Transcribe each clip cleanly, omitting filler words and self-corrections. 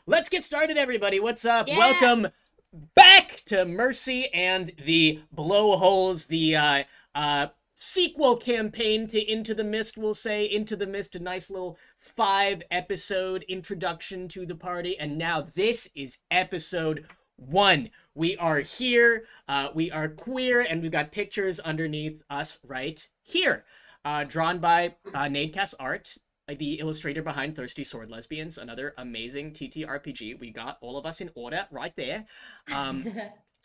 Let's get started, everybody. What's up? Yeah. Welcome back to Mercy and the Blowholes, the sequel campaign to Into the Mist. We'll say Into the Mist, a nice little 5 episode introduction to the party, and now this is episode 1. We are here. We are queer, and we've got pictures underneath us right here, drawn by Nadecast Art, the illustrator behind Thirsty Sword Lesbians, another amazing TTRPG. We got all of us in order right there.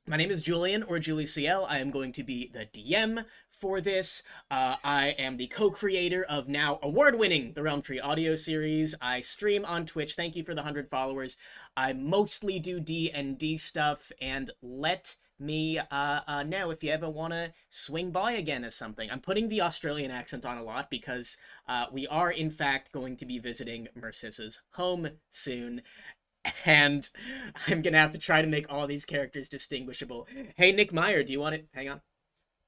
My name is Julian, or JuliCiel. I am going to be the DM for this. I am the co-creator of now award-winning The Realm Tree audio series. I stream on Twitch. Thank you for the 100 followers. I mostly do D&D stuff, and let me know if you ever want to swing by again as something. I'm putting the Australian accent on a lot because we are, in fact, going to be visiting Mercis's home soon, and I'm gonna have to try to make all these characters distinguishable. Hey, Nick Meyer, do you want to... Hang on.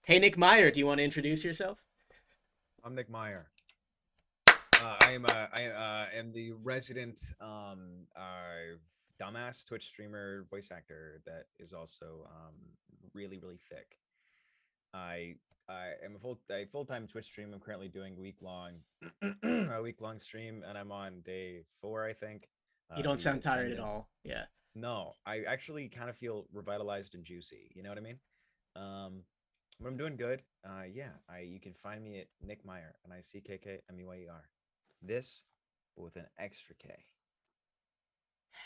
Hey, Nick Meyer, do you want to introduce yourself? I'm Nick Meyer. I am the resident dumbass Twitch streamer voice actor that is also really thick. I am a full-time Twitch stream. I'm currently doing a week long stream, and I'm on day 4, I think. You don't The sound tired at Ascendant. all. Yeah. No, I actually kind of feel revitalized and juicy. You know what I mean? But I'm doing good. You can find me at Nick Meyer, and NICKKMEYER. This, but with an extra K.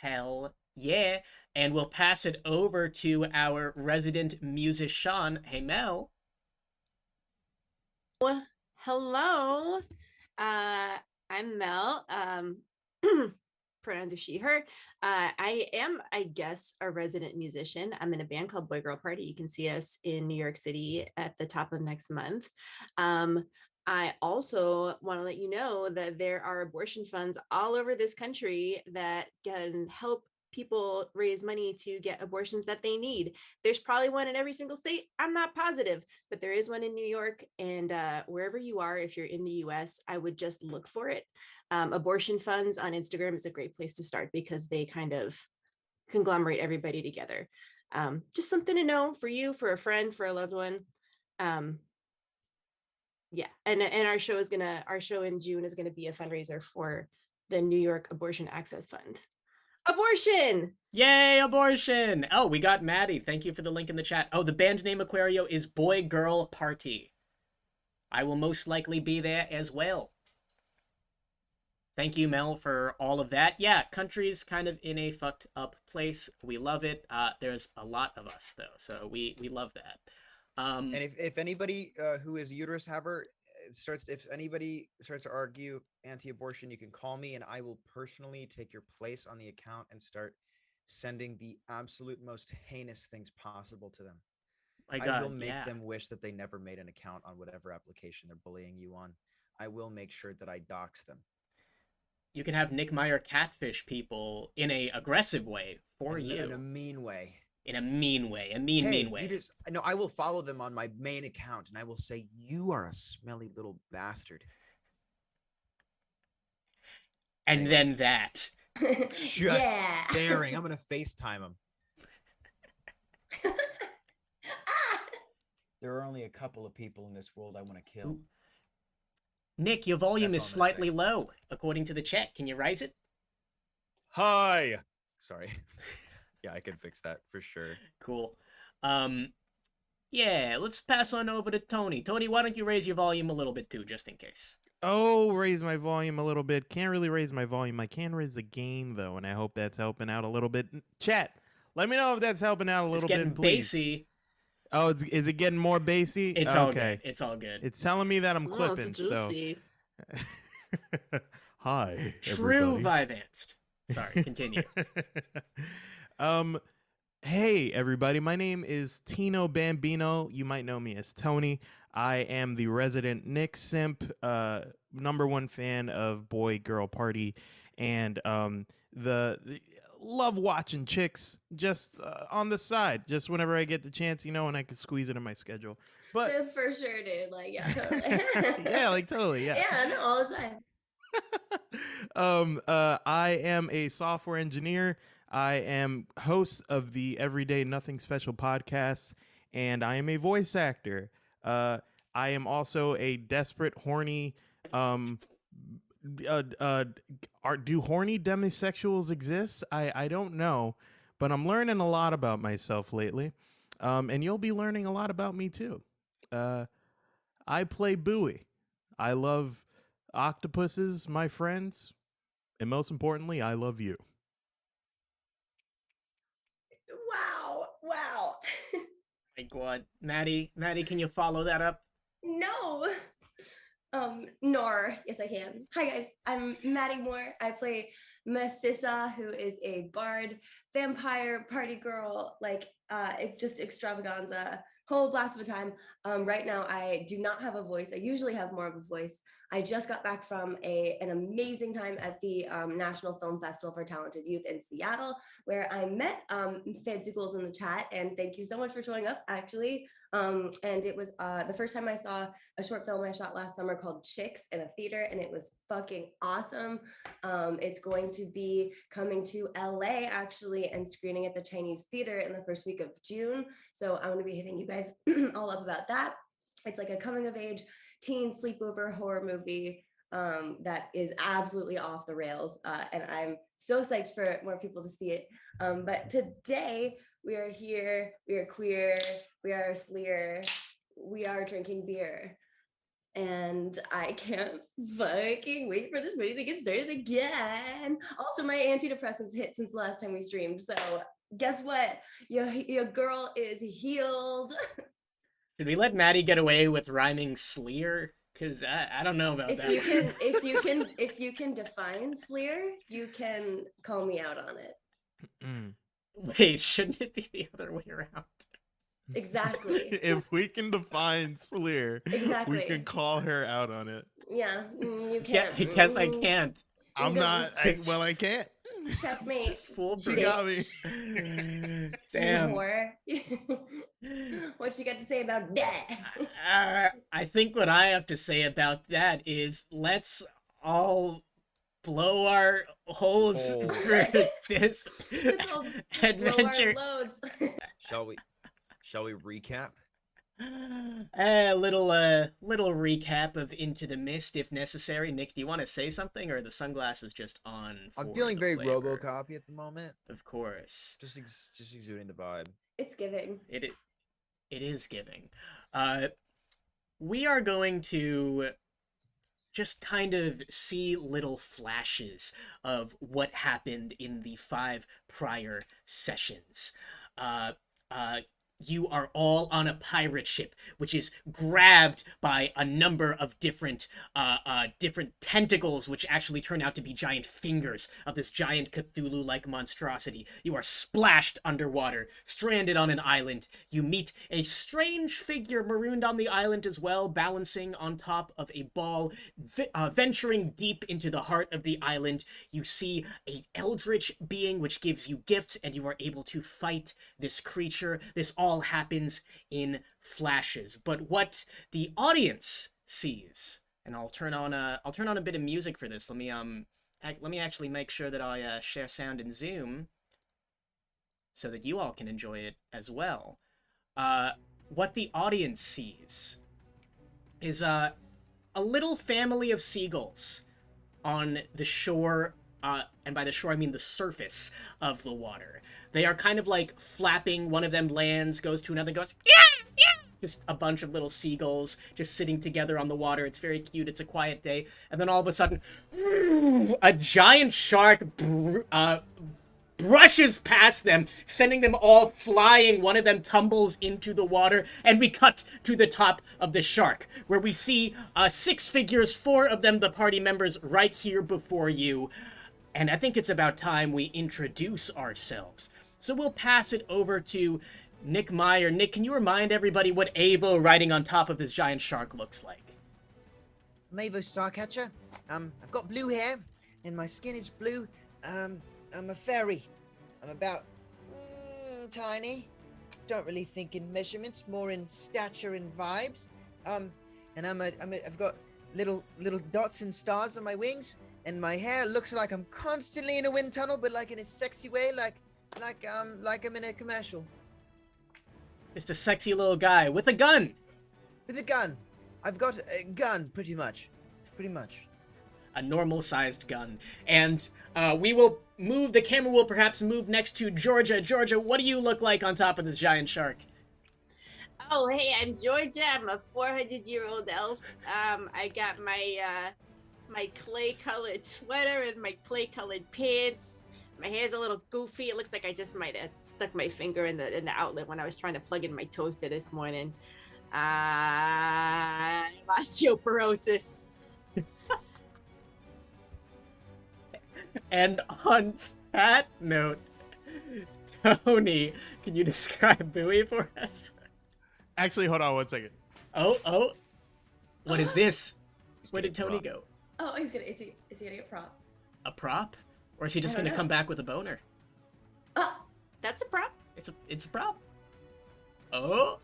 Hell yeah. And we'll pass it over to our resident musician. Hey, Mel. Hello. I'm Mel. Pronouns are she, her. I am, I guess, a resident musician. I'm in a band called Boy Girl Party. You can see us in New York City at the top of next month. I also want to let you know that there are abortion funds all over this country that can help people raise money to get abortions that they need. There's probably one in every single state. I'm not positive, but there is one in New York. And wherever you are, if you're in the US, I would just look for it. Abortion funds on Instagram is a great place to start because they kind of conglomerate everybody together. Just something to know for you, for a friend, for a loved one. Yeah, and our show in June is gonna be a fundraiser for the New York Abortion Access Fund. Abortion! Yay, abortion! Oh, we got Maddie. Thank you for the link in the chat. Oh, the band name Aquario is Boy Girl Party. I will most likely be there as well. Thank you, Mel, for all of that. Yeah, country's kind of in a fucked up place. We love it. There's a lot of us, though, so we love that. And if anybody who is a uterus haver if anybody starts to argue anti-abortion, you can call me, and I will personally take your place on the account and start sending the absolute most heinous things possible to them. My I God, will make yeah. them wish that they never made an account on whatever application they're bullying you on. I will make sure that I dox them. You can have Nick Meyer catfish people in a aggressive way for you. In a mean way. In a mean way. A mean way. I will follow them on my main account, and I will say, "You are a smelly little bastard." And Anyway. then that. Just staring. I'm gonna FaceTime him. There are only a couple of people in this world I want to kill. Nick, your volume That's is all I'm gonna slightly say. low, according to the chat. Can you raise it? Hi. Sorry. Yeah, I can fix that for sure. Cool. Yeah, let's pass on over to Tony. Tony, why don't you raise your volume a little bit too, just in case? Oh, raise my volume a little bit. Can't really raise my volume. I can raise the gain, though, and I hope that's helping out a little bit. Chat, let me know if that's helping out a little It's getting bit, please. bassy. Oh, is it getting more bassy? It's okay. All good. It's all good. It's telling me that I'm clipping, It's juicy. so... Hi, True everybody. Vivanced. Sorry, continue. Hey, everybody. My name is Tino Bambino. You might know me as Tony. I am the resident Nick Simp, #1 fan of Boy Girl Party, and the love watching chicks just on the side, just whenever I get the chance, and I can squeeze it in my schedule. But For sure, dude. Like, yeah, totally. yeah, like totally, yeah. Yeah, no, all the time. I am a software engineer. I am host of the Everyday Nothing Special podcast, and I am a voice actor. I am also a desperate, horny. Do horny demisexuals exist? I don't know, but I'm learning a lot about myself lately, and you'll be learning a lot about me too. I play Bowie. I love octopuses, my friends, and most importantly, I love you. Wow. My God, Maddie, can you follow that up? No. Nor, yes, I can. Hi, guys. I'm Maddie Moore. I play Massissa, who is a bard, vampire, party girl, just extravaganza, whole blast of a time. Right now, I do not have a voice. I usually have more of a voice. I just got back from an amazing time at the National Film Festival for Talented Youth in Seattle, where I met Fancy Ghouls in the chat. And thank you so much for showing up, actually. And it was the first time I saw a short film I shot last summer called Chicks in a theater, and it was fucking awesome. It's going to be coming to LA actually and screening at the Chinese Theater in the first week of June. So I'm going to be hitting you guys all up about that. It's like a coming of age teen sleepover horror movie that is absolutely off the rails. And I'm so psyched for more people to see it. But today we are here, we are queer, we are sleer, we are drinking beer. And I can't fucking wait for this movie to get started again. Also, my antidepressants hit since the last time we streamed. So guess what? Your girl is healed. Did we let Maddie get away with rhyming sleer? Because I don't know about that. If you can define sleer, you can call me out on it. Wait, shouldn't it be the other way around? Exactly. If we can define Sleer, Exactly. we can call her out on it. Yeah, you Yeah, can't. I guess I can't. I'm not. I can't. Checkmate. It's full She got me. Damn. Whore. What you got to say about that? I think what I have to say about that is let's all blow our holes for this adventure. Shall we recap? A little recap of Into the Mist if necessary. Nick, do you want to say something, or are the sunglasses just on? I'm feeling very flavor? RoboCop at the moment. Of course. Just exuding the vibe. It's giving. It is giving. We are going to just kind of see little flashes of what happened in the 5 prior sessions. You are all on a pirate ship, which is grabbed by a number of different tentacles, which actually turn out to be giant fingers of this giant Cthulhu-like monstrosity. You are splashed underwater, stranded on an island. You meet a strange figure marooned on the island as well, balancing on top of a ball. Venturing deep into the heart of the island, you see an eldritch being which gives you gifts, and you are able to fight this creature. This all happens in flashes, but what the audience sees, and I'll turn on a bit of music for this. Let me actually make sure that I share sound in Zoom so that you all can enjoy it as well. What the audience sees is a little family of seagulls on the shore, and by the shore I mean the surface of the water. They are kind of like flapping. One of them lands, goes to another, goes, yeah! Just a bunch of little seagulls just sitting together on the water. It's very cute. It's a quiet day. And then all of a sudden, a giant shark brushes past them, sending them all flying. One of them tumbles into the water, and we cut to the top of the shark, where we see 6 figures, 4 of them the party members, right here before you. And I think it's about time we introduce ourselves. So we'll pass it over to Nick Meyer. Nick, can you remind everybody what Avo riding on top of this giant shark looks like? I'm Avo Starcatcher. I've got blue hair, and my skin is blue. I'm a fairy. I'm about tiny. Don't really think in measurements, more in stature and vibes. And I've got little dots and stars on my wings. and my hair looks like I'm constantly in a wind tunnel, but like in a sexy way, like I'm in a commercial. Just a sexy little guy with a gun. With a gun. I've got a gun, pretty much. A normal-sized gun. And the camera will perhaps move next to Georgia. Georgia, what do you look like on top of this giant shark? Oh, hey, I'm Georgia. I'm a 400-year-old elf. I got my clay-colored sweater and my clay-colored pants. My hair's a little goofy. It looks like I just might have stuck my finger in the outlet when I was trying to plug in my toaster this morning. Osteoporosis. And on that note, Tony, can you describe Bowie for us? Actually, hold on 1 second. Oh. What is this? He's Where did getting Tony prop. go? Oh, is he gonna get prop? A prop? Or is he just I don't gonna know. come back with a boner? Oh, That's a prop. It's a prop. Oh,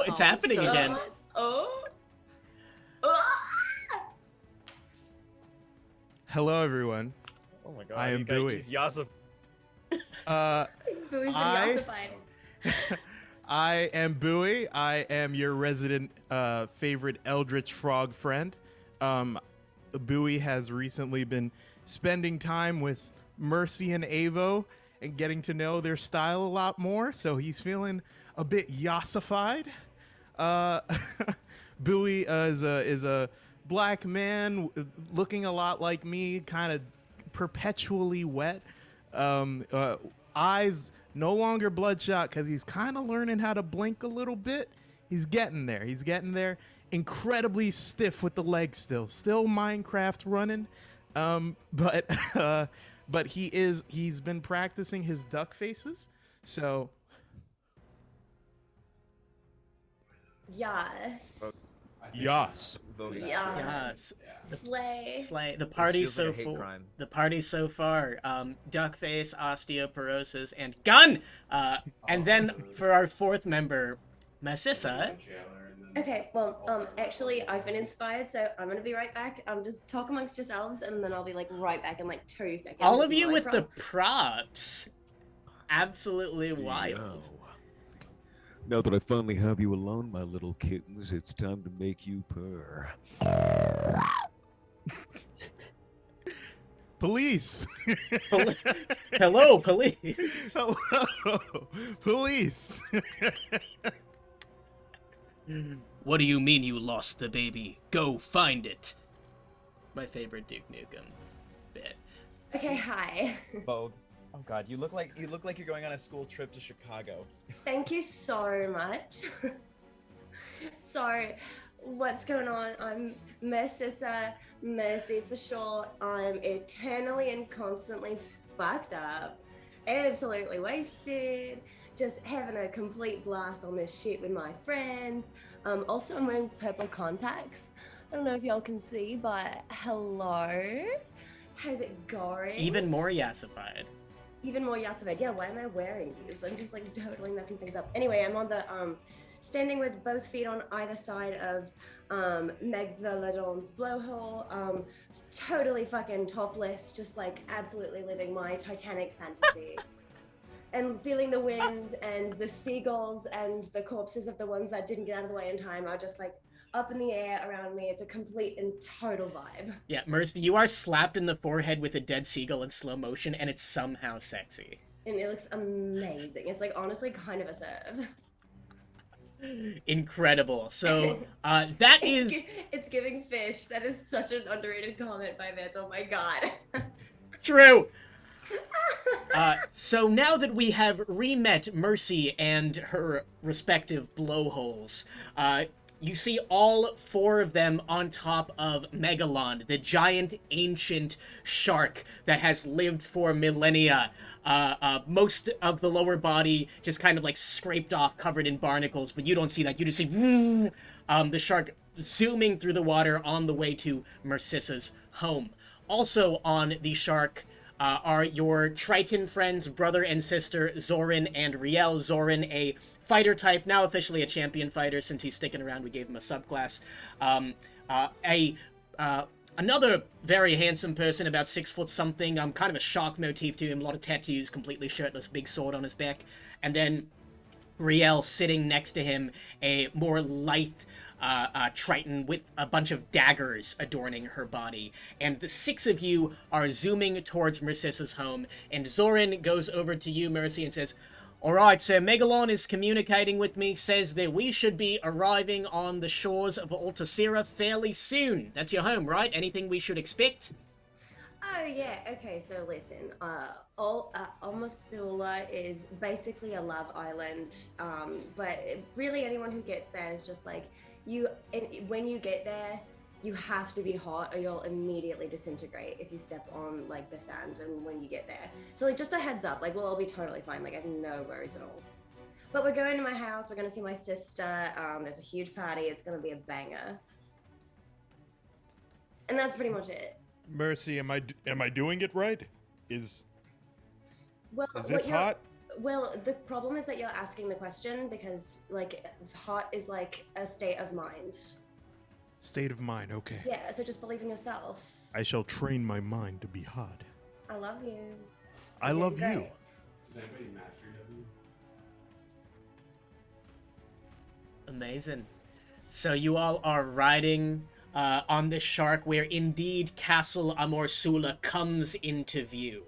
it's happening so- again. oh. Hello, everyone. Oh my god. I am Bowie. He's Yasif. Bowie's been I- ossified. I am Bowie. I am your resident favorite Eldritch Frog friend. Bowie has recently been spending time with Mercy and Avo and getting to know their style a lot more, so he's feeling a bit yassified. Bowie is a black man looking a lot like me, kind of perpetually wet. Eyes no longer bloodshot because he's kind of learning how to blink a little bit. He's getting there. Incredibly stiff with the legs still Minecraft running. But he's been practicing his duck faces. So Yes. yes. Vote that. Yeah. Yes. Slay. The party's feels like so a hate full. crime. The party's so far. Duckface, osteoporosis, and gun. And then for our fourth member, Masissa. Okay, well, actually, I've been inspired, so I'm gonna be right back. Just talk amongst yourselves, and then I'll be like right back in like 2 seconds. All of you My with the prop. props. Absolutely wild. Yo. Now that I finally have you alone, my little kittens, it's time to make you purr. Police. Hello, police. Hello. Police. What do you mean you lost the baby? Go find it. My favorite Duke Nukem bit. Okay, hi. Vogue. Oh god, you look like you're going on a school trip to Chicago. Thank you so much. So, what's going on? I'm Masissa, Mercy for short. I'm eternally and constantly fucked up, absolutely wasted, just having a complete blast on this shit with my friends. Also, I'm wearing purple contacts. I don't know if y'all can see, but hello. How's it going? Even more yassified. Even more yassified. Yeah, why am I wearing these? I'm just like totally messing things up. Anyway, I'm on the standing with both feet on either side of Meg the Ladon's blowhole. Totally fucking topless, just like absolutely living my Titanic fantasy. And feeling the wind and the seagulls and the corpses of the ones that didn't get out of the way in time are just like up in the air around me. It's a complete and total vibe. Yeah, Mercy, you are slapped in the forehead with a dead seagull in slow motion, and it's somehow sexy. And it looks amazing. It's like honestly kind of a serve. Incredible. So, that is... It's giving fish. That is such an underrated comment by Vince. Oh my god. True! So now that we have re-met Mercy and her respective blowholes, you see all four of them on top of Megalon, the giant ancient shark that has lived for millennia. Most of the lower body just kind of like scraped off, covered in barnacles, but you don't see that. You just see the shark zooming through the water on the way to Mercissa's home. Also on the shark are your Triton friends, brother and sister, Zoran and Riel. Zoran, a fighter type, now officially a champion fighter since he's sticking around. We gave him a subclass. another very handsome person, about 6 foot something, kind of a shark motif to him, a lot of tattoos, completely shirtless, big sword on his back. And then Riel sitting next to him, a more lithe Triton with a bunch of daggers adorning her body. And the 6 of you are zooming towards Mercissa's home, and Zorin goes over to you, Mercy, and says, "Alright, so Megalon is communicating with me, says that we should be arriving on the shores of Altasira fairly soon. That's your home, right? Anything we should expect?" Oh yeah, okay, so listen, Almasula is basically a love island, but really anyone who gets there is just like, when you get there, you have to be hot or you'll immediately disintegrate if you step on like the sand and when you get there. So like just a heads up, like we'll all be totally fine, like I have no worries at all. But we're going to my house, we're gonna see my sister, there's a huge party, it's gonna be a banger. And that's pretty much it. Mercy, am I doing it right? Is this you're- hot? Well, the problem is that you're asking the question because, like, hot is like a state of mind. State of mind, okay. Yeah, so just believe in yourself. I shall train my mind to be hot. I love you. I You're love doing you. great. Does anybody mastery W? Amazing. So you all are riding on this shark where indeed Castle Amorsula comes into view.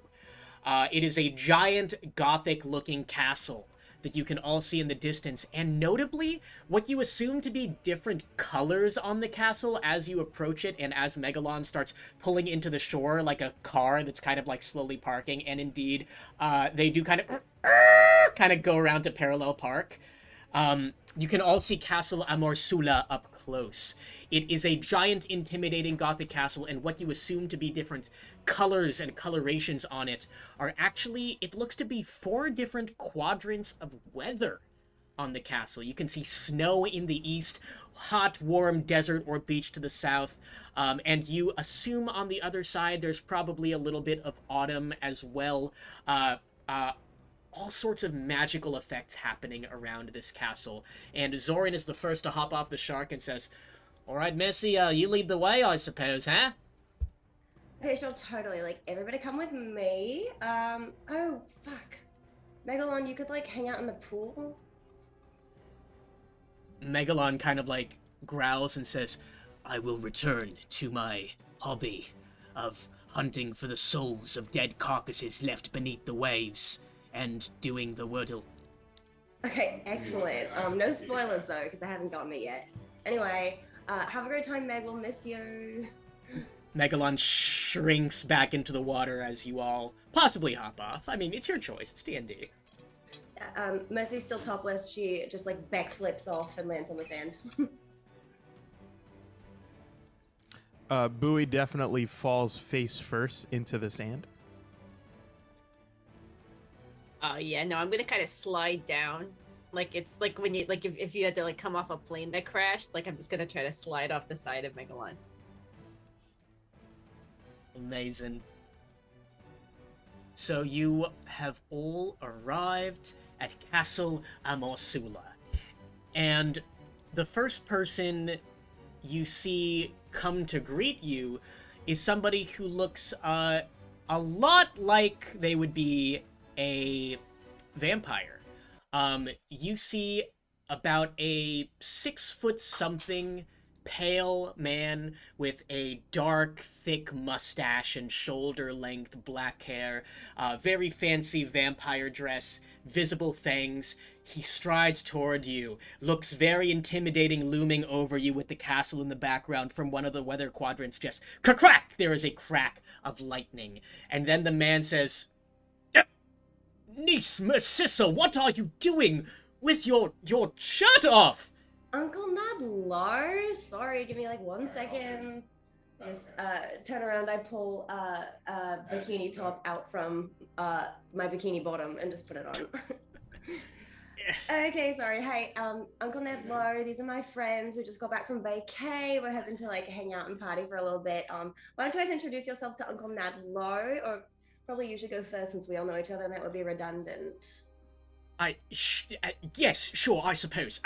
It is a giant Gothic-looking castle that you can all see in the distance, and notably, what you assume to be different colors on the castle as you approach it, and as Megalon starts pulling into the shore like a car that's kind of like slowly parking, and indeed, they do kind of go around to parallel park. You can all see Castle Amorsula up close. It is a giant, intimidating Gothic castle, and what you assume to be different colors and colorations on it are actually, it looks to be 4 different quadrants of weather on the castle. You can see snow in the east, hot, warm desert or beach to the south, and you assume on the other side there's probably a little bit of autumn as well. All sorts of magical effects happening around this castle. And Zorin is the first to hop off the shark and says, "Alright, Mercy, you lead the way, I suppose, huh?" Okay, sure, totally. Like, everybody come with me. Oh, fuck. Megalon, you could, like, hang out in the pool? Megalon kind of like growls and says, "I will return to my hobby of hunting for the souls of dead carcasses left beneath the waves and doing the wordle." Okay, excellent. No spoilers, though, because I haven't gotten it yet. Anyway, have a great time, Meg. We'll miss you. Megalon shrinks back into the water as you all possibly hop off. I mean, it's your choice. It's D&D. Mercy's still topless. She just, like, backflips off and lands on the sand. Bowie definitely falls face first into the sand. Yeah, no, I'm gonna kind of slide down. Like it's like when you if you had to like come off a plane that crashed, like I'm just gonna try to slide off the side of Megalon. Amazing. So you have all arrived at Castle Amorsula. And the first person you see come to greet you is somebody who looks a lot like they would be a vampire. You see about a 6-foot-something pale man with a dark, thick mustache and shoulder-length black hair, very fancy vampire dress, visible fangs. He strides toward you, looks very intimidating, looming over you with the castle in the background. From one of the weather quadrants, just crack! There is a crack of lightning. And then the man says, "Niece Mercissa, what are you doing with your shirt off?" Uncle Ned Lars? Sorry, give me like 1 second. Just turn around, I pull a bikini top out from my bikini bottom and just put it on. Okay, sorry. Hey, Uncle Ned Low, these are my friends. We just got back from vacay. We're hoping to like hang out and party for a little bit. Why don't you guys introduce yourselves to Uncle Ned Low? Or probably you should go first since we all know each other and that would be redundant. Yes, sure, I suppose.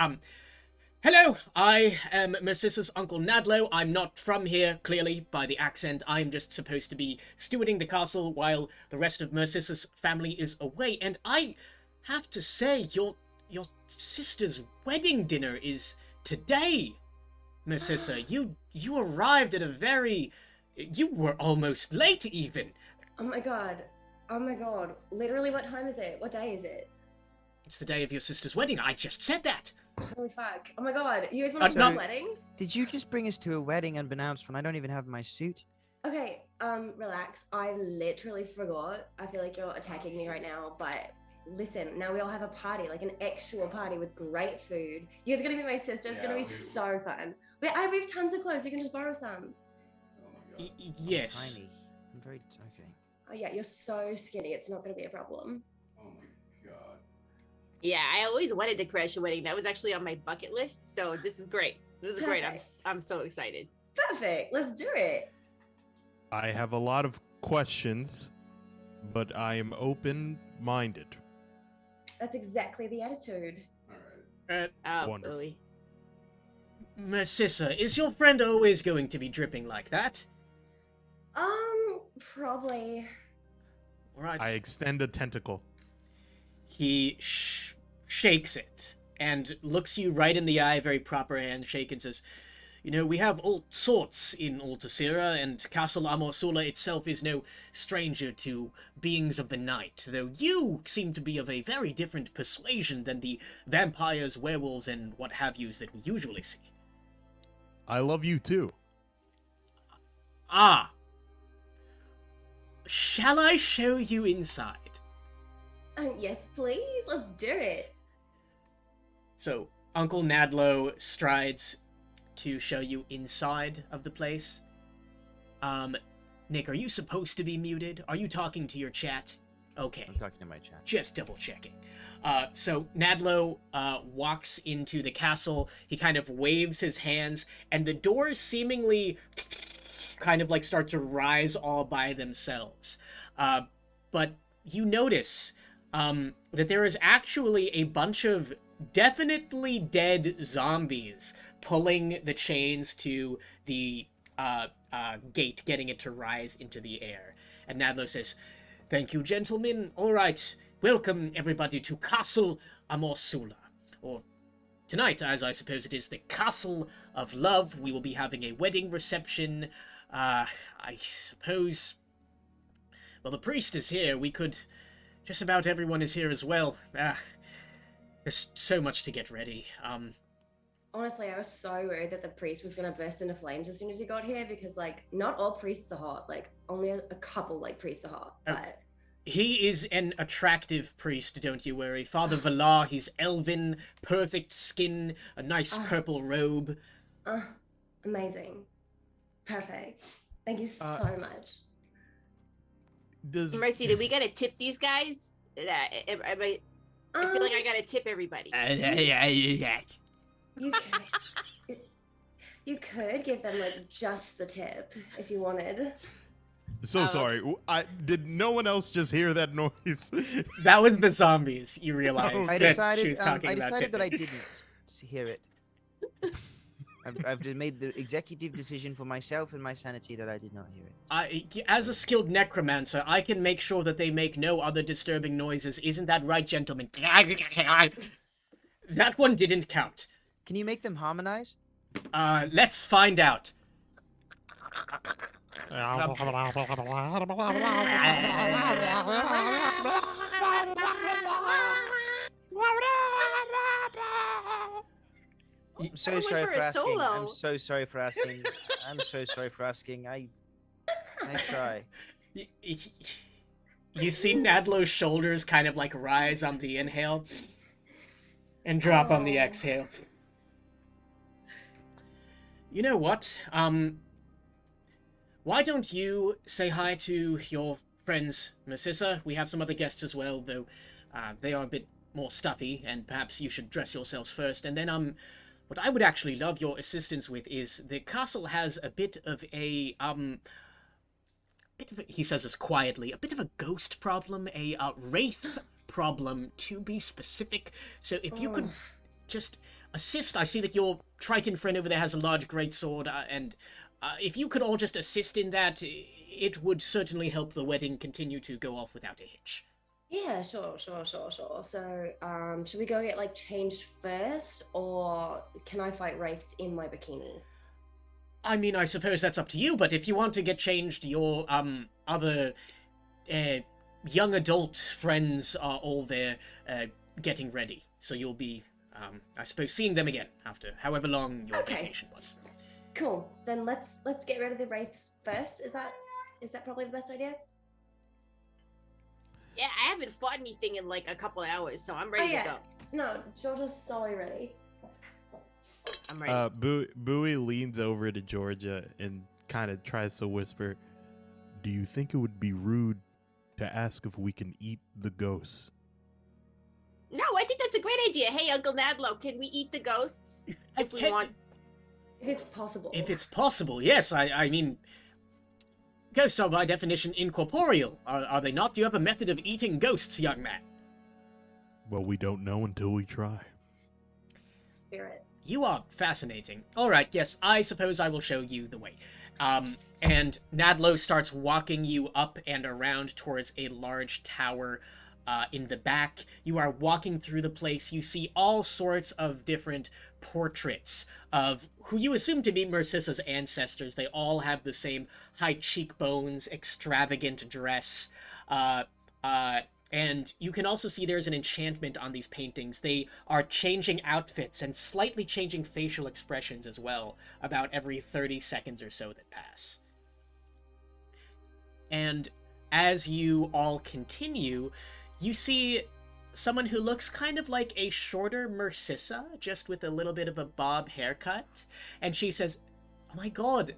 Hello, I am Mercissa's Uncle Nadlo. I'm not from here, clearly, by the accent. I'm just supposed to be stewarding the castle while the rest of Mercissa's family is away. And I have to say, your sister's wedding dinner is today, Mercissa. You arrived at a very... You were almost late, even. Oh my god. Oh my god. Literally, what time is it? What day is it? It's the day of your sister's wedding. I just said that. Holy fuck. Oh my god. You guys want to no. the wedding? Did you just bring us to a wedding unbeknownst when I don't even have my suit? Okay, relax. I literally forgot. I feel like you're attacking me right now, but listen, now we all have a party, like an actual party with great food. You guys are gonna meet my sister. It's gonna be so fun. We have tons of clothes. You can just borrow some. Oh my god. Yes. I'm tiny. I'm very okay. Oh yeah, you're so skinny. It's not gonna be a problem. Oh my god. Yeah, I always wanted to crash a wedding. That was actually on my bucket list. So this is great. This is great. I'm so excited. Perfect. Let's do it. I have a lot of questions, but I am open-minded. That's exactly the attitude. Alright. Oh, Wonderful. Louis. Mercissa, is your friend always going to be dripping like that? Probably. All right. I extend a tentacle. He shakes it and looks you right in the eye, very proper handshake, and says, "You know, we have all sorts in Altasira, and Castle Amorsula itself is no stranger to beings of the night, though you seem to be of a very different persuasion than the vampires, werewolves, and what have yous that we usually see." I love you too. Ah. Shall I show you inside? Yes, please. Let's do it. So, Uncle Nadlo strides to show you inside of the place. Nick, are you supposed to be muted? Are you talking to your chat? Okay. I'm talking to my chat. Just double checking. So Nadlo walks into the castle. He kind of waves his hands, and the doors seemingly kind of like start to rise all by themselves. But you notice that there is actually a bunch of definitely dead zombies pulling the chains to the gate, getting it to rise into the air. And Nadlo says, "Thank you, gentlemen. All right, welcome everybody to Castle Amorsula. Or tonight, as I suppose it is, the Castle of Love. We will be having a wedding reception. I suppose... Well, the priest is here. We could... Just about everyone is here as well. There's so much to get ready. Honestly, I was so worried that the priest was gonna burst into flames as soon as he got here because, like, not all priests are hot. Like, only a couple, like, priests are hot. But He is an attractive priest, don't you worry. Father Valar, he's elven, perfect skin, a nice purple robe. amazing. Perfect. Thank you so much. Does Mercy, did we gotta tip these guys? I feel like I gotta tip everybody. You could, you could give them, like, just the tip if you wanted. So sorry. Did no one else just hear that noise? That was the zombies, you realized. I that she was decided. talking I about decided that I tipping. didn't hear it. I've just made the executive decision for myself and my sanity that I did not hear it. As a skilled necromancer, I can make sure that they make no other disturbing noises. Isn't that right, gentlemen? That one didn't count. Can you make them harmonize? Let's find out. I'm so I went sorry for for a asking. solo. I'm so sorry for asking. I'm so sorry for asking. I try. You see Nadlo's shoulders kind of like rise on the inhale and drop on the exhale. You know what? Why don't you say hi to your friends, Mercissa? We have some other guests as well, though they are a bit more stuffy, and perhaps you should dress yourselves first. And then, what I would actually love your assistance with is the castle has a bit of a, he says this quietly, a bit of a ghost problem, a wraith problem, to be specific. So if you could just assist. I see that your Triton friend over there has a large greatsword, and if you could all just assist in that, it would certainly help the wedding continue to go off without a hitch. Yeah, sure. So, should we go get like changed first, or can I fight wraiths in my bikini? I mean, I suppose that's up to you, but if you want to get changed, your other young adult friends are all there getting ready. So you'll be, I suppose, seeing them again after however long your vacation was. Cool. Then let's get rid of the wraiths first. Is that probably the best idea? Yeah, I haven't fought anything in like a couple hours, so I'm ready to go. No, Georgia's so ready. I'm ready. Bowie leans over to Georgia and kind of tries to whisper, "Do you think it would be rude to ask if we can eat the ghosts?" No, I think that's a great idea. Hey, Uncle Nadlo, can we eat the ghosts if we want? If it's possible. If it's possible, yes. I mean, ghosts are by definition incorporeal, are they not? Do you have a method of eating ghosts, young man? Well, we don't know until we try. Spirit. You are fascinating. Alright, yes, I suppose I will show you the way. And Nadlo starts walking you up and around towards a large tower in the back. You are walking through the place. You see all sorts of different portraits of who you assume to be Mercissa's ancestors. They all have the same high cheekbones, extravagant dress. And you can also see there's an enchantment on these paintings. They are changing outfits and slightly changing facial expressions as well, about every 30 seconds or so that pass. And as you all continue, you see someone who looks kind of like a shorter Mercissa, just with a little bit of a bob haircut. And she says, "Oh my god,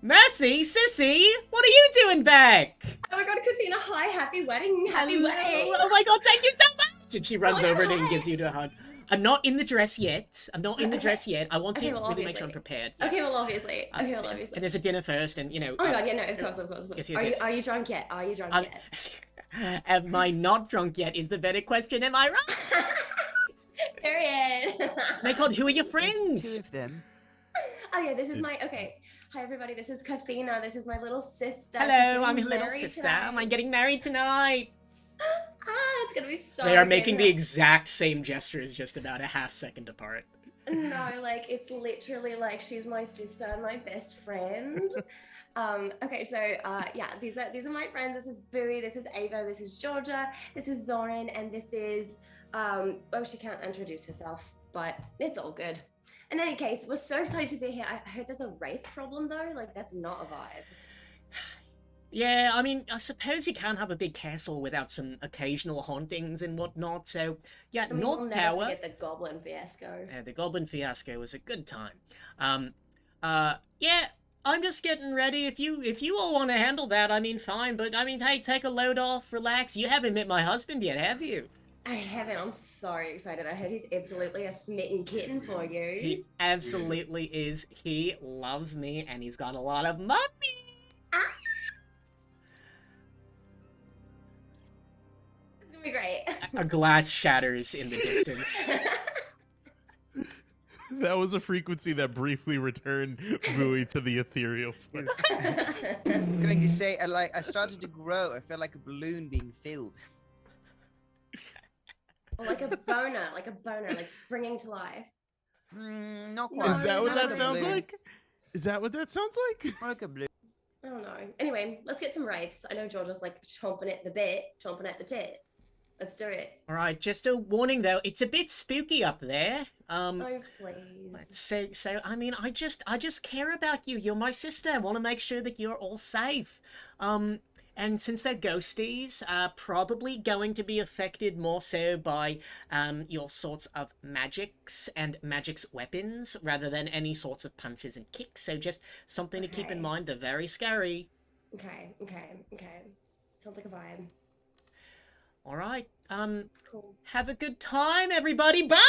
Mercy, Sissy, what are you doing back?" Oh my god, Kathina, hi, happy wedding, happy wedding. Oh my god, thank you so much! And she runs Oh my over God, and hi. gives you a hug. I'm not in the dress yet. I want Okay, to well, really make sure I'm obviously. prepared. Okay, yes. well, obviously. And there's a dinner first, and, you know... Oh my god, yeah, no, of course. Yes, yes. Are you drunk yet? yet? Am I not drunk yet is the better question, am I right? Period. Oh my god, who are your There's friends? 2 of them. Oh yeah, this is my, okay. Hi everybody, this is Kathina, this is my little sister. She's Hello, I'm getting your little married sister. tonight. Am I getting married tonight? It's gonna be so They are good. making the exact same gestures, just about a half second apart. No, like, it's literally like she's my sister and my best friend. Okay, so yeah, these are my friends. This is Bowie, this is Ava, this is Georgia, this is Zoran, and this is oh, she can't introduce herself, but it's all good. In any case, we're so excited to be here. I heard there's a wraith problem though, like that's not a vibe. Yeah, I mean, I suppose you can't have a big castle without some occasional hauntings and whatnot, so yeah, I mean, North we'll Tower. never forget the goblin fiasco. The Goblin Fiasco was a good time. Yeah, I'm just getting ready. If you all want to handle that, I mean, fine. But I mean, hey, take a load off, relax. You haven't met my husband yet, have you? I haven't. I'm so excited. I heard he's absolutely a smitten kitten for you. He absolutely is. He loves me, and he's got a lot of money. It's gonna be great. A glass shatters in the distance. That was a frequency that briefly returned Bowie to the ethereal plane. I'm going to say, I started to grow. I felt like a balloon being filled. Or like a boner, like springing to life. Not No, quite. Is that what not that a sounds balloon. like? Is that what that sounds like? More like a balloon. I don't know. Anyway, let's get some wraiths. I know Georgia's like chomping at the bit, chomping at the tit. Let's do it. All right, just a warning though, it's a bit spooky up there. Oh, please. So I mean, I just care about you. You're my sister. I want to make sure that you're all safe. And since they're ghosties, probably going to be affected more so by your sorts of magics and magic's weapons rather than any sorts of punches and kicks. So just something to keep in Okay. mind. They're very scary. Okay. Sounds like a vibe. All right. Cool. Have a good time, everybody. Bye.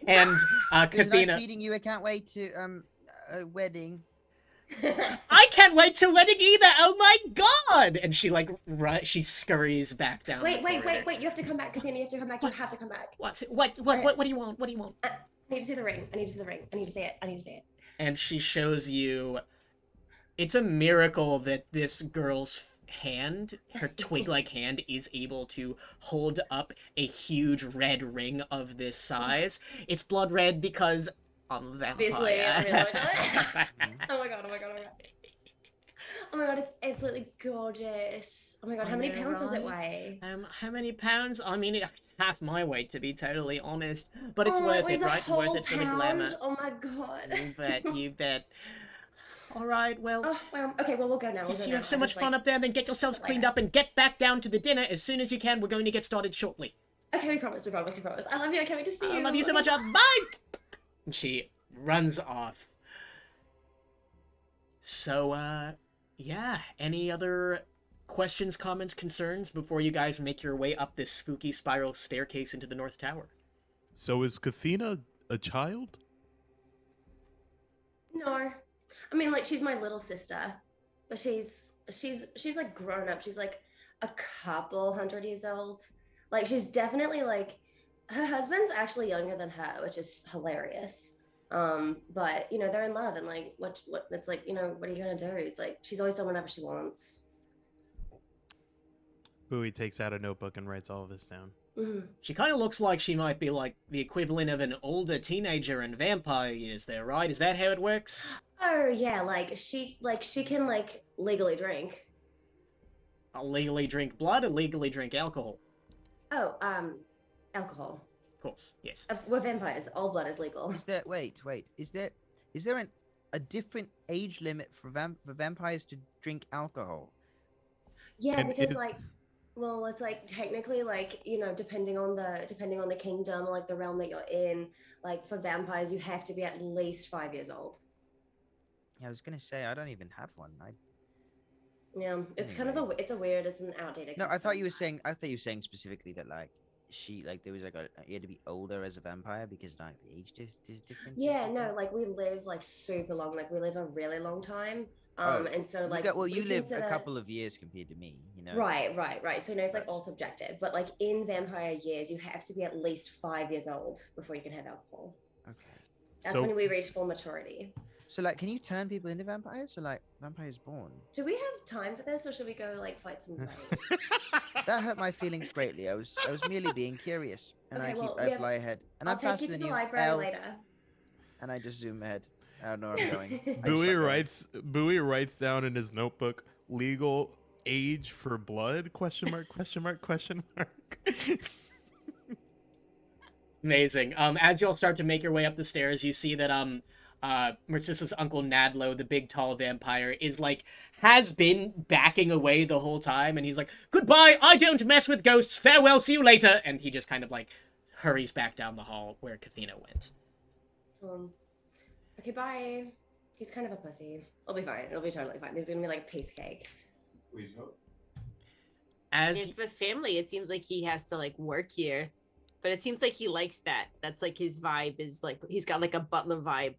And It was nice Kathina. meeting you. I can't wait to a wedding. I can't wait till wedding either. Oh my god! And she like she scurries back down. Wait, the wait, corridor. wait. You have to come back, Kathina. You have to come back. You have to come back. What do you want? What do you want? I need to see the ring. I need to see the ring. I need to see it. I need to see it. And she shows you. It's a miracle that this girl's hand, her twig-like hand, is able to hold up a huge red ring of this size. It's blood red because I'm a vampire. Obviously, I mean, like, oh my god, oh my god, oh my god. Oh my god, it's absolutely gorgeous. Oh my god, how many pounds does it weigh? How many pounds? I mean, half my weight, to be totally honest. But it's Oh, worth weighs it, a right? whole Worth it for the glamour. pound? Oh my god. You bet, you bet. All right, well, Oh, well, okay, well, we'll go now. We'll guess go you now. have so I much just, fun like- up there, then get yourselves cleaned later. up and get back down to the dinner as soon as you can. We're going to get started shortly. Okay, we promise, we promise, we promise. I love you. I can't wait to see you. I love you so much. Okay, Bye! And she runs off. So, yeah. Any other questions, comments, concerns before you guys make your way up this spooky spiral staircase into the North Tower? So is Kathina a child? No, I mean, like, she's my little sister, but she's like grown up. She's like a couple 100 years old. Like, she's definitely like, her husband's actually younger than her, which is hilarious. But you know, they're in love, and like, what it's like, you know, what are you gonna do? It's like she's always done whatever she wants. Bowie takes out a notebook and writes all of this down. Mhm. She kind of looks like she might be like the equivalent of an older teenager in vampire years there, right? Is that how it works? Oh yeah, she can like legally drink. I'll legally drink blood or legally drink alcohol? Oh, alcohol. Of course, yes. We're vampires. All blood is legal. Is there wait? Is there a different age limit for vampires to drink alcohol? Yeah, And because is- like, well, it's like technically like, you know, depending on the kingdom or like the realm that you're in, like for vampires you have to be at least 5 years old. Yeah, I was gonna say I don't even have one. Yeah, it's kind of it's an outdated. No, I thought custom. you were saying specifically that like there was like you had to be older as a vampire because like the age is different. Yeah, no, like we live like super long, like we live a really long time. Oh, And so like you we live a consider- couple of years compared to me, you know. Right. So no, it's like That's- all subjective, but like in vampire years, you have to be at least 5 years old before you can have alcohol. Okay. That's So- when we reach full maturity. So like, can you turn people into vampires? Or like vampires born? Do we have time for this, or should we go like fight some raid? That hurt my feelings greatly. I was merely being curious, and Okay, well, I yeah. fly ahead, and I'll I'm take faster you to than the you. library L, later. and I just zoom ahead. I don't know where I'm going. I just Bowie start going. Bowie writes down in his notebook legal age for blood? Question mark, question mark, question mark. Amazing. As y'all start to make your way up the stairs, you see that Mercissa's uncle Nadlo, the big tall vampire, is like has been backing away the whole time, and he's like, "Goodbye, I don't mess with ghosts. Farewell, see you later." And he just kind of like hurries back down the hall where Kathina went. Okay, bye. He's kind of a pussy. It'll be fine. It'll be totally fine. There's gonna be like a piece cake. Please hope. As And for family, it seems like he has to like work here, but it seems like he likes that. That's like his vibe is like he's got like a butler vibe.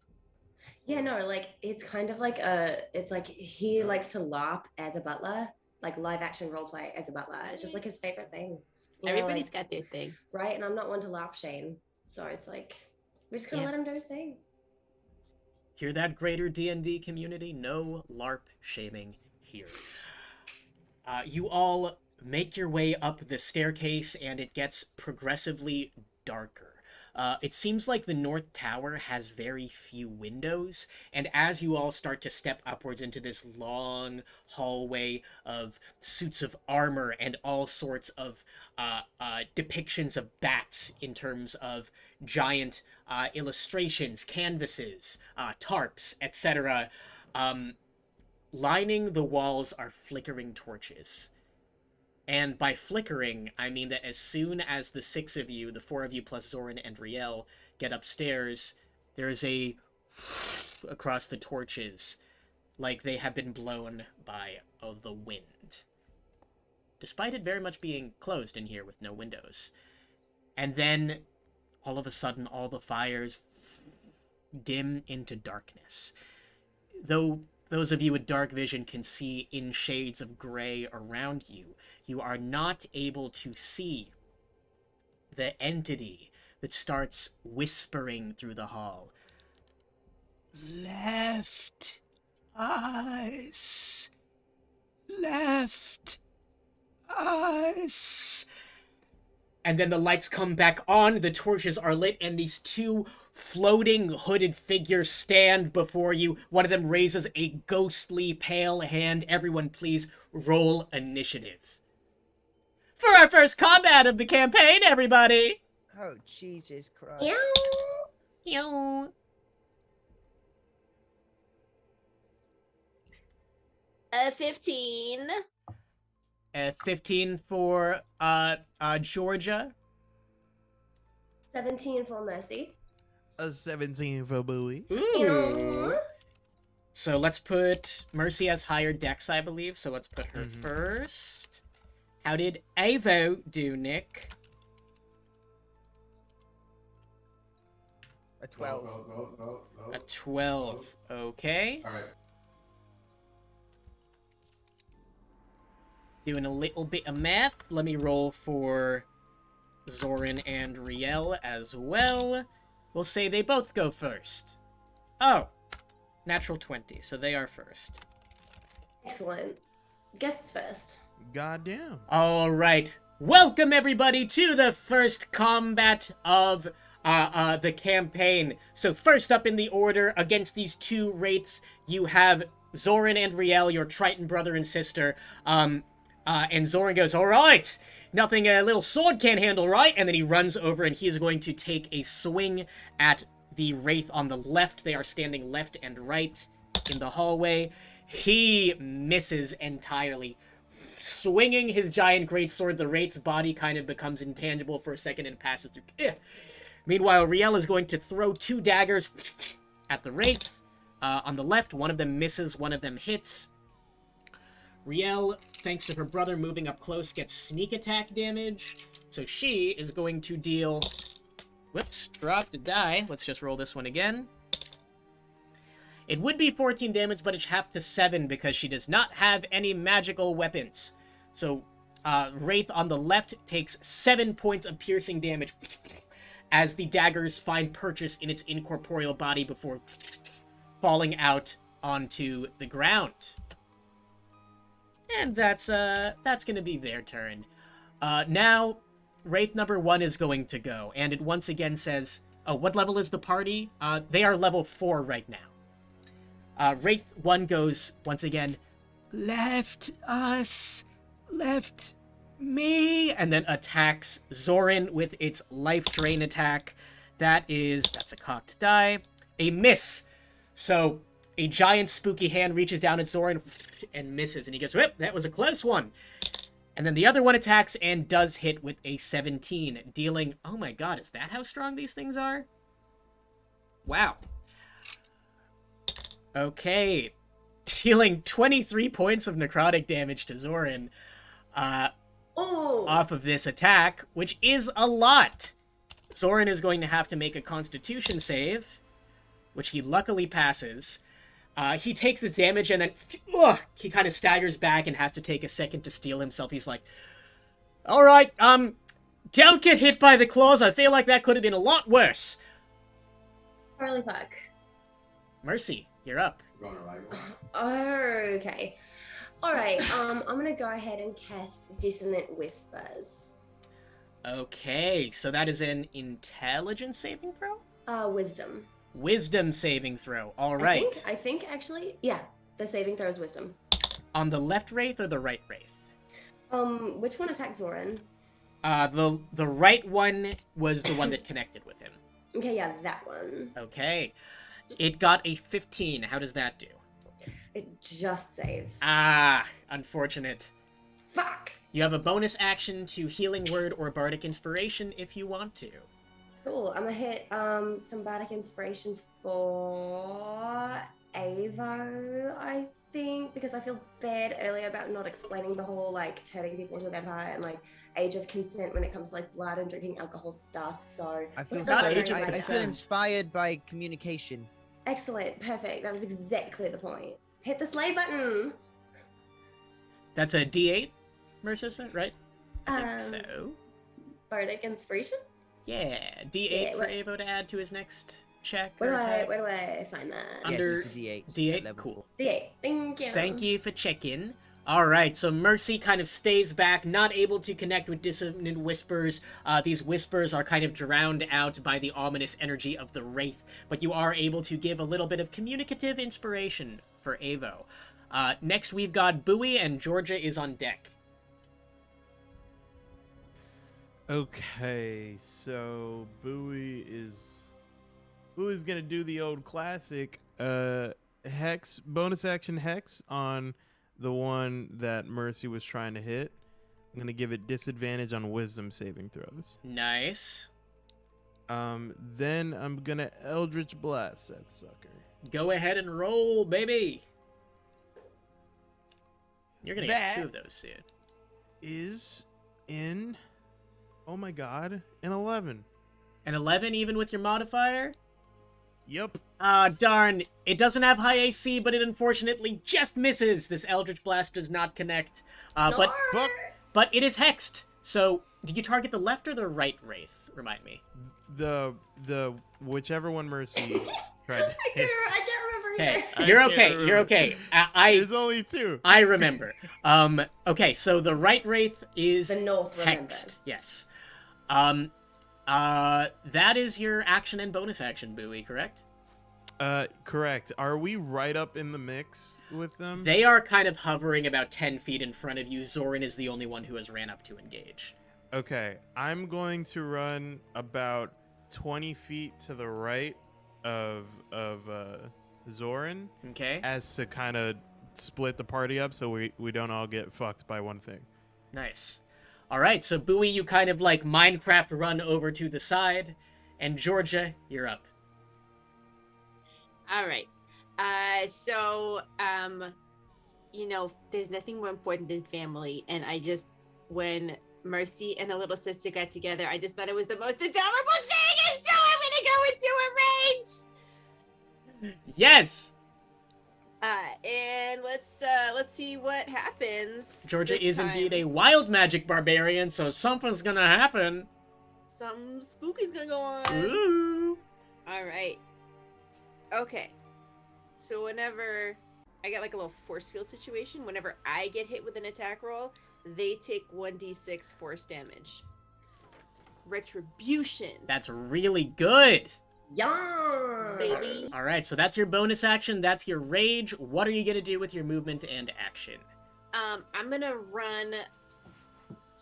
Yeah, no, like it's kind of like it's like he likes to LARP as a butler, like live action role play as a butler. It's just like his favorite thing. You know, Everybody's like, got their thing. right, and I'm not one to LARP shame, so it's like we're just gonna Yeah. let him do his thing. hear that, greater D&D community? No LARP shaming here. You all make your way up the staircase, and it gets progressively darker. It seems like the North Tower has very few windows, and as you all start to step upwards into this long hallway of suits of armor and all sorts of depictions of bats in terms of giant illustrations, canvases, tarps, etc., lining the walls are flickering torches. And by flickering, I mean that as soon as the six of you, the four of you plus Zoran and Riel, get upstairs, there's a across the torches, like they have been blown by the wind. Despite it very much being closed in here with no windows. And then, all of a sudden, all the fires dim into darkness. Though those of you with dark vision can see in shades of gray around you, you are not able to see the entity that starts whispering through the hall. Left us. Left us. And then the lights come back on, the torches are lit, and these two floating hooded figures stand before you. One of them raises a ghostly pale hand. Everyone please roll initiative. For our first combat of the campaign, everybody! Oh, Jesus Christ. Yo. 15. 15 for Georgia. 17 for Mercy. A 17 for Bowie. Ooh. So let's put Mercy as higher dex, I believe. So let's put her first. How did Avo do, Nick? A 12. No. A 12. Okay. All right. Doing a little bit of math. Let me roll for Zoran and Riel as well. We'll say they both go first. Oh, natural 20, so they are first. Excellent. Guests first. Goddamn. All right. Welcome, everybody, to the first combat of the campaign. So first up in the order, against these two wraiths, you have Zoran and Riel, your Triton brother and sister. And Zoran goes, all right, nothing a little sword can't handle, right? And then he runs over and he is going to take a swing at the wraith on the left. They are standing left and right in the hallway. He misses entirely. Swinging his giant greatsword, the wraith's body kind of becomes intangible for a second and passes through. Meanwhile, Riel is going to throw two daggers at the wraith. On the left, one of them misses, one of them hits. Riel, thanks to her brother moving up close, gets sneak attack damage. So she is going to deal... Whoops, dropped a die. Let's just roll this one again. It would be 14 damage, but it's half to 7 because she does not have any magical weapons. So, Wraith on the left takes 7 points of piercing damage as the daggers find purchase in its incorporeal body before falling out onto the ground. And that's gonna be their turn. Now, Wraith number 1 is going to go, and it once again says, oh, what level is the party? They are level 4 right now. Wraith 1 goes, once again, left us, left me, and then attacks Zoran with its life drain attack. That's a cocked die. A miss. So, a giant spooky hand reaches down at Zoran and misses. And he goes, whip, that was a close one. And then the other one attacks and does hit with a 17, dealing... Oh my god, is that how strong these things are? Wow. Okay. Dealing 23 points of necrotic damage to Zoran off of this attack, which is a lot. Zoran is going to have to make a constitution save, which he luckily passes. He takes this damage and then he kind of staggers back and has to take a second to steel himself. He's like, all right, don't get hit by the claws. I feel like that could have been a lot worse. Holy fuck. Mercy, you're up. We're going to right. Okay. Alright, I'm gonna go ahead and cast Dissonant Whispers. Okay, so that is an intelligence saving throw? Wisdom. Wisdom saving throw. All right. I think actually, yeah, the saving throw is Wisdom. On the left wraith or the right wraith? Which one attacked Zoran? The right one was the one that connected with him. Okay, yeah, that one. Okay. It got a 15. How does that do? It just saves. Ah, unfortunate. Fuck! You have a bonus action to Healing Word or Bardic Inspiration if you want to. Cool. I'm gonna hit some Bardic Inspiration for Avo, I think, because I feel bad earlier about not explaining the whole like turning people into a vampire and like age of consent when it comes to like blood and drinking alcohol stuff. So I feel Not so. age of I feel consent. inspired by communication. excellent, perfect. That was exactly the point. hit the sleigh button. That's a D8, Mercissa, right? I think Um, so. Bardic inspiration. Yeah, D8 Yeah, for what- Avo to add to his next check Where or do I attack. where do I find that? Under Yes, it's a D8. D8, at level cool. 4. D8. Thank you. Thank you for checking. All right, so Mercy kind of stays back, not able to connect with dissonant whispers. These whispers are kind of drowned out by the ominous energy of the Wraith, but you are able to give a little bit of communicative inspiration for Avo. Next, we've got Bowie, and Georgia is on deck. Okay, so Bowie's gonna do the old classic hex, bonus action hex on the one that Mercy was trying to hit. I'm gonna give it disadvantage on wisdom saving throws. Nice. Then I'm gonna Eldritch Blast that sucker. Go ahead and roll, baby. You're gonna get That- 2 of those soon. Is in, oh my god, an 11. An 11 even with your modifier? Yep. Ah, darn. It doesn't have high AC, but it unfortunately just misses. This Eldritch Blast does not connect. But Fuck. But it is hexed. So, did you target the left or the right Wraith? Remind me. The whichever one Mercy tried to hit. I can't remember Hey, either. you're can't okay. remember. You're okay. I There's only 2. I remember. Okay, so the right Wraith is The North hexed. remembers. Yes. That is your action and bonus action, Bowie, correct? Correct. Are we right up in the mix with them? They are kind of hovering about 10 feet in front of you. Zoran is the only one who has ran up to engage. Okay, I'm going to run about 20 feet to the right of Zoran Okay? as to kind of split the party up so we don't all get fucked by one thing. Nice. All right, so Bowie, you kind of like Minecraft run over to the side, and Georgia, you're up. All right. There's nothing more important than family. And when Mercy and a little sister got together, I just thought it was the most adorable thing. And so I'm going to go into a range. Yes! And let's see what happens. Georgia this is time. indeed a wild magic barbarian, so something's gonna happen. Something spooky's going to go on. Ooh. All right. Okay. So whenever I got like a little force field situation, whenever I get hit with an attack roll, they take 1d6 force damage. Retribution, That's really good. Yeah. baby. All right, so that's your bonus action. That's your rage. What are you gonna do with your movement and action? I'm gonna run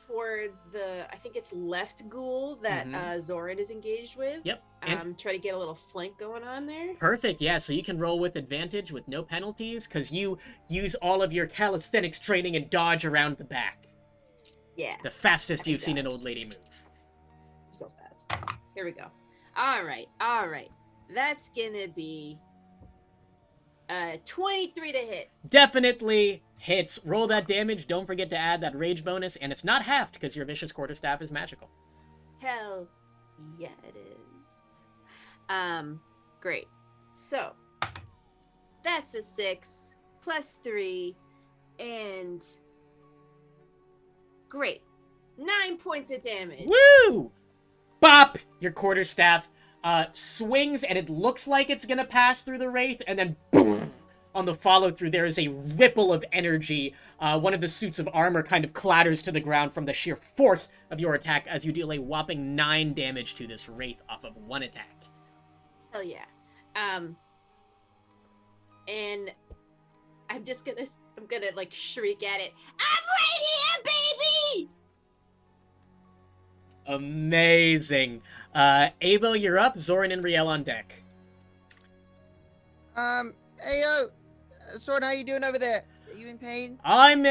towards I think it's left ghoul that Zoran is engaged with. Yep. And Try to get a little flank going on there. perfect. Yeah, so you can roll with advantage with no penalties because you use all of your calisthenics training and dodge around the back. Yeah, The fastest I you've seen an dodge. old lady move. so fast. Here we go. All right. That's gonna be 23 to hit. Definitely hits. Roll that damage. Don't forget to add that rage bonus, and it's not halved because your vicious quarterstaff is magical. Hell yeah, it is. Great. So that's a 6 plus 3, and great. 9 points of damage. Woo! Bop! Your quarterstaff swings, and it looks like it's gonna pass through the wraith, and then boom! On the follow through, there is a ripple of energy. One of the suits of armor kind of clatters to the ground from the sheer force of your attack as you deal a whopping 9 damage to this wraith off of one attack. Hell yeah. And I'm gonna like shriek at it. I'm right here, baby! Amazing. Avo, you're up. Zoran and Riel on deck. Hey, yo, Sword, how you doing over there? Are you in pain? I'm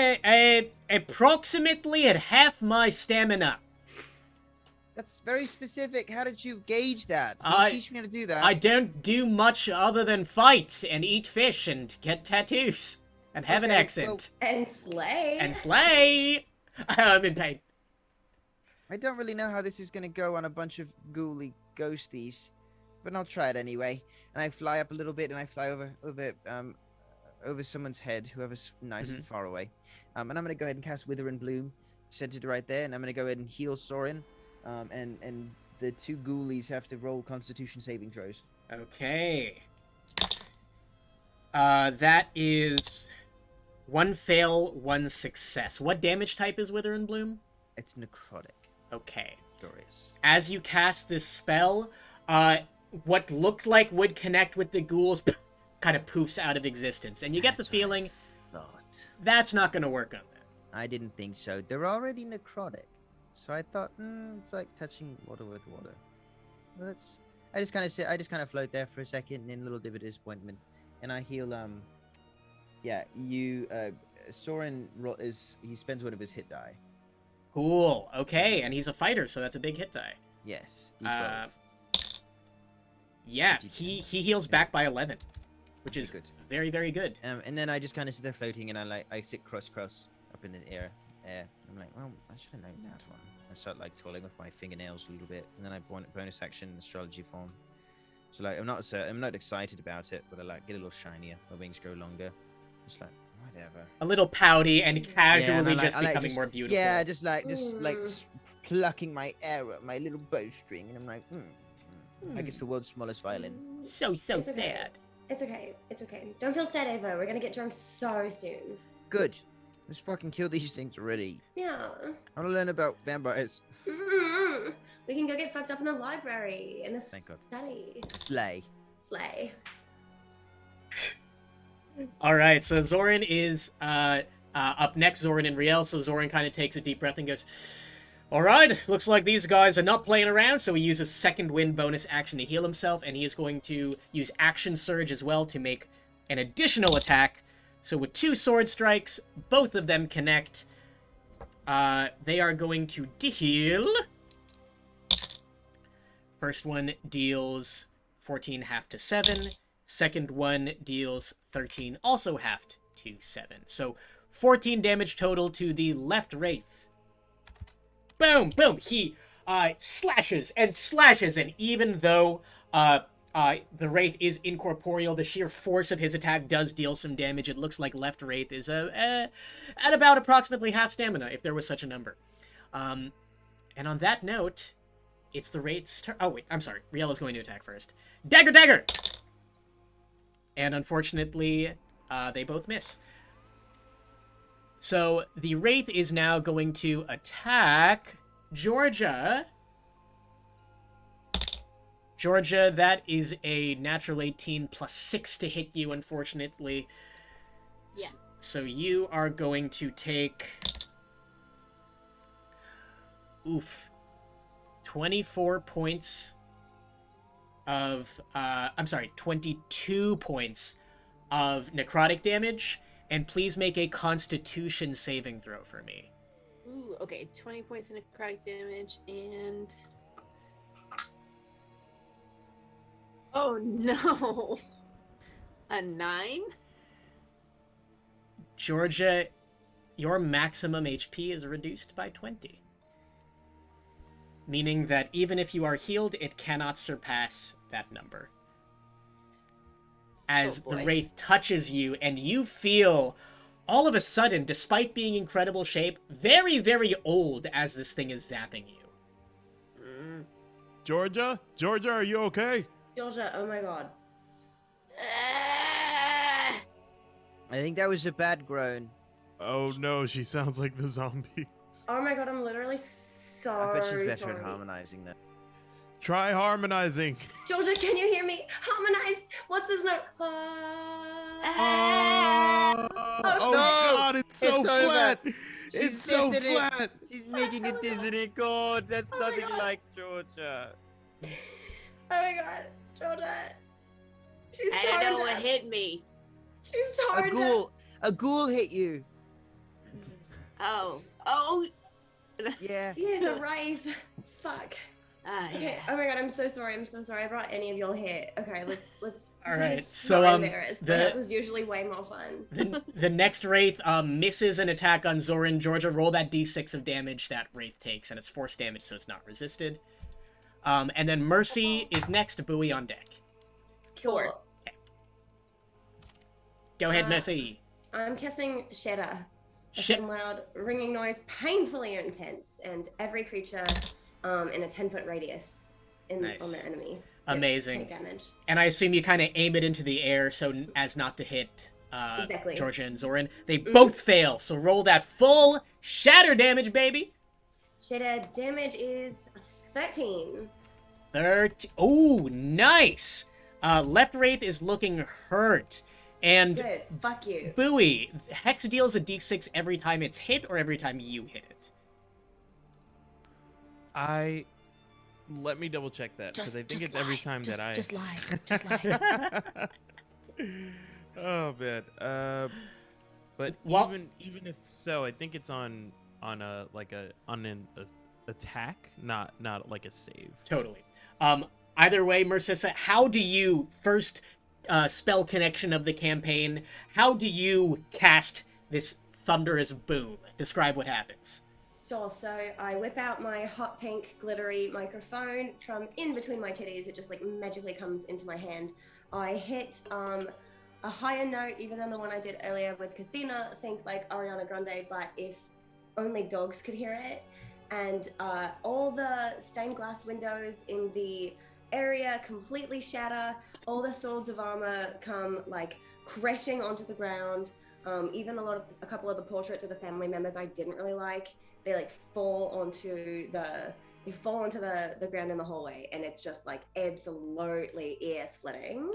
approximately at half my stamina. That's very specific. How did you gauge that? Can I- you teach me how to do that? I don't do much other than fight and eat fish and get tattoos and have an Okay, accent And slay. and slay. I'm in pain. I don't really know how this is gonna go on a bunch of ghouly ghosties, but I'll try it anyway. And I fly up a little bit, and I fly over over someone's head, whoever's nice Mm-hmm. and far away. And I'm gonna go ahead and cast Wither and Bloom, centered right there, and I'm gonna go ahead and heal Soren. And the two ghoulies have to roll Constitution saving throws. Okay. That is 1 fail, 1 success. What damage type is Wither and Bloom? It's necrotic. Okay. Glorious. As you cast this spell, what looked like would connect with the ghouls kind of poofs out of existence, and you get the That's what I feeling thought. that's not going to work on that. I didn't think so. They're already necrotic, so I thought it's like touching water with water. Well, that's. I just kind of float there for a second in a little bit of disappointment, and I heal. Soren he spends one of his hit die. Cool. Okay, and he's a fighter, so that's a big hit die. Yes. D12. Yeah, D10. he heals back by 11, which is good. very, very good. And then I just kind of sit there floating, and I sit cross up in the air. I'm like, well, I should have known that one. I start like toiling with my fingernails a little bit, and then I bonus action astrology form. So like, I'm not excited about it, but I like get a little shinier. My wings grow longer. Just like whatever. A little pouty and casually and just becoming more beautiful. Yeah, just plucking my arrow, my little bowstring, and I'm like, I guess the world's smallest violin. So It's okay. sad. It's okay. It's okay. Don't feel sad, Ava. We're gonna get drunk so soon. Good. Let's fucking kill these things already. Yeah. I want to learn about vampires. We can go get fucked up in the library in the Thank God. study. Slay. Slay. All right, so Zoran is up next, Zoran and Riel. So Zoran kind of takes a deep breath and goes, all right, looks like these guys are not playing around. So he uses second wind bonus action to heal himself, and he is going to use action surge as well to make an additional attack. So with 2 sword strikes, both of them connect. They are going to deal. First one deals 14 half to 7. Second one deals 13 also half to 7. So 14 damage total to the left wraith. Boom, boom. He slashes and slashes, and even though the wraith is incorporeal, the sheer force of his attack does deal some damage. It looks like left wraith is at about approximately half stamina, if there was such a number. And on that note, it's the wraith's turn. Oh wait, I'm sorry. Riel is going to attack first. Dagger, dagger. And unfortunately, they both miss. So the wraith is now going to attack Georgia. Georgia, that is a natural 18 plus 6 to hit you, unfortunately. Yeah. So you are going to take... 24 points of... 22 points of necrotic damage. And please make a Constitution saving throw for me. Ooh, okay. 20 points of necrotic damage and... Oh no! A 9? Georgia, your maximum HP is reduced by 20. Meaning that even if you are healed, it cannot surpass that number. As the wraith touches you, and you feel, all of a sudden, despite being incredible shape, very, very old as this thing is zapping you. Georgia, are you okay? Georgia, oh my god. I think that was a bad groan. Oh no, she sounds like the zombies. Oh my god, I'm literally so I bet she's better sorry. at harmonizing that. Try harmonizing. Georgia, can you hear me? Harmonize! What's this note? Oh God, it's so It's over. flat. She's It's so dissonant. flat. She's making a dissonant chord. That's Oh my nothing God. like Georgia. Oh my god, Georgia. She's I don't know what torn. hit me. She's A torn. a ghoul hit you. Oh. Yeah. Yeah, the wraith. Fuck. Okay. Yeah. Oh my god, I'm so sorry. I brought any of y'all here. Okay, let's. All right, let's so, not the- embarrassed. The house is usually way more fun. The next wraith misses an attack on Zoran. Georgia, roll that d6 of damage that wraith takes, and it's force damage, so it's not resisted. And then Mercy is next, buoy on deck. Cool. Go ahead, Mercy. I'm casting Shatter. A Shit. sudden loud ringing noise, painfully intense, and every creature in a 10-foot radius on Nice. their enemy gets Amazing. to take damage. And I assume you kind of aim it into the air as not to hit Exactly. Georgia and Zoran. They both fail, so roll that full shatter damage, baby. Shatter damage is 13. 30. Oh, nice. Left Wraith is looking hurt. And Good. Fuck you. Bowie, Hex deals a d6 every time it's hit or every time you hit it? Let me double check that, because I think it's every time that I... Just lie. Just lie. Oh, man. But Well- even if so, I think it's on an attack, not like a save. Totally. Either way, Mercissa, how do you first spell connection of the campaign? How do you cast this thunderous boom? Describe what happens. Sure, so I whip out my hot pink glittery microphone from in between my titties. It just like magically comes into my hand. I hit a higher note even than the one I did earlier with Kathina. Think like Ariana Grande, but if only dogs could hear it. And all the stained glass windows in the area completely shatter. All the swords of armor come like crashing onto the ground. Even a couple of the portraits of the family members I didn't really like, they like fall onto the ground in the hallway, and it's just like absolutely ear splitting.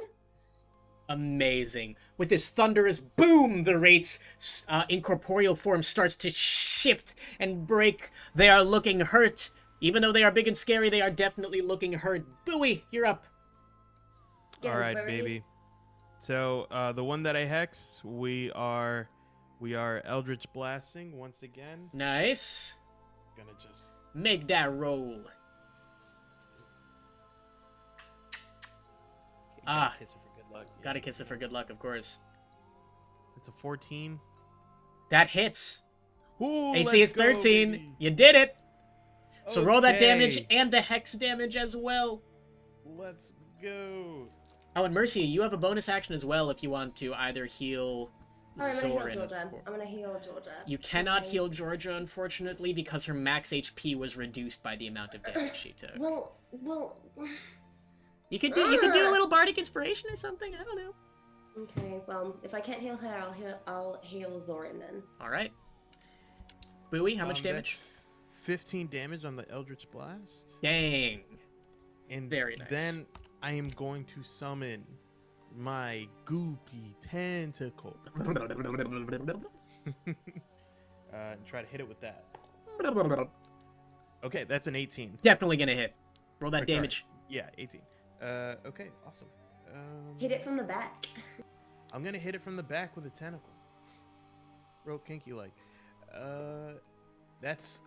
Amazing. With this thunderous boom, the Wraith's incorporeal form starts to shift and break. They are looking hurt. Even though they are big and scary, they are definitely looking hurt. Bowie, you're up. Get All right, buried. baby. So the one that I hexed, we are Eldritch Blasting once again. Nice. Gonna just Make that roll. gotta kiss her for good luck. Yeah. Gotta kiss it for good luck, of course. It's a 14. That hits. Ooh, AC is let's go, 13. baby. You did it. So roll that Okay. damage and the hex damage as well. Let's go. Oh, and Mercia, you have a bonus action as well if you want to either heal Oh, I'm gonna heal Zoran. Georgia. I'm gonna heal Georgia. You cannot Okay. heal Georgia, unfortunately, because her max HP was reduced by the amount of damage she took. Well. You could do a little bardic inspiration or something. I don't know. Okay. Well, if I can't heal her, I'll heal Zoran then. All right. Bowie, how much damage? That's 15 damage on the Eldritch Blast. Dang. And Very nice. then I am going to summon my goopy tentacle. And try to hit it with that. Okay, that's an 18. Definitely gonna hit. Roll that Or sorry. damage. Yeah, 18. Okay, awesome. Hit it from the back. I'm gonna hit it from the back with a tentacle. Real kinky like. That's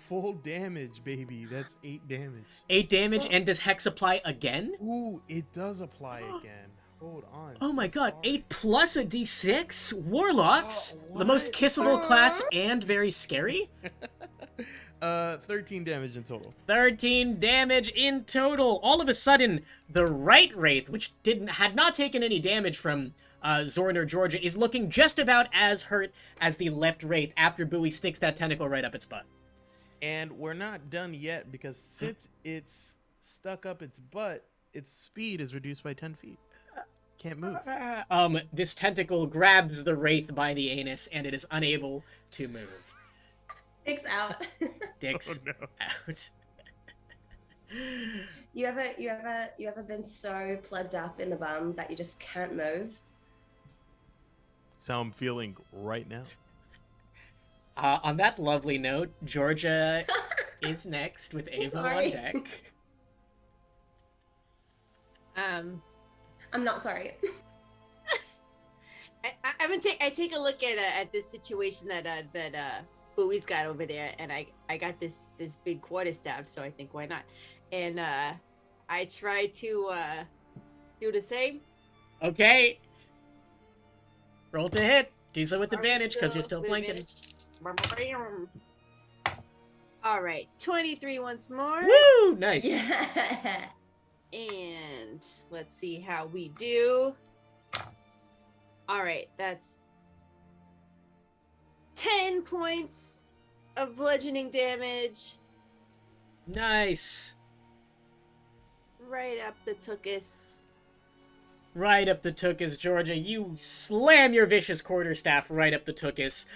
full damage, baby. That's 8 damage. 8 damage, and does hex apply again? Ooh, it does apply again. Hold on. Oh my god, Sorry. 8 plus a d6? Warlocks? The most what? kissable class and very scary? 13 damage in total. 13 damage in total. All of a sudden, the right Wraith, which had not taken any damage from Zoran or Georgia, is looking just about as hurt as the left Wraith after Bowie sticks that tentacle right up its butt. And we're not done yet because since it's stuck up its butt, its speed is reduced by 10 feet. Can't move. This tentacle grabs the Wraith by the anus, and it is unable to move. Dicks out. Dicks Oh, no. out. You ever been so plugged up in the bum that you just can't move? So I'm feeling right now. On that lovely note, Georgia is next with Ava on Sorry. deck. I'm not sorry. I take a look at this situation that Bowie's got over there, and I got this big quarterstaff, so I think why not? And I try to do the same. Okay. Roll to hit. Do so with Are we advantage because you're still with blinking. advantage? All right, 23 once more. Woo! Nice. Yeah. And let's see how we do. All right, that's 10 points of bludgeoning damage Nice. right up the tuchus. Right up the tuchus, Georgia. You slam your vicious quarterstaff right up the tuchus,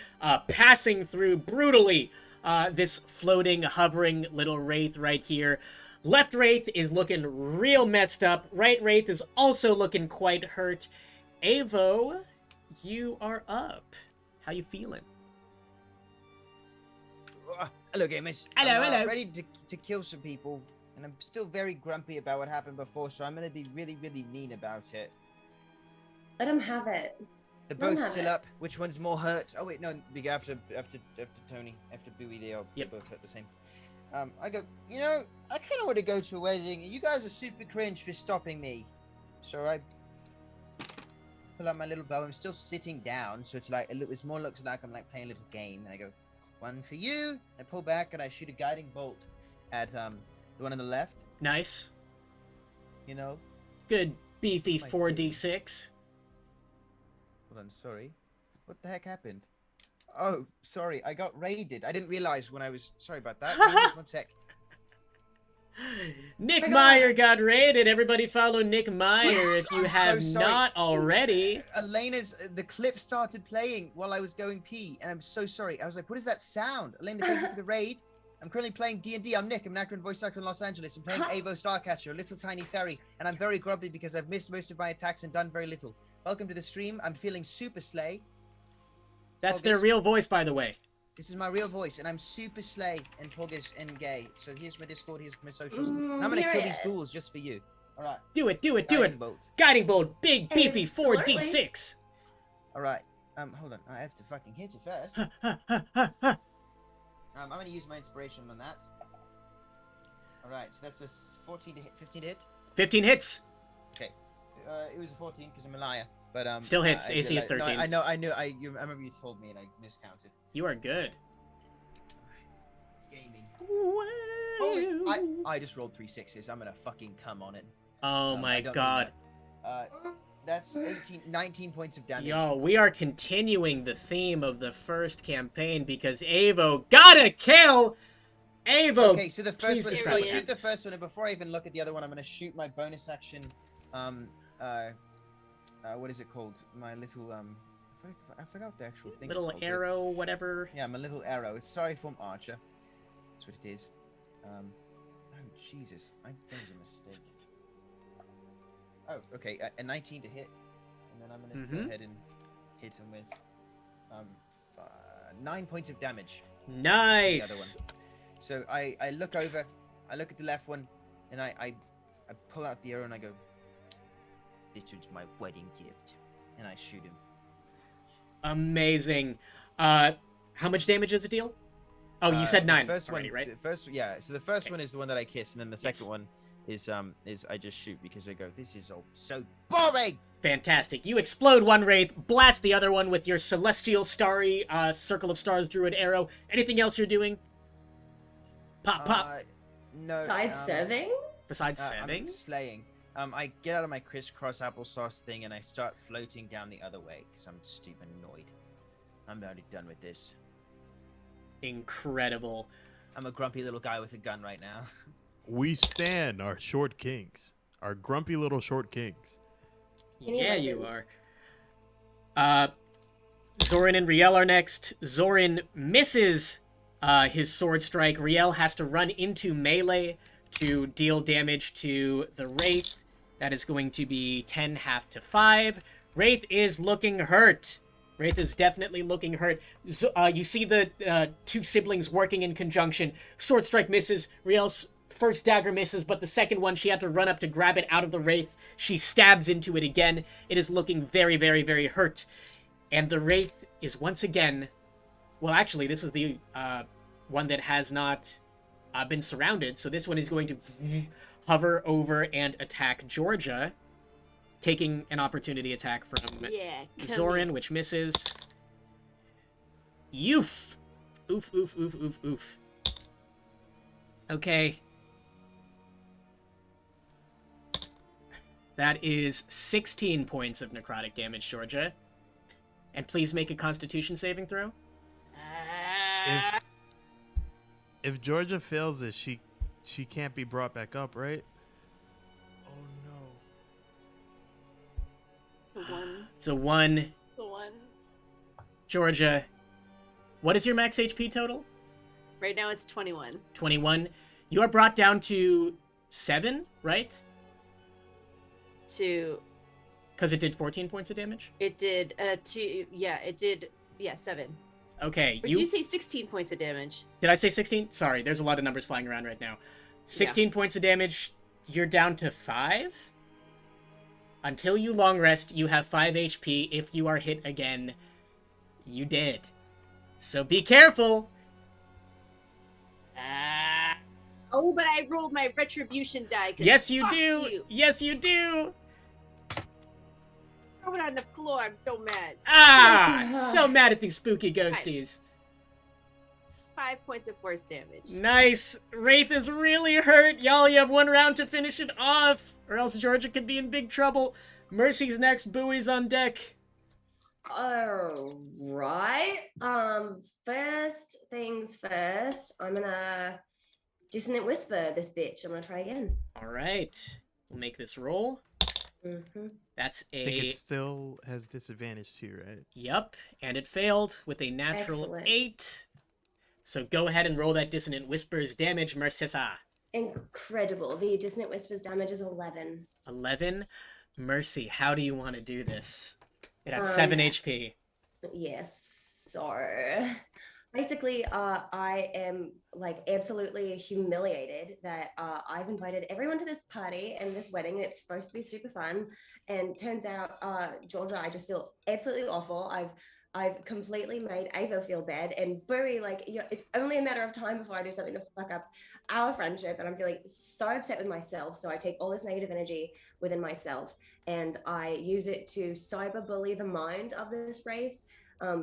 passing through brutally this floating, hovering little wraith right here. Left wraith is looking real messed up. Right wraith is also looking quite hurt. Avo, you are up. How you feeling? Hello, gamers. Hello, I'm, hello. Ready to kill some people, and I'm still very grumpy about what happened before, so I'm gonna be really, really mean about it. Let him have it. They're Let him both have still it. up. Which one's more hurt? Oh wait, no, after Tony, after Bowie, they Yep. both hurt the same. I go, you know, I kind of want to go to a wedding, and you guys are super cringe for stopping me. So I pull out my little bow. I'm still sitting down, so it's like it more looks like I'm like playing a little game. And I go, one for you. I pull back and I shoot a guiding bolt at the one on the left. Nice. You know. Good beefy My 4d6. Hold on, sorry. What the heck happened? Oh, sorry, I got raided. I didn't realize when I was... Sorry about that. Gamers, one sec. Nick My God. Meyer got raided. Everybody follow Nick Meyer if you I'm have so sorry. not already. Elena's... The clip started playing while I was going pee, and I'm so sorry. I was like, what is that sound? Elena, thank you for the raid. I'm currently playing D&D. I'm Nick. I'm an actor and voice actor in Los Angeles. I'm playing Avo Starcatcher, a little tiny fairy, and I'm very grumpy because I've missed most of my attacks and done very little. Welcome to the stream. I'm feeling super slay. That's their August. real voice, by the way. This is my real voice, and I'm super slay and puggish and gay. So here's my Discord, here's my socials. And I'm gonna kill period. these ghouls just for you. All right. Do it, do it, do Guiding it. bolt. Guiding bolt, big, beefy Absolutely. 4d6. All right. Hold on. I have to fucking hit it first. I'm gonna use my inspiration on that. All right. So that's a 14 to hit, 15 to hit. 15 hits. Okay. It was a 14 because I'm a liar. But Still hits. I AC is did, 13. No, I remember you told me and I miscounted. You are good. Gaming. Holy, I just rolled 3 6s. I'm gonna fucking come on it. Oh I my don't mean god. that. That's 19 points of damage. Yo, we are continuing the theme of the first campaign because Avo got a kill! Avo! Okay, so the please first one. So describe I it. shoot the first one, and before I even look at the other one, I'm gonna shoot my bonus action. What is it called? My little I forgot the actual thing. Little it's called. arrow, whatever. Yeah, my little arrow. It's sorry from Archer. That's what it is. Oh Jesus, that was a mistake. Oh, okay, a 19 to hit, and then I'm gonna go ahead and hit him with 9 points of damage. The other Nice! one. So I look over, I look at the left one, and I pull out the arrow and I go, "This is my wedding gift," and I shoot him. Amazing. How much damage does it deal? Oh, you said 9 The first already, one, right? The first, yeah. So the first Okay. one is the one that I kiss, and then the second Yes. one is I just shoot because I go, "This is all so boring." Fantastic. You explode one wraith, blast the other one with your celestial starry circle of stars druid arrow. Anything else you're doing? Pop, pop. No. Side serving? Besides I'm saving? slaying. I get out of my crisscross applesauce thing and I start floating down the other way because I'm stupid annoyed. I'm already done with this. Incredible. I'm a grumpy little guy with a gun right now. We stand our short kings, our grumpy little short kings. Any Yeah, you legends? are. Zorin and Riel are next. Zorin misses his sword strike. Riel has to run into melee to deal damage to the Wraith. That is going to be 10 half to 5. Wraith is looking hurt. Wraith is definitely looking hurt. You see the two siblings working in conjunction. Sword strike misses. Riel's first dagger misses, but the second one, she had to run up to grab it out of the Wraith. She stabs into it again. It is looking very, very, very hurt. And the Wraith is once again... Well, actually, this is the one that has not been surrounded. So this one is going to hover over and attack Georgia, taking an opportunity attack from Yeah. come Zorin, here. which misses. Oof. Oof, oof, oof, oof, oof. Okay. That is 16 points of necrotic damage, Georgia. And please make a Constitution saving throw. If Georgia fails this, she can't be brought back up, right? Oh no. The one. It's a 1. The one. Georgia, what is your max HP total? Right now it's 21. 21. You are brought down to 7, right? Because it did 14 points of damage? It did, it did, 7. Okay, Or did you say 16 points of damage? Did I say 16? Sorry, there's a lot of numbers flying around right now. 16 points of damage, you're down to 5? Until you long rest, you have 5 HP. If you are hit again, you dead. So be careful! Oh, but I rolled my retribution die. 'cause Yes, you fuck do! You. Yes, you do! Throw it on the floor. I'm so mad. Ah! So mad at these spooky ghosties. 5 points of force damage. Nice! Wraith is really hurt! Y'all, you have 1 round to finish it off! Or else Georgia could be in big trouble. Mercy's next, Bowie's on deck. Alright. First things first, I'm gonna Dissonant Whisper this bitch. I'm gonna try again. Alright. We'll make this roll. Mm-hmm. That's I think a... it still has disadvantage too, right? Yep, and it failed with a natural Excellent. 8. So go ahead and roll that Dissonant Whispers damage, Mercissa. Incredible. The Dissonant Whispers damage is 11. 11. Mercy, how do you want to do this? It had 7 HP. Yes. So basically, I am like absolutely humiliated that I've invited everyone to this party and this wedding. And it's supposed to be super fun, and turns out, Georgia, I just feel absolutely awful. I've completely made Ava feel bad, and Bowie, like, it's only a matter of time before I do something to fuck up our friendship, and I'm feeling so upset with myself. So I take all this negative energy within myself, and I use it to cyberbully the mind of this wraith.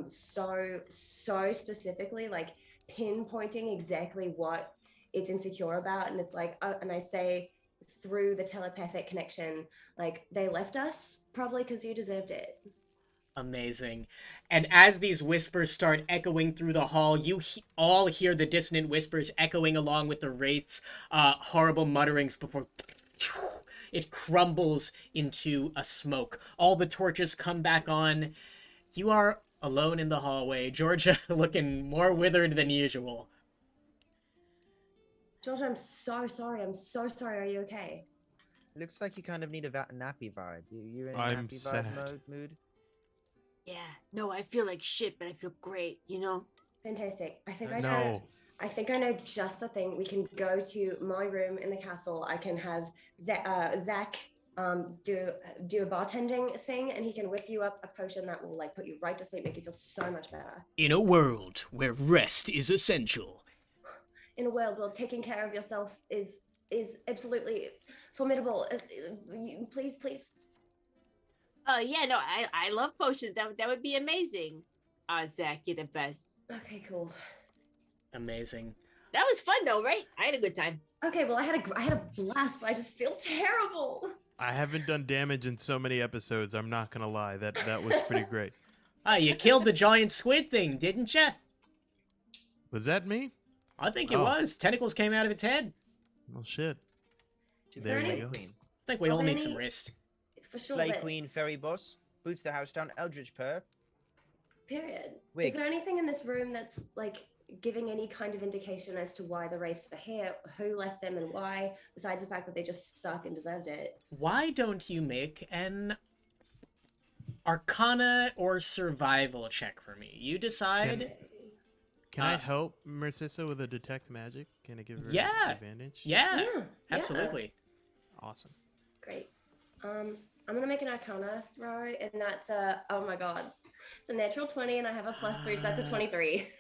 So specifically, like pinpointing exactly what it's insecure about, and it's like, and I say through the telepathic connection, like, they left us probably because you deserved it. Amazing. And as these whispers start echoing through the hall, you all hear the dissonant whispers echoing along with the wraith's horrible mutterings before it crumbles into a smoke. All the torches come back on. You are alone in the hallway, Georgia looking more withered than usual. Georgia, I'm so sorry. I'm so sorry. Are you okay? Looks like you kind of need a nappy vibe. You in a I'm nappy sad. vibe mood? Yeah. No, I feel like shit, but I feel great, you know? Fantastic. I think I know just the thing. We can go to my room in the castle. I can have Zach do a bartending thing, and he can whip you up a potion that will like put you right to sleep, make you feel so much better. In a world where rest is essential. In a world where taking care of yourself is absolutely formidable. Please. Yeah, no, I love potions. That would be amazing. Zach, you're the best. Okay, cool. Amazing. That was fun though, right? I had a good time. Okay, well, I had a blast, but I just feel terrible. I haven't done damage in so many episodes. I'm not gonna lie. That was pretty great. You killed the giant squid thing, didn't ya? Was that me? I think it Oh. was. Tentacles came out of its head. Well, shit. She's There the you Slay go. Queen. I think we all Well, need maybe- some rest. For sure. Slay that- Queen, Fairy Boss, boots the house down, Eldritch Purr. Period. Wig. Is there anything in this room that's like giving any kind of indication as to why the wraiths are here, who left them, and why? Besides the fact that they just suck and deserved it. Why don't you make an Arcana or Survival check for me? You decide. Can I help Mercissa with a detect magic? Can I give her Yeah. advantage? Yeah, Yeah, absolutely. Awesome. Great. I'm gonna make an Arcana throw, and that's oh my god, it's a natural 20, and I have a +3, so that's a 23.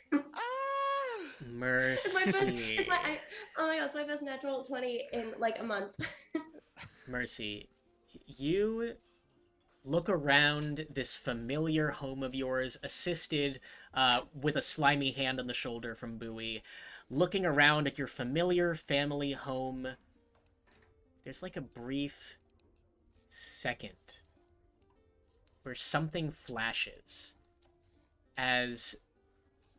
Mercy. It's my first. Oh my god, it's my first natural 20 in like a month. Mercy, you look around this familiar home of yours, assisted with a slimy hand on the shoulder from Bowie. Looking around at your familiar family home, there's like a brief second where something flashes. as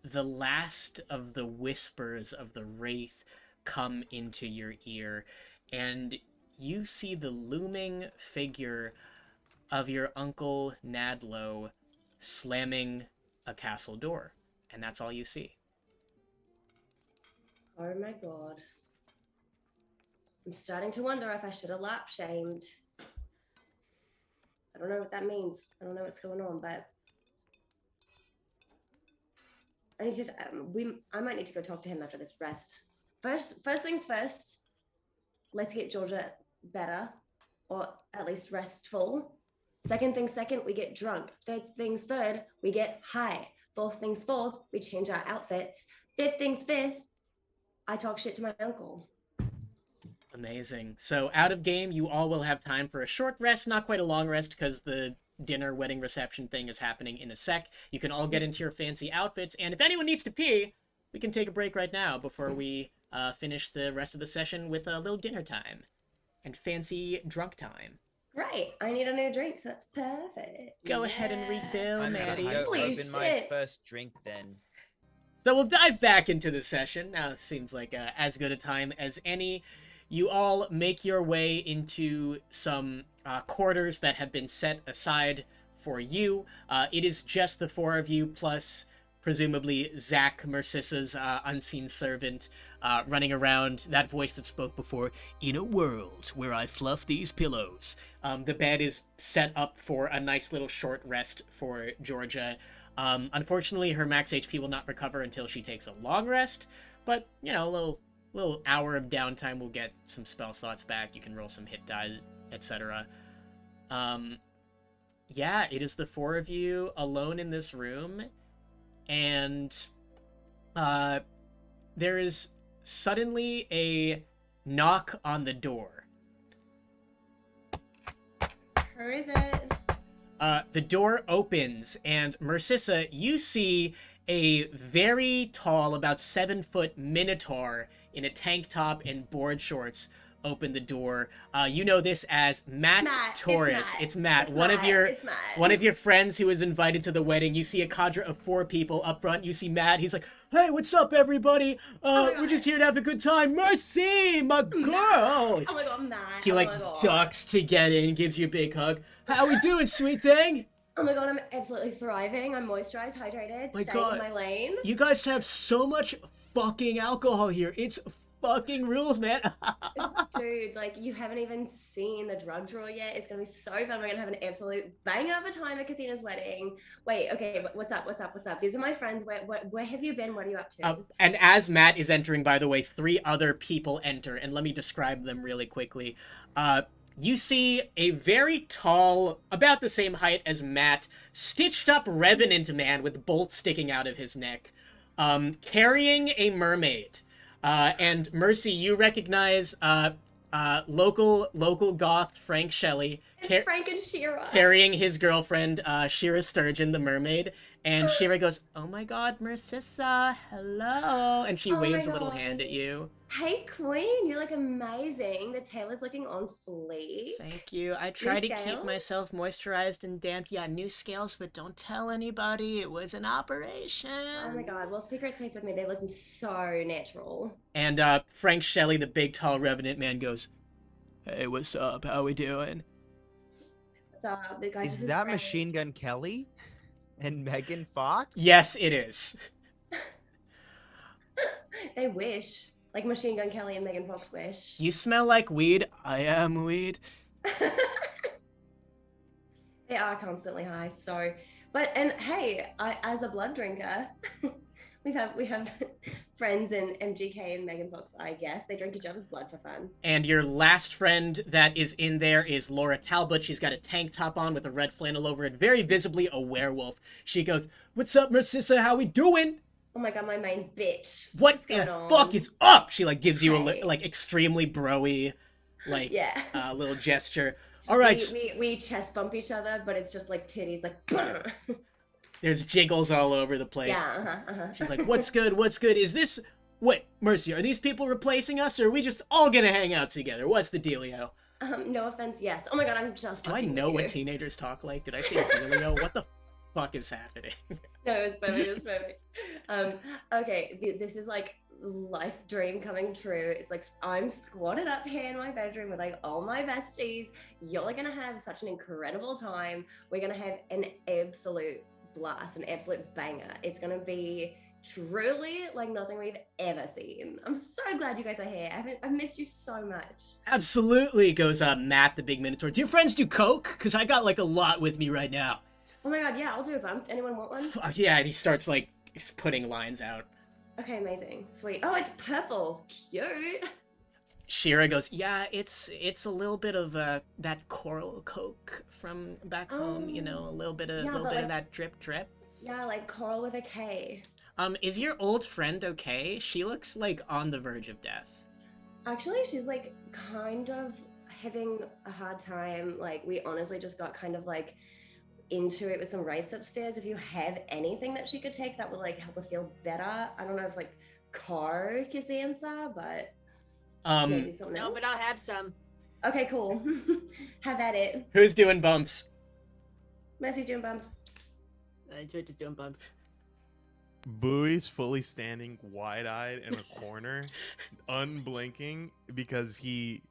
the last of the whispers of the wraith come into your ear, and you see the looming figure of your Uncle Nadlo slamming a castle door. And that's all you see. Oh my god. I'm starting to wonder if I should have lap shamed. I don't know what that means. I don't know what's going on, but I need to. I might need to go talk to him after this rest. First things first. Let's get Georgia better, or at least restful. Second things second, we get drunk. Third things third, we get high. Fourth things fourth, we change our outfits. Fifth things fifth, I talk shit to my uncle. Amazing. So out of game, you all will have time for a short rest, not quite a long rest, because the dinner wedding reception thing is happening in a sec. You can all get into your fancy outfits, and if anyone needs to pee, we can take a break right now before we finish the rest of the session with a little dinner time and fancy drunk time. Right, I need a new drink, so that's perfect. Go ahead and refill, I'm Maddie. gonna Holy open my shit. first drink then. So we'll dive back into the session. Now it seems like as good a time as any. You all make your way into some quarters that have been set aside for you. It is just the four of you, plus presumably Zach, Mercissa's unseen servant, running around, that voice that spoke before, in a world where I fluff these pillows. The bed is set up for a nice little short rest for Georgia. Unfortunately, her max HP will not recover until she takes a long rest, but, you know, a little hour of downtime will get some spell slots back. You can roll some hit die, etc. Yeah, it is the four of you alone in this room, and there is suddenly a knock on the door. Who is it? The door opens, and Mercissa, you see a very tall, about 7-foot minotaur in a tank top and board shorts open the door. You know this as Matt Torres. It's Matt. One of your friends who was invited to the wedding. You see a cadre of 4 people up front. You see Matt. He's like, "Hey, what's up, everybody? We're just here to have a good time. Mercy, my girl." Oh my god, Matt. He ducks to get in, gives you a big hug. "How we doing, sweet thing?" Oh my god, I'm absolutely thriving. I'm moisturized, hydrated, My staying god. in my lane. You guys have so much fucking alcohol here. It's fucking rules, man. Dude, like, you haven't even seen the drug drawer yet. It's gonna be so fun. We're gonna have an absolute banger of a time at Kathina's wedding. Wait, okay, what's up? These are my friends. Where have you been? What are you up to? And as Matt is entering, by the way, 3 other people enter, and let me describe them really quickly. You see a very tall, about the same height as Matt, stitched up revenant man with bolts sticking out of his neck, carrying a mermaid. And Mercy, you recognize local goth Frank Shelley It's Frank and Shira. carrying his girlfriend Shira Sturgeon, the mermaid. And Shira goes, "Oh my god, Mercissa, hello." And she Oh my waves a little God. hand at you. Hey, Queen, you look amazing. The tail is looking on fleek. Thank you. I try to keep scales? myself moisturized and damp. Yeah, new scales, but don't tell anybody. It was an operation. Oh my god, well, secret safe with me. They're looking so natural. And Frank Shelley, the big, tall revenant man, goes, "Hey, what's up? How we doing?" What's up? The guys, this Is that Frank. Machine Gun Kelly and Megan Fox? Yes, it is. They wish. Like Machine Gun Kelly and Megan Fox wish. You smell like weed. I am weed. They are constantly high, so and hey, as a blood drinker, we have friends in MGK and Megan Fox, I guess. They drink each other's blood for fun. And your last friend that is in there is Laura Talbot. She's got a tank top on with a red flannel over it, very visibly a werewolf. She goes, "What's up, Mercissa? How we doing?" Oh my god, my main bitch. What What's going the on? fuck is up? She gives you Hey. a extremely broy Yeah. little gesture. All right, We chest bump each other, but it's just like titties, like. there's jiggles all over the place. Yeah. She's like, "What's good? What's good? Is this what, Mercy? Are these people replacing us, or are we just all gonna hang out together? What's the dealio?" No offense, yes. Oh my god, I'm just. Do I fucking know with what you. teenagers talk like? Did I say dealio? What the fuck is happening? No, it was perfect. It was perfect. Okay, this is like life dream coming true. It's like I'm squatted up here in my bedroom with like all my besties. You're gonna have such an incredible time. We're gonna have an absolute blast, an absolute banger. It's gonna be truly like nothing we've ever seen. I'm so glad you guys are here. I've missed you so much. Absolutely, goes Matt the Big Minotaur. Do your friends do coke? Because I got like a lot with me right now. Oh my god, yeah, I'll do a bump. Anyone want one? Yeah, and he starts like putting lines out. Okay, amazing. Sweet. Oh, it's purple. Cute. Shira goes, yeah, it's a little bit of that coral coke from back home, you know, a little bit of like, that drip drip. Yeah, like coral with a K. Is your old friend okay? She looks like on the verge of death. Actually, she's like kind of having a hard time. Like we honestly just got kind of like into it with some wraiths upstairs. If you have anything that she could take that would like help her feel better. I don't know if like coke is the answer, but maybe something else. No, but I'll have some. Okay, cool. Have at it. Who's doing bumps? Mercy's doing bumps. George is doing bumps. Bowie's fully standing wide-eyed in a corner, unblinking, because he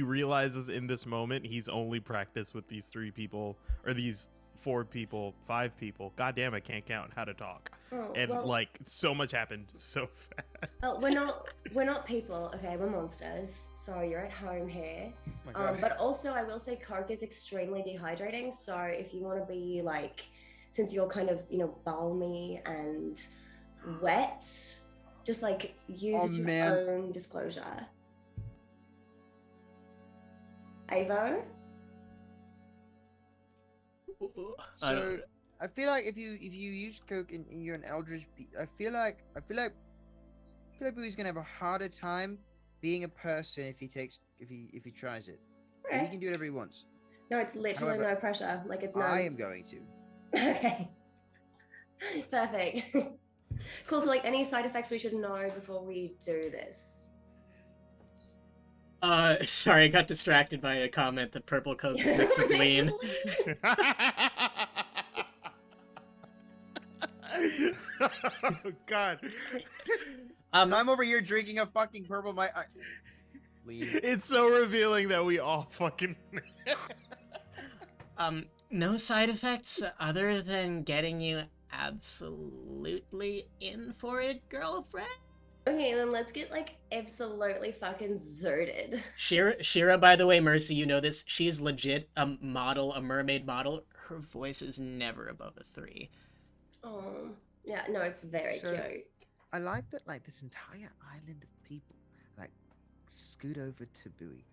realizes in this moment he's only practiced with these 3 people, or these 4 people, 5 people. God damn, I can't count how to talk. Oh, And well, like so much happened so fast. well, we're not people, okay? We're monsters. So you're at home here. Oh my God. But also, I will say, coke is extremely dehydrating. So if you want to be like, since you're kind of, you know, balmy and wet, just like use Oh, it to man. your own disclosure. Avo? So I feel like if you use coke and you're an eldritch, I feel like Bowie's gonna have a harder time being a person if he tries it. But he Okay. can do whatever he wants. No, it's literally However, no pressure. Like it's not. I am going to. Okay. Perfect. Cool. So, like, any side effects we should know before we do this? Sorry, I got distracted by a comment that purple coke makes me lean. Oh God. I'm over here drinking a fucking purple. Leave. It's so revealing that we all fucking. No side effects other than getting you absolutely in for it, girlfriend? Okay, then let's get like absolutely fucking zerded. Shira, by the way, Mercy, you know this. She's legit a model, a mermaid model. Her voice is never above a 3. Oh, yeah, no, it's very So- cute. I like that, like, this entire island of people, like, scoot over to Bowie.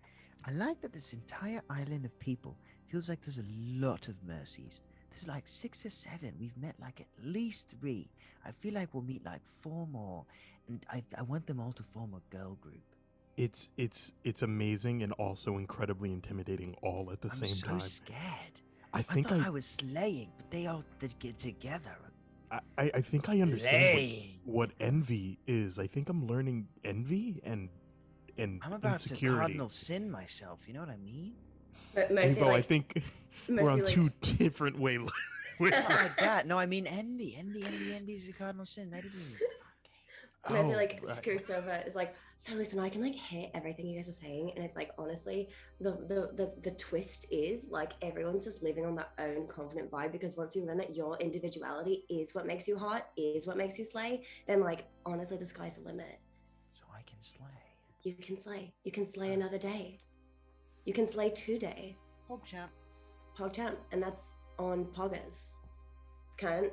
I like that this entire island of people feels like there's a lot of mercies. There's like 6 or 7. We've met like at least 3. I feel like we'll meet like 4 more, and I want them all to form a girl group. It's amazing and also incredibly intimidating all at the I'm same so time. scared. I think thought I was slaying, but they all did get together. I think I understand Slaying. what envy is. I think I'm learning envy and I'm about to insecurity. cardinal sin myself. You know what I mean? But Mercy, Avo, I like, think we're Mercy, on like- 2 different wavelengths. Not like that. No, I mean envy. Envy is a cardinal sin. I didn't even Mercy like right. scoots over, is like, so listen, I can like hear everything you guys are saying, and it's like honestly, the twist is like everyone's just living on their own confident vibe, because once you learn that your individuality is what makes you hot, is what makes you slay, then like honestly the sky's the limit. So I can slay. You can slay. You can slay another day. You can slay today. PogChamp. PogChamp, and that's on Poggers. Cunt.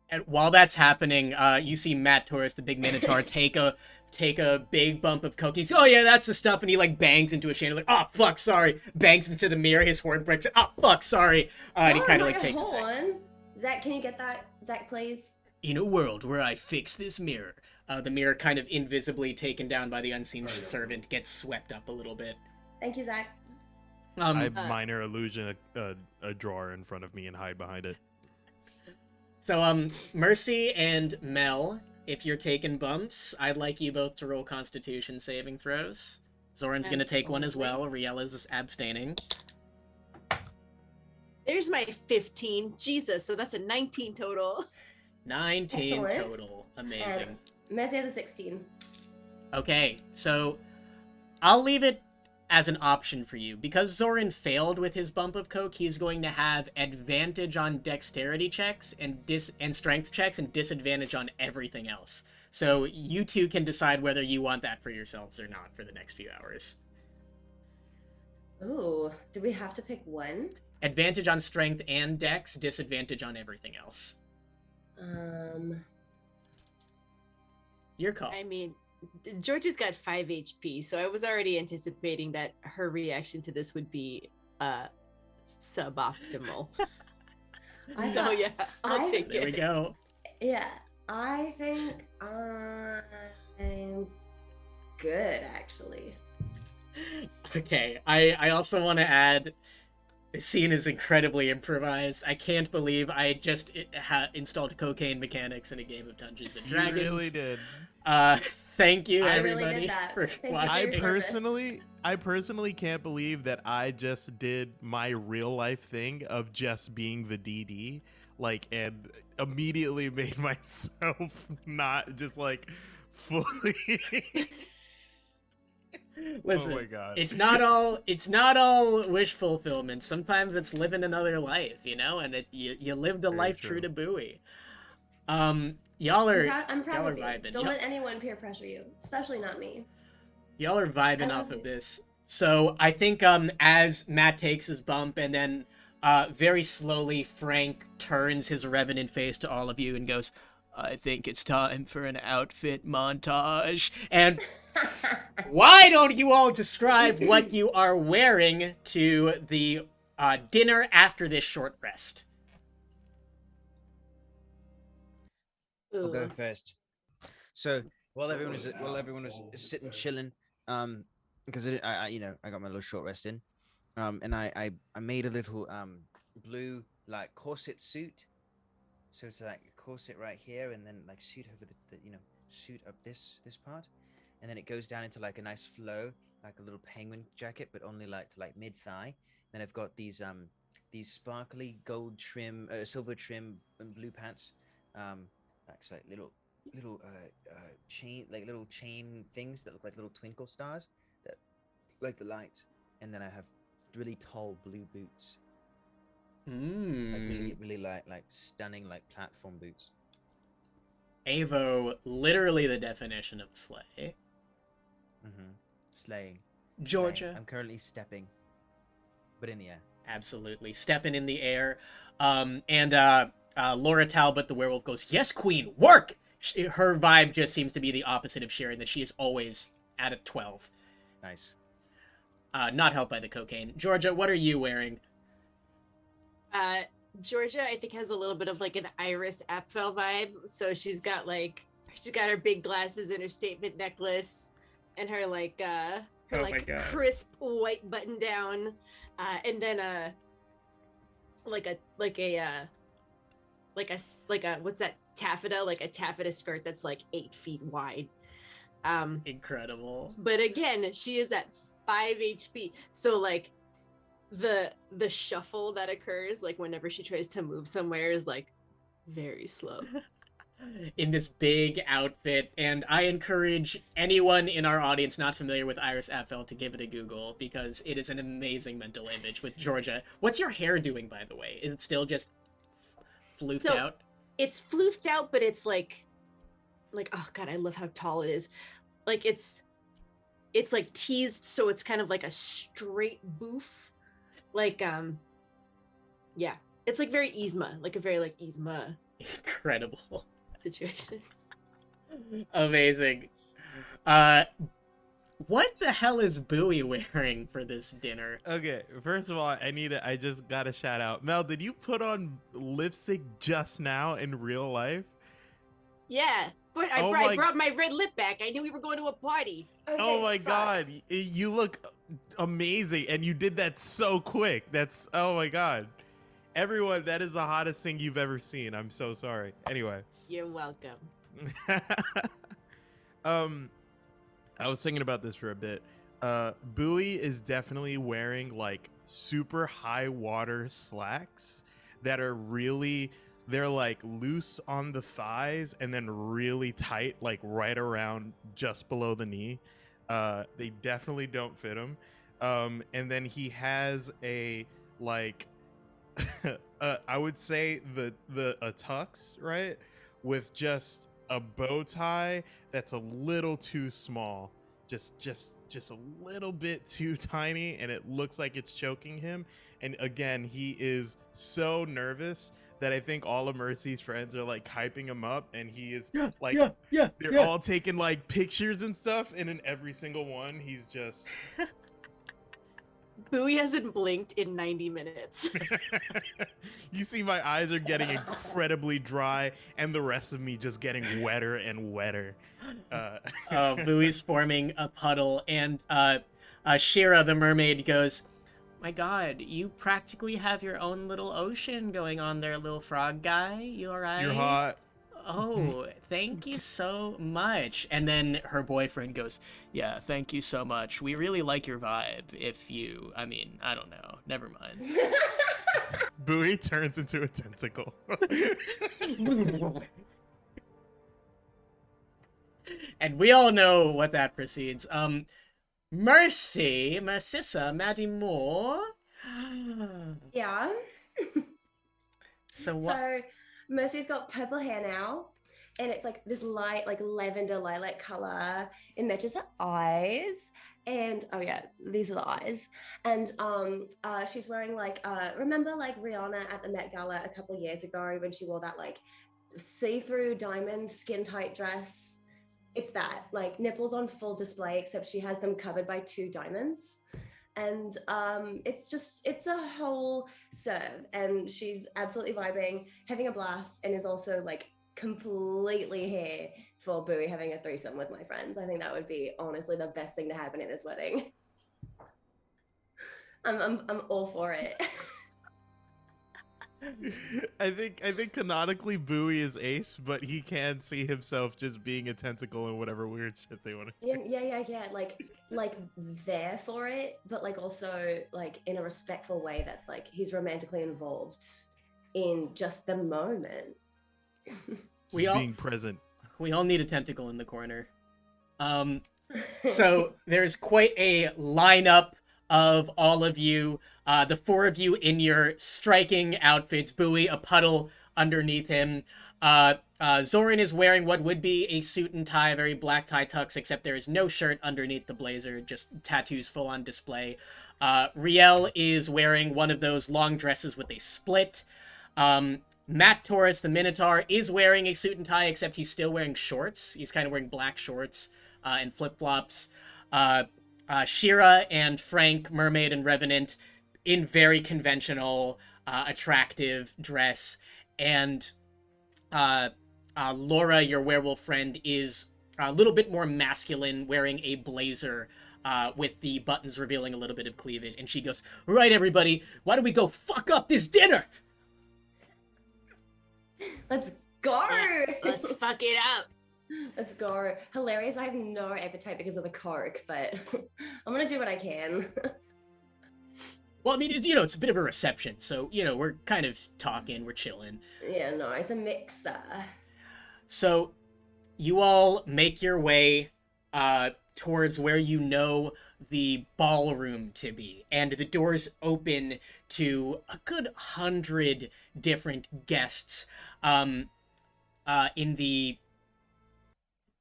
And while that's happening, you see Matt Torres, the Big Minotaur, take a big bump of coke. He's, oh yeah, that's the stuff, and he like bangs into a chandelier, like, oh fuck, sorry. Bangs into the mirror, his horn breaks. Oh fuck, sorry. And he kind of like takes a second. horn. Zach, can you get that? Zach, please. In a world where I fix this mirror, the mirror kind of invisibly taken down by the unseen servant gets swept up a little bit. Thank you, Zach. I minor illusion a drawer in front of me and hide behind it. So, Mercy and Mel, if you're taking bumps, I'd like you both to roll Constitution saving throws. Zoran's gonna take one as well. Riella's abstaining. There's my 15. Jesus, so that's a 19 total. 19 Excellent. total. Amazing. And Messi has a 16. Okay, so I'll leave it as an option for you. Because Zoran failed with his bump of coke, he's going to have advantage on dexterity checks and strength checks and disadvantage on everything else. So you two can decide whether you want that for yourselves or not for the next few hours. Ooh, do we have to pick one? Advantage on strength and dex, disadvantage on everything else. Your call. I mean, Georgia's got 5 HP, so I was already anticipating that her reaction to this would be suboptimal. So yeah, I'll take There it. we go. Yeah, I think I'm good, actually. Okay, I also want to add, this scene is incredibly improvised. I can't believe I just installed cocaine mechanics in a game of Dungeons and Dragons. You really did. Thank you, I really everybody, did that. for Thank you for watching. your service. I personally can't believe that I just did my real life thing of just being the DD, like, and immediately made myself not just like fully. Listen, oh my God. it's not all wish fulfillment. Sometimes it's living another life, you know, and you lived a Very life true. true to Bowie. Y'all are I'm proud y'all are of you. vibing. Don't let anyone peer pressure you, especially not me. Y'all are vibing I off love of it. this. So I think as Matt takes his bump and then very slowly Frank turns his revenant face to all of you and goes, I think it's time for an outfit montage. And why don't you all describe what you are wearing to the dinner after this short rest? I'll go Ooh. first. So while everyone was sitting chilling, because I got my little short rest in, and I made a little blue like corset suit. So it's like a corset right here, and then like suit over the suit up this part, and then it goes down into like a nice flow, like a little penguin jacket, but only like to like mid thigh. Then I've got these sparkly gold trim, silver trim, and blue pants, like little little chain things that look like little twinkle stars that like the light, and then I have really tall blue boots, like really like stunning like platform boots. Avo, literally the definition of slay. Slaying. Georgia. I'm currently stepping, but in the air. Absolutely. Stepping in the air. And Laura Talbot, the werewolf, goes, yes, queen, work! Her vibe just seems to be the opposite of Sharon, that she is always at a 12. Nice. Not helped by the cocaine. Georgia, what are you wearing? Georgia, I think, has a little bit of like an Iris Apfel vibe. So she's got her big glasses and her statement necklace and her crisp white button down, and then what's that, taffeta, like a taffeta skirt that's like 8 feet wide. Incredible. But again, she is at 5 HP, so like the shuffle that occurs like whenever she tries to move somewhere is like very slow. In this big outfit, and I encourage anyone in our audience not familiar with Iris Apfel to give it a Google, because it is an amazing mental image with Georgia. What's your hair doing, by the way? Is it still just floofed out? It's floofed out, but it's like oh god, I love how tall it is. Like it's like teased, so it's kind of like a straight boof. Like yeah, it's like very Yzma, like a very like Yzma Incredible. situation. Amazing. What the hell is Bowie wearing for this dinner? Okay, first of all, I just gotta shout out. Mel, did you put on lipstick just now in real life? Yeah, but I brought my red lip back. I knew we were going to a party. Okay, Oh my fuck. God, you look amazing, and you did that so quick. Oh my God. Everyone, that is the hottest thing you've ever seen. I'm so sorry. Anyway. You're welcome. I was thinking about this for a bit. Bowie is definitely wearing like super high water slacks that are really, they're like loose on the thighs and then really tight, like right around just below the knee. They definitely don't fit him. And then he has a like, I would say a tux, right, with just a bow tie that's a little too small, just a little bit too tiny, and it looks like it's choking him. And again, he is so nervous that I think all of Mercy's friends are like hyping him up, and he is like, they're all taking like pictures and stuff, and in every single one, he's just. Bowie hasn't blinked in 90 minutes. You see my eyes are getting incredibly dry, and the rest of me just getting wetter and wetter. Bowie's forming a puddle, and Shira the mermaid goes, "My God, you practically have your own little ocean going on there, little frog guy. You alright?" You're hot. Oh, thank you so much. And then her boyfriend goes, "Yeah, thank you so much. We really like your vibe. I don't know. Never mind." Bowie turns into a tentacle. And we all know what that precedes. Marcissa, Maddie Moore. Yeah. So what? So Mercy's got purple hair now, and it's like this light, like lavender lilac color. It matches her eyes, and oh yeah, these are the eyes. And she's wearing like remember like Rihanna at the Met Gala a couple of years ago when she wore that like see-through diamond skin tight dress? It's that, like nipples on full display, except she has them covered by 2 diamonds. And it's a whole serve, and she's absolutely vibing, having a blast, and is also like completely here for Bowie having a threesome with my friends. I think that would be honestly the best thing to happen at this wedding. I'm all for it. I think canonically Bowie is ace, but he can see himself just being a tentacle and whatever weird shit they want to. Yeah. Like there for it, but like also like in a respectful way that's like he's romantically involved in just the moment. Being present. We all need a tentacle in the corner. So there's quite a lineup of all of you, the 4 of you in your striking outfits. Bowie, a puddle underneath him. Zoran is wearing what would be a suit and tie, very black tie tux, except there is no shirt underneath the blazer, just tattoos full on display. Riel is wearing one of those long dresses with a split. Matt Torres, the Minotaur, is wearing a suit and tie, except he's still wearing shorts. He's kind of wearing black shorts and flip-flops. Shira and Frank, Mermaid and Revenant, in very conventional, attractive dress. And Laura, your werewolf friend, is a little bit more masculine, wearing a blazer with the buttons revealing a little bit of cleavage. And she goes, "Right, everybody, why don't we go fuck up this dinner?" Let's go. Let's fuck it up. Let's go. Hilarious. I have no appetite because of the Coke, but I'm gonna do what I can. Well, I mean, it's a bit of a reception, so, we're kind of talking, we're chilling. Yeah, no, it's a mixer. So, you all make your way towards where you know the ballroom to be, and the doors open to a good 100 different guests in the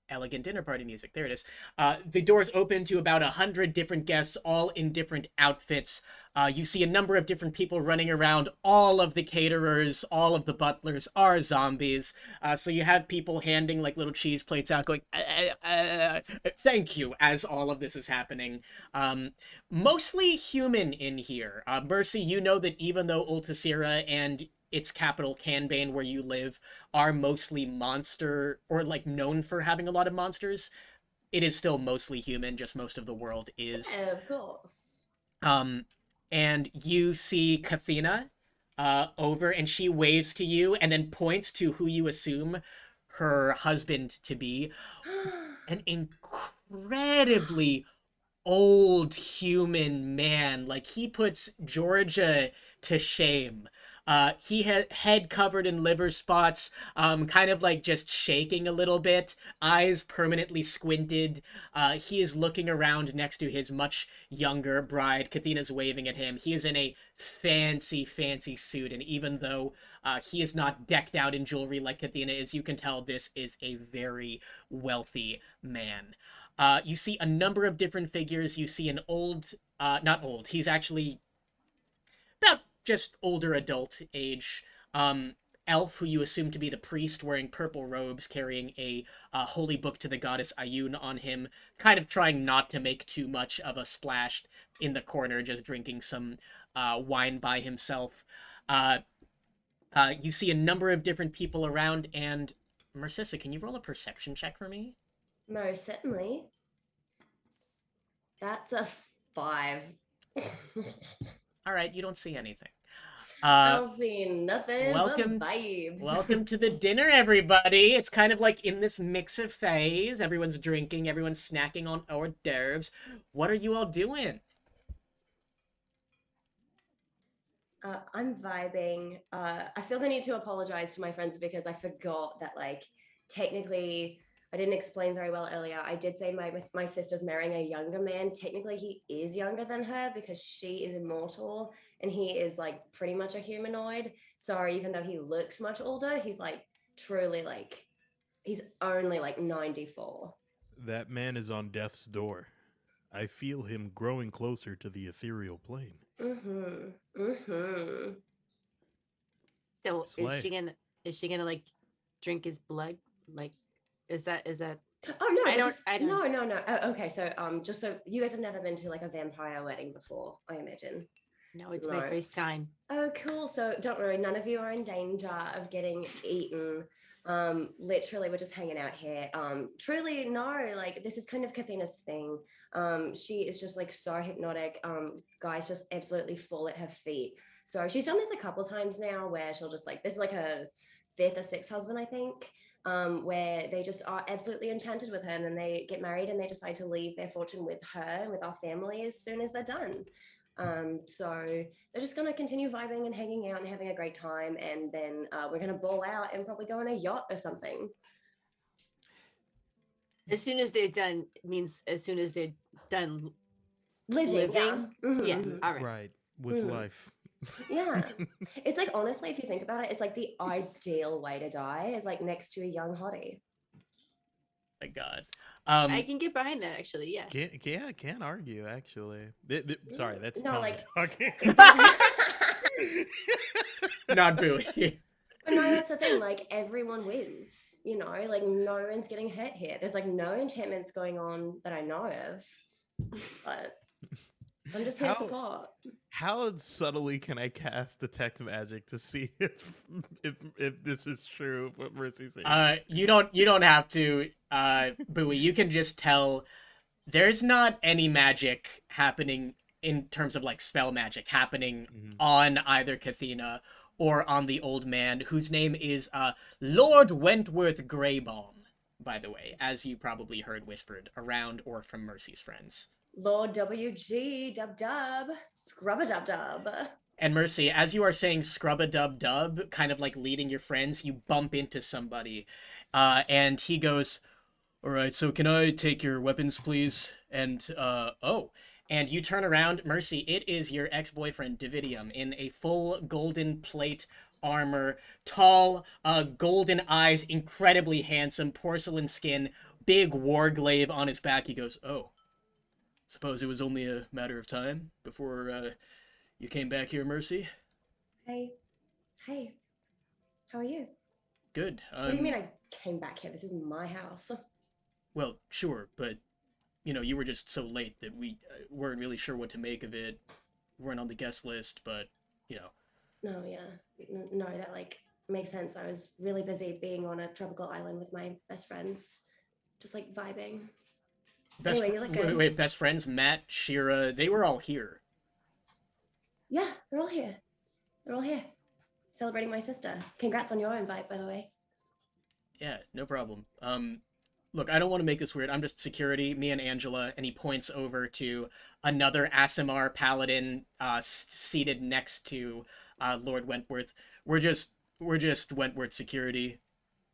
elegant dinner party music. There it is. The doors open to about 100 different guests, all in different outfits. You see a number of different people running around. All of the caterers, all of the butlers are zombies. So you have people handing like little cheese plates out going, thank you, as all of this is happening. Mostly human in here. Mercy, you know that even though Ultasira and its capital, Canbane, where you live, are mostly monster, or like known for having a lot of monsters, it is still mostly human, just most of the world is. Of course. And you see Kathina over, and she waves to you and then points to who you assume her husband to be. An incredibly old human man. Like, he puts Georgia to shame. He had head covered in liver spots, kind of like just shaking a little bit, eyes permanently squinted. He is looking around next to his much younger bride. Kathina's waving at him. He is in a fancy, fancy suit, and even though he is not decked out in jewelry like Kathina is, you can tell this is a very wealthy man. You see a number of different figures. You see an old, not old, he's actually about just older adult age, elf who you assume to be the priest, wearing purple robes, carrying a holy book to the goddess Ayun on him, kind of trying not to make too much of a splash in the corner, just drinking some wine by himself. You see a number of different people around, and Mercissa, can you roll a perception check for me? Most certainly. That's a 5. All right, you don't see anything. I don't see nothing welcome but vibes. Welcome to the dinner, everybody. It's kind of like in this mix of phase. Everyone's drinking, everyone's snacking on hors d'oeuvres. What are you all doing? I'm vibing. I feel the need to apologize to my friends because I forgot that, like, technically, I didn't explain very well earlier. I did say my sister's marrying a younger man. Technically, he is younger than her because she is immortal and he is, like, pretty much a humanoid. So even though he looks much older, he's, like, truly, like, he's only, like, 94. That man is on death's door. I feel him growing closer to the ethereal plane. So Slay. is she gonna like drink his blood? Like, is that? Oh no! I don't. No. Oh, okay, so just so you guys have never been to, like, a vampire wedding before, I imagine. No, it's my first time. Oh, cool. So don't worry, none of you are in danger of getting eaten. Literally, we're just hanging out here. Truly, no, like, this is kind of Kathina's thing. She is just, like, so hypnotic. Guys just absolutely fall at her feet. So she's done this a couple times now where she'll just, like, this is like her 5th or 6th husband, I think. Where they just are absolutely enchanted with her, and then they get married and they decide to leave their fortune with her and with our family as soon as they're done. So they're just going to continue vibing and hanging out and having a great time, and then we're going to ball out and probably go on a yacht or something. As soon as they're done means as soon as they're done living. Yeah. Mm-hmm. Yeah. All right. Right. With life. Yeah. It's like, honestly, if you think about it, it's like the ideal way to die is, like, next to a young hottie. My God. I can get behind that, actually. Yeah. Can't argue, actually. Sorry, that's No, Tony like- talking. Not Bowie. But no, that's the thing. Like, everyone wins, you know, like, no one's getting hurt here. There's, like, no enchantments going on that I know of, but I'm just here to support. How subtly can I cast detect magic to see if this is true? What Mercy's saying? You don't have to, Bowie. You can just tell there's not any magic happening in terms of, like, spell magic happening on either Kathina or on the old man, whose name is Lord Wentworth Greybaum, by the way, as you probably heard whispered around or from Mercy's friends. Lord WG, dub, scrub-a-dub. And Mercy, as you are saying scrub-a-dub, kind of like leading your friends, you bump into somebody. And he goes, "All right, so can I take your weapons, please?" And, and you turn around, Mercy, it is your ex-boyfriend, Davidium, in a full golden plate armor, tall, golden eyes, incredibly handsome, porcelain skin, big warglaive on his back. He goes, "Oh. Suppose it was only a matter of time before you came back here, Mercy." Hey, how are you? Good. What do you mean I came back here? This is my house. Well, sure, but, you know, you were just so late that we weren't really sure what to make of it. We weren't on the guest list, but, you know. No, yeah. No, that, like, makes sense. I was really busy being on a tropical island with my best friends, just, like, vibing. Anyway, you look good. Wait, best friends, Matt, Shira, they were all here. Yeah, they're all here. They're all here. Celebrating my sister. Congrats on your invite, by the way. Yeah, no problem. Look, I don't want to make this weird. I'm just security, me and Angela, and he points over to another Asimar paladin seated next to Lord Wentworth. We're just Wentworth security.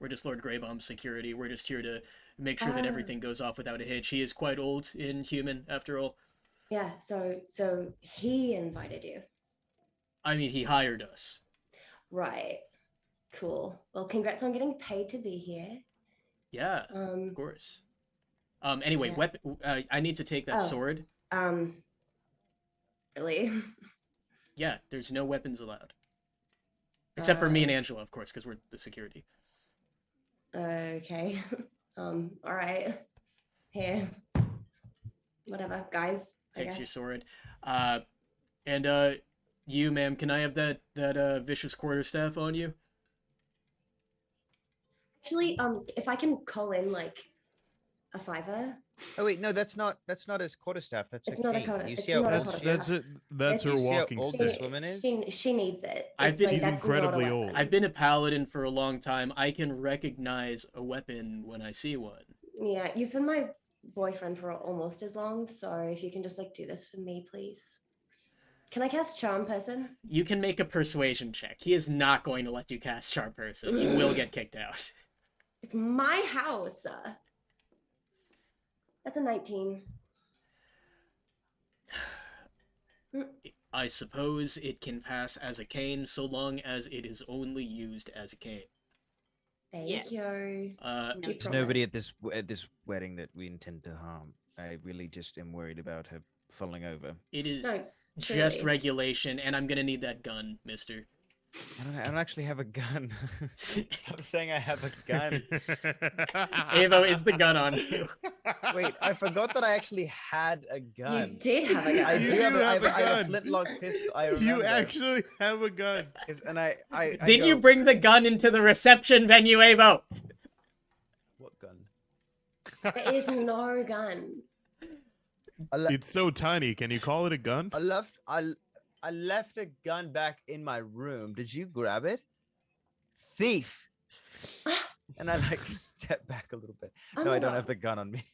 We're just Lord Greybaum's security. We're just here to make sure that everything goes off without a hitch. He is quite old in human, after all. Yeah, so he invited you. I mean, he hired us. Right. Cool. Well, congrats on getting paid to be here. Yeah, of course. Anyway, yeah. I need to take that sword. Really? Yeah, there's no weapons allowed. Except for me and Angela, of course, because we're the security. Okay. All right. Here. Whatever, guys. Takes your sword. And you, ma'am, can I have that vicious quarterstaff on you? Actually, if I can call in like a $5. Oh wait, no, that's not his quarterstaff. That's It's a not a cane. quarter- You it's see how not a old quarterstaff. she is? That's her You see how walking old stick. this woman is? She needs it. She's that's incredibly not a old. weapon. I've been a paladin for a long time. I can recognize a weapon when I see one. Yeah, you've been my boyfriend for almost as long, so if you can just like do this for me, please. Can I cast Charm Person? You can make a persuasion check. He is not going to let you cast Charm Person. You will get kicked out. It's my house. That's a 19. I suppose it can pass as a cane so long as it is only used as a cane. Thank you. There's nobody at this wedding that we intend to harm. I really just am worried about her falling over. It is No, just truly. regulation, and I'm gonna need that gun, mister. I don't actually have a gun. Stop saying I have a gun. Avo, is the gun on you? Wait, I forgot that I actually had a gun. You did have a gun. I do You have have a I have a gun. flintlock pistol. I remember. You actually have a gun. And I Did you go, bring the gun into the reception venue, Avo? What gun? There is no gun. It's so tiny. Can you call it a gun? I left a gun back in my room. Did you grab it? Thief. And I like step back a little bit. Oh No, my I don't God. have the gun on me.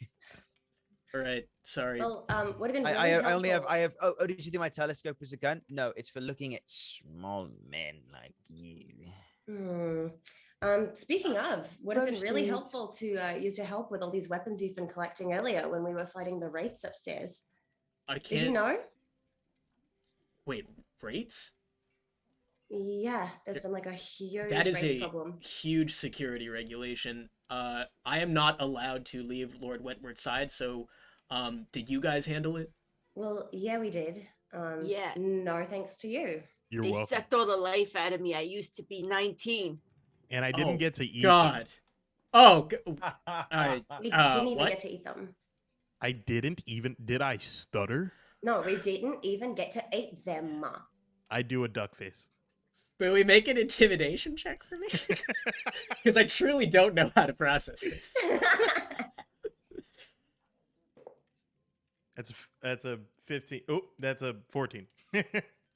All right, sorry. Well, would have been really I only have helpful. oh, did you think my telescope was a gun? No, it's for looking at small men like you. Speaking of, would have been really Roasted. helpful to use your help with all these weapons you've been collecting earlier when we were fighting the wraiths upstairs. I Did can't. you know? Wait, rates? Yeah, there's been like a huge That is wraith a problem. huge security regulation. I am not allowed to leave Lord Wentworth's side, so did you guys handle it? Well, yeah, we did. Yeah. No thanks to you. You're They welcome. sucked all the life out of me. I used to be 19. And I didn't Oh, get to eat. God. Oh, We didn't even what? get to eat them. I didn't even. Did I stutter? No, we didn't even get to eat them. I do a duck face. But we make an intimidation check for me? Because I truly don't know how to process this. That's a 15. Oh, that's a 14. I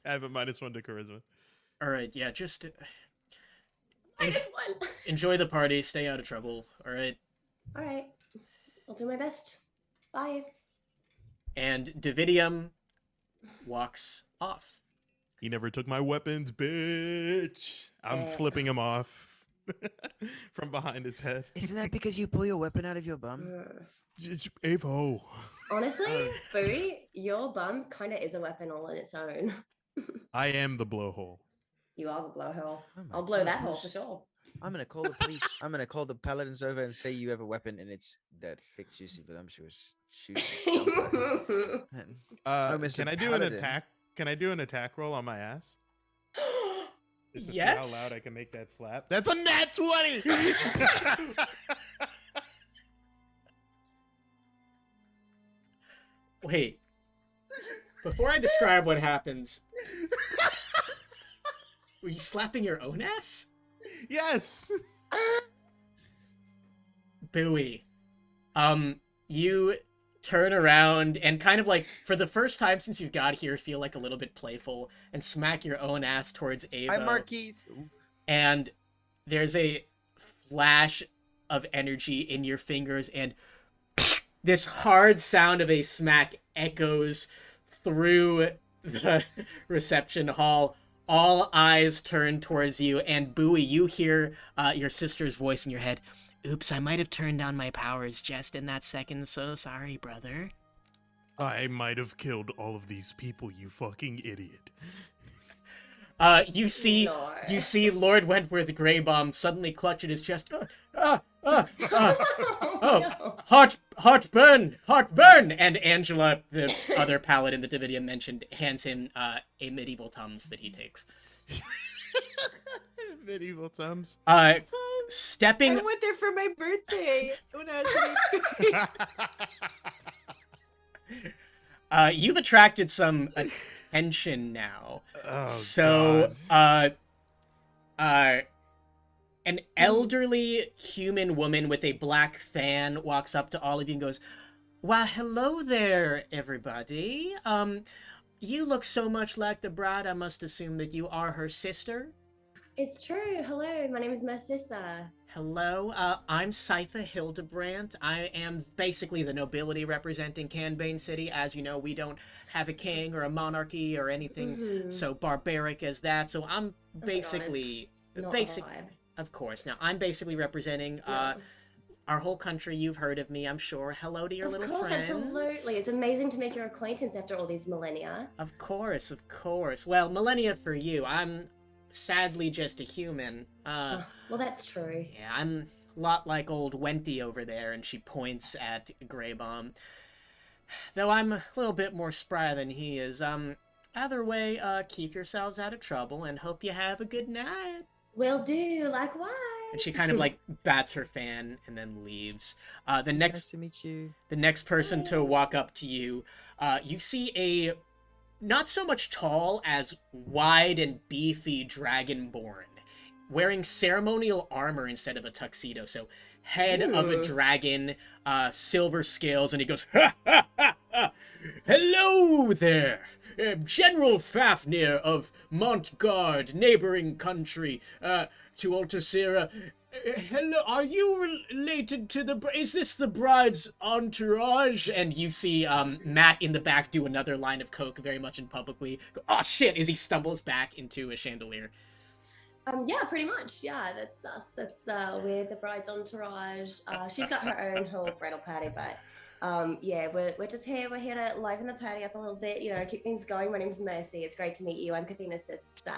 have a -1 to charisma. All right, yeah, just I just won. enjoy the party, stay out of trouble, all right? All right, I'll do my best. Bye. And Davidium walks off. He never took my weapons, bitch. I'm flipping him off from behind his head. Isn't that because you pull your weapon out of your bum? It's Avo. Honestly, Bowie, your bum kind of is a weapon all on its own. I am the blowhole. You are the blowhole. Oh my I'll blow that hole goodness. for sure. I'm gonna call the police. I'm gonna call the paladins over and say you have a weapon and it's that thick, juicy, voluptuous shoot. Mr. Can I do Paladin. an attack? Can I do an attack roll on my ass? Just to see Yes. how loud I can make that slap. That's a nat 20! Wait. Before I describe what happens, were you slapping your own ass? Yes! Bowie. You turn around and kind of like, for the first time since you got here, feel like a little bit playful and smack your own ass towards Ava. Hi, Marquise. And there's a flash of energy in your fingers, and this hard sound of a smack echoes through the reception hall. All eyes turn towards you, and Bowie, you hear your sister's voice in your head. Oops, I might have turned down my powers just in that second, so sorry, brother. I might have killed all of these people, you fucking idiot. You see Lord Wentworth Greybomb suddenly clutch at his chest. Heartburn! And Angela, the other paladin that Davidia mentioned, hands him a medieval Tums that he takes. Medieval Tums. Stepping. I went there for my birthday when I was in You've attracted some attention now. Oh, so, God. an elderly human woman with a black fan walks up to all of you and goes, "Why, hello there, everybody. You look so much like the bride, I must assume that you are her sister." It's true. Hello, my name is Mercissa. Hello, I'm Sypha Hildebrandt. I am basically the nobility representing Canbane City. As you know, we don't have a king or a monarchy or anything so barbaric as that. So I'm basically, of course. Now, I'm basically representing our whole country. You've heard of me, I'm sure. Hello to your little friends. Of course, absolutely. It's amazing to make your acquaintance after all these millennia. Of course. Well, millennia for you. I'm sadly just a human. Well, that's true. Yeah, I'm a lot like old Wenty over there, and she points at Greybomb. Though I'm a little bit more spry than he is. Either way, keep yourselves out of trouble, and hope you have a good night. Will do, likewise. And she kind of like bats her fan and then leaves. Nice to meet you. The next person to walk up to you, you see a not so much tall as wide and beefy dragonborn, wearing ceremonial armor instead of a tuxedo. So head of a dragon, silver scales, and he goes, "Ha ha ha ha! Hello there! General Fafnir of Montgard, neighboring country, to Altacera. Hello, are you related to is this the bride's entourage?" And you see Matt in the back do another line of coke very much in publicly. Oh shit, as he stumbles back into a chandelier. Yeah, pretty much. Yeah, that's us. That's we're the bride's entourage. She's got her own whole bridal party, but yeah, we're just here. We're here to liven the party up a little bit, keep things going. My name's Mercy. It's great to meet you. I'm Kathina's sister.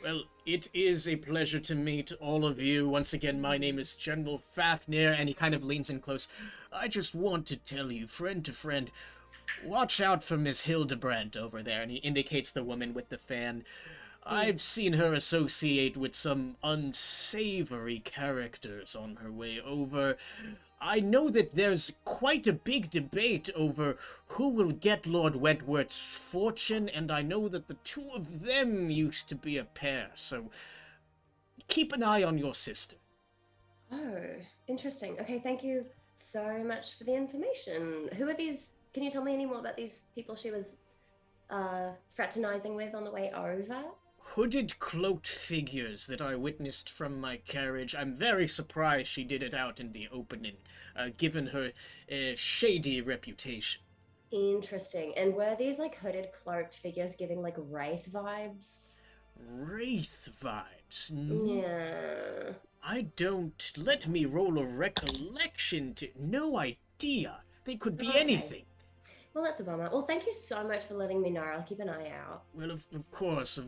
Well, it is a pleasure to meet all of you. Once again, my name is General Fafnir, and he kind of leans in close. I just want to tell you, friend to friend, watch out for Miss Hildebrandt over there, and he indicates the woman with the fan. I've seen her associate with some unsavory characters on her way over. I know that there's quite a big debate over who will get Lord Wentworth's fortune, and I know that the two of them used to be a pair, so keep an eye on your sister. Oh, interesting. Okay, thank you so much for the information. Who are these? Can you tell me any more about these people she was fraternizing with on the way over? Hooded, cloaked figures that I witnessed from my carriage. I'm very surprised she did it out in the opening, given her shady reputation. Interesting. And were these like hooded, cloaked figures giving like wraith vibes? Wraith vibes? Yeah. I don't. Let me roll a recollection to. No idea. They could be anything. Well, that's a bummer. Well, thank you so much for letting me know. I'll keep an eye out. Well, of course.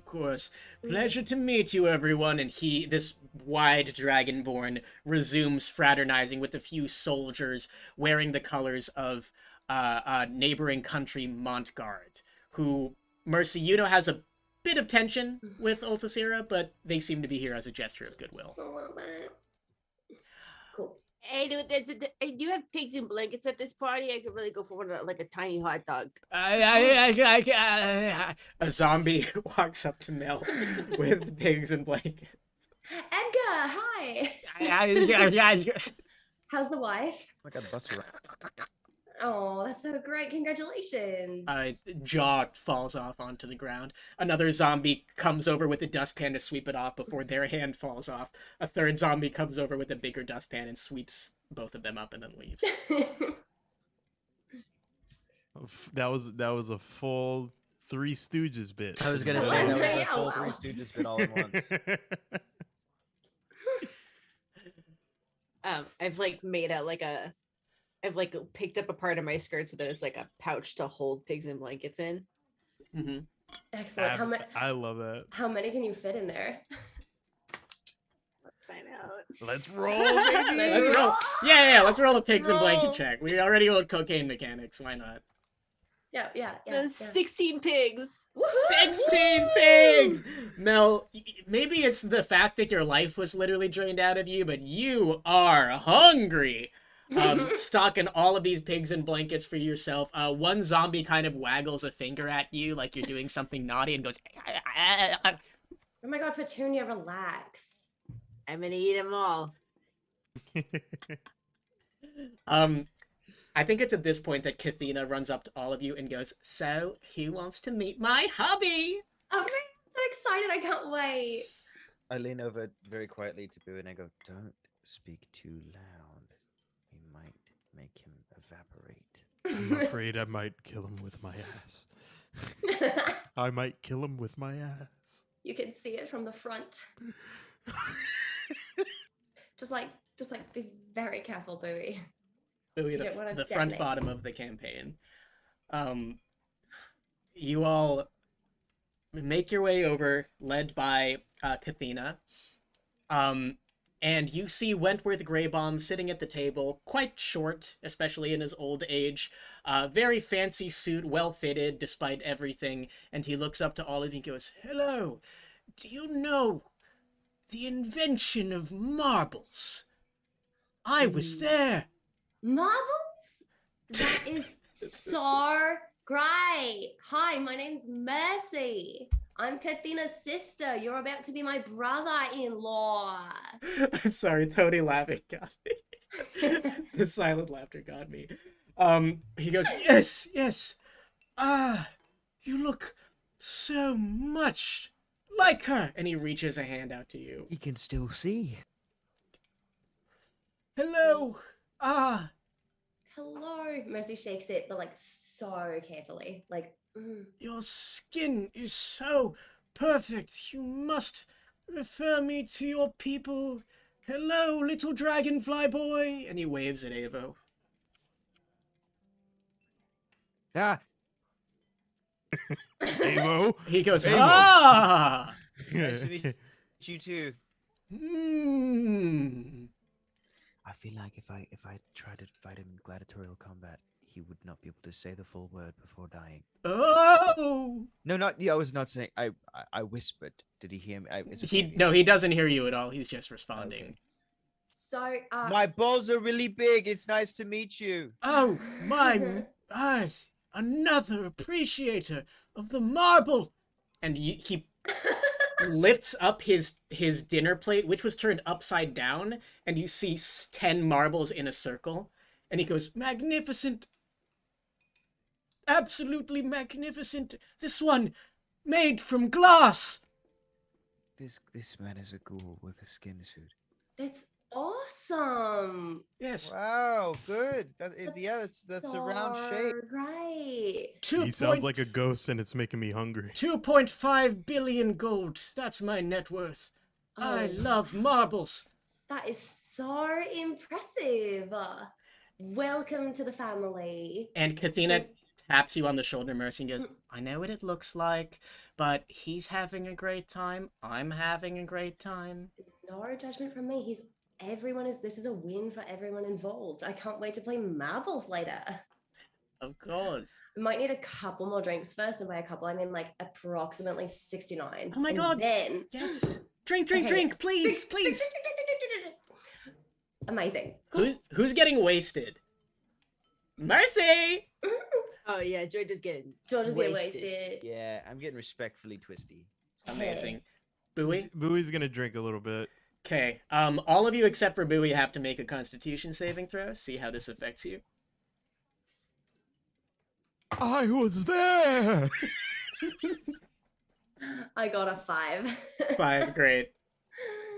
Pleasure to meet you, everyone. And this wide dragonborn, resumes fraternizing with a few soldiers wearing the colors of neighboring country Montgard, who, Mercy, has a bit of tension with Altacera, but they seem to be here as a gesture of goodwill. Cool. Hey, dude, I do have pigs and blankets at this party. I could really go for one like a tiny hot dog. A zombie walks up to Mel with pigs and blankets. Edgar, hi. How's the wife? I got busted. Oh, that's so great. Congratulations. Jaw falls off onto the ground. Another zombie comes over with a dustpan to sweep it off before their hand falls off. A third zombie comes over with a bigger dustpan and sweeps both of them up and then leaves. That was a full Three Stooges bit. I was gonna say that was a full Three Stooges bit all at once. I've like made I've like picked up a part of my skirt so that it's like a pouch to hold pigs and blankets in. Mm-hmm. Excellent. I love that. How many can you fit in there? Let's find out. Let's roll, baby. Let's roll. Yeah, let's roll a pigs and blanket check. We already rolled cocaine mechanics. Why not? Yeah. 16 pigs. 16 pigs! Mel, maybe it's the fact that your life was literally drained out of you, but you are hungry. Stocking all of these pigs and blankets for yourself. One zombie kind of waggles a finger at you like you're doing something naughty and goes, Oh my god, Petunia, relax. I'm gonna eat them all. I think it's at this point that Kathina runs up to all of you and goes, so, who wants to meet my hubby? Oh man, I'm so excited, I can't wait. I lean over very quietly to Boo and I go, don't speak too loud. We might make him evaporate. I'm afraid I might kill him with my ass. I might kill him with my ass. You can see it from the front. just like be very careful, Bowie. Bowie, the front bottom of the campaign. You all make your way over, led by Kathina. And you see Wentworth Greybaum sitting at the table, quite short, especially in his old age. Very fancy suit, well fitted despite everything. And he looks up to all of you and goes, hello, do you know the invention of marbles? I was there. Marbles? That is so great. Hi, my name's Mercy. I'm Kathina's sister. You're about to be my brother-in-law. I'm sorry, Tony laughing got me. The silent laughter got me. He goes, yes. You look so much like her. And he reaches a hand out to you. He can still see. Hello. Hello. Mercy shakes it, but like so carefully. Like, Your skin is so perfect. You must refer me to your people. Hello, little dragonfly boy. And he waves at Avo. Avo? He goes, Nice to meet you too. I feel like if I tried to fight him in gladiatorial combat, he would not be able to say the full word before dying. Oh! No, I was not saying. I whispered. Did he hear me? He doesn't hear you at all. He's just responding. Okay. so My balls are really big. It's nice to meet you. Oh my! Another appreciator of the marble. And he lifts up his dinner plate, which was turned upside down, and you see 10 marbles in a circle. And he goes, magnificent. Absolutely magnificent. This one, made from glass. This man is a ghoul with a skin suit. it's awesome. Yes. Wow, good. That's a round shape. Right. He sounds like a ghost and it's making me hungry. 2.5 billion gold. That's my net worth. I love marbles. That is so impressive. Welcome to the family. And Kathina taps you on the shoulder, Mercy, and goes, I know what it looks like, but he's having a great time. I'm having a great time. No judgment from me. This is a win for everyone involved. I can't wait to play marbles later. Of course. Might need a couple more drinks first, and by a couple I mean like approximately 69. Oh my god. Then Yes. Drink, please. Amazing. Who's getting wasted? Mercy! Oh yeah, George is getting wasted. Yeah, I'm getting respectfully twisty. Amazing. Bowie? Bowie's gonna drink a little bit. Okay. All of you except for Bowie have to make a Constitution saving throw. See how this affects you. I was there. I got a 5. 5, great.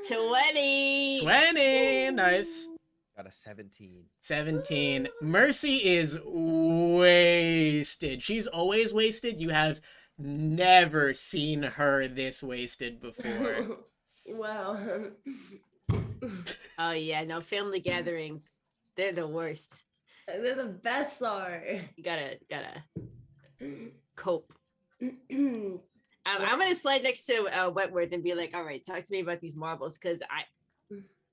20. 20, nice. Got a 17. 17. Mercy is wasted. She's always wasted. You have never seen her this wasted before. Wow. Oh yeah, no, family gatherings. They're the worst. They're the best though. You gotta cope. I'm gonna slide next to Wentworth and be like, all right, talk to me about these marbles, because I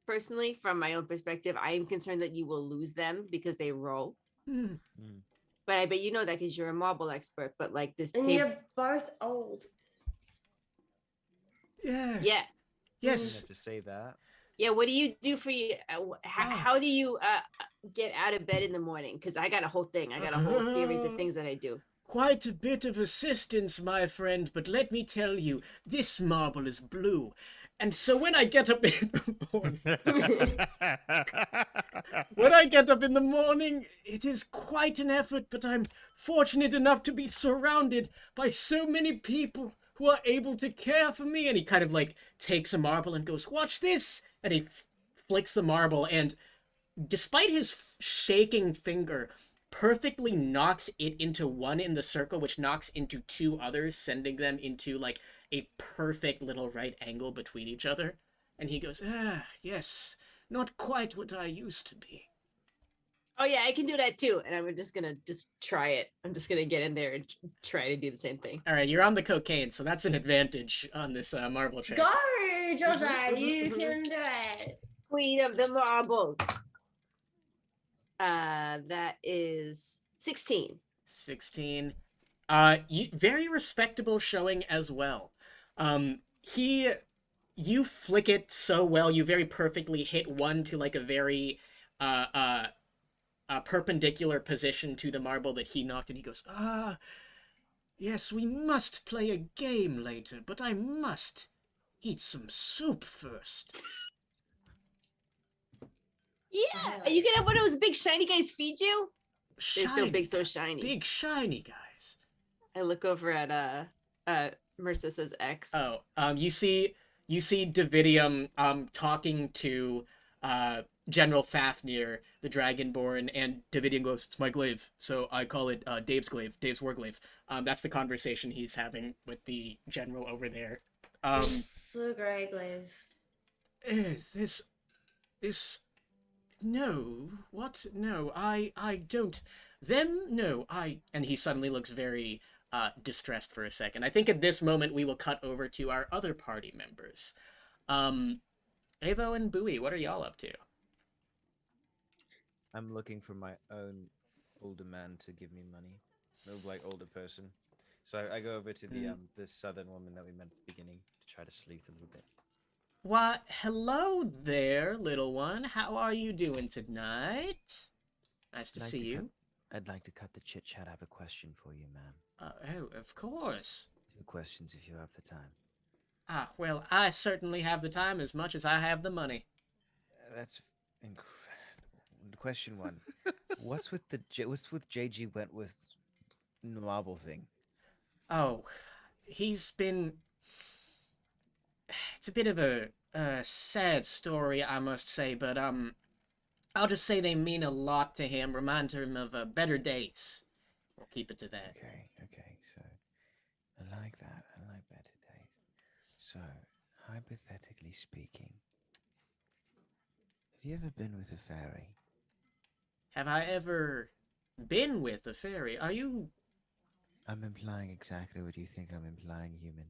personally, from my own perspective, I am concerned that you will lose them because they roll. But I bet you know that because you're a marble expert. But like this And table, you're both old. Yeah. yeah, You Yes. have to say that. yeah. What do you do for you? How do you get out of bed in the morning? Because I got a whole thing. I got a whole series of things that I do. Quite a bit of assistance, my friend, but let me tell you, this marble is blue. And so when I get up in the morning, it is quite an effort, but I'm fortunate enough to be surrounded by so many people who are able to care for me. And he kind of like takes a marble and goes, watch this. And he flicks the marble, and despite his shaking finger, perfectly knocks it into one in the circle, which knocks into 2 others, sending them into like a perfect little right angle between each other. And he goes, yes, not quite what I used to be. Oh yeah, I can do that too. And I'm just gonna try it. I'm just gonna get in there and try to do the same thing. All right, you're on the cocaine, so that's an advantage on this marble check. Go, Jojo, you can do it. Queen of the marbles. That is 16. 16. Very respectable showing as well. You flick it so well, you very perfectly hit one to like a very perpendicular position to the marble that he knocked, and he goes, yes, we must play a game later, but I must eat some soup first. Yeah, you can have one of those big shiny guys feed you. They're so Shiny big, so guys. shiny. Big shiny guys. I look over at Mercissa's ex. Oh, you see Davidium talking to General Fafnir, the Dragonborn, and Davidium goes, "It's my glaive, so I call it Dave's glaive, Dave's war glaive." That's the conversation he's having with the general over there. So great, Glaive. No, what? No, I don't. Them? No, and he suddenly looks very distressed for a second. I think at this moment we will cut over to our other party members. Avo and Bowie, what are y'all up to? I'm looking for my own older man to give me money. No, like older person. So I go over to the southern woman that we met at the beginning to try to sleuth a little bit. Why, hello there, little one. How are you doing tonight? Nice to see you. I'd like to cut the chit chat. I have a question for you, ma'am. Oh, of course. 2 questions if you have the time. Well, I certainly have the time as much as I have the money. That's incredible. Question 1. What's with JG Wentworth's marble thing? Oh, he's been... It's a bit of a sad story, I must say, but I'll just say they mean a lot to him, remind him of better days. We'll keep it to that. Okay, so I like that. I like better days. So, hypothetically speaking, have you ever been with a fairy? Have I ever been with a fairy? Are you... I'm implying exactly what you think I'm implying, human.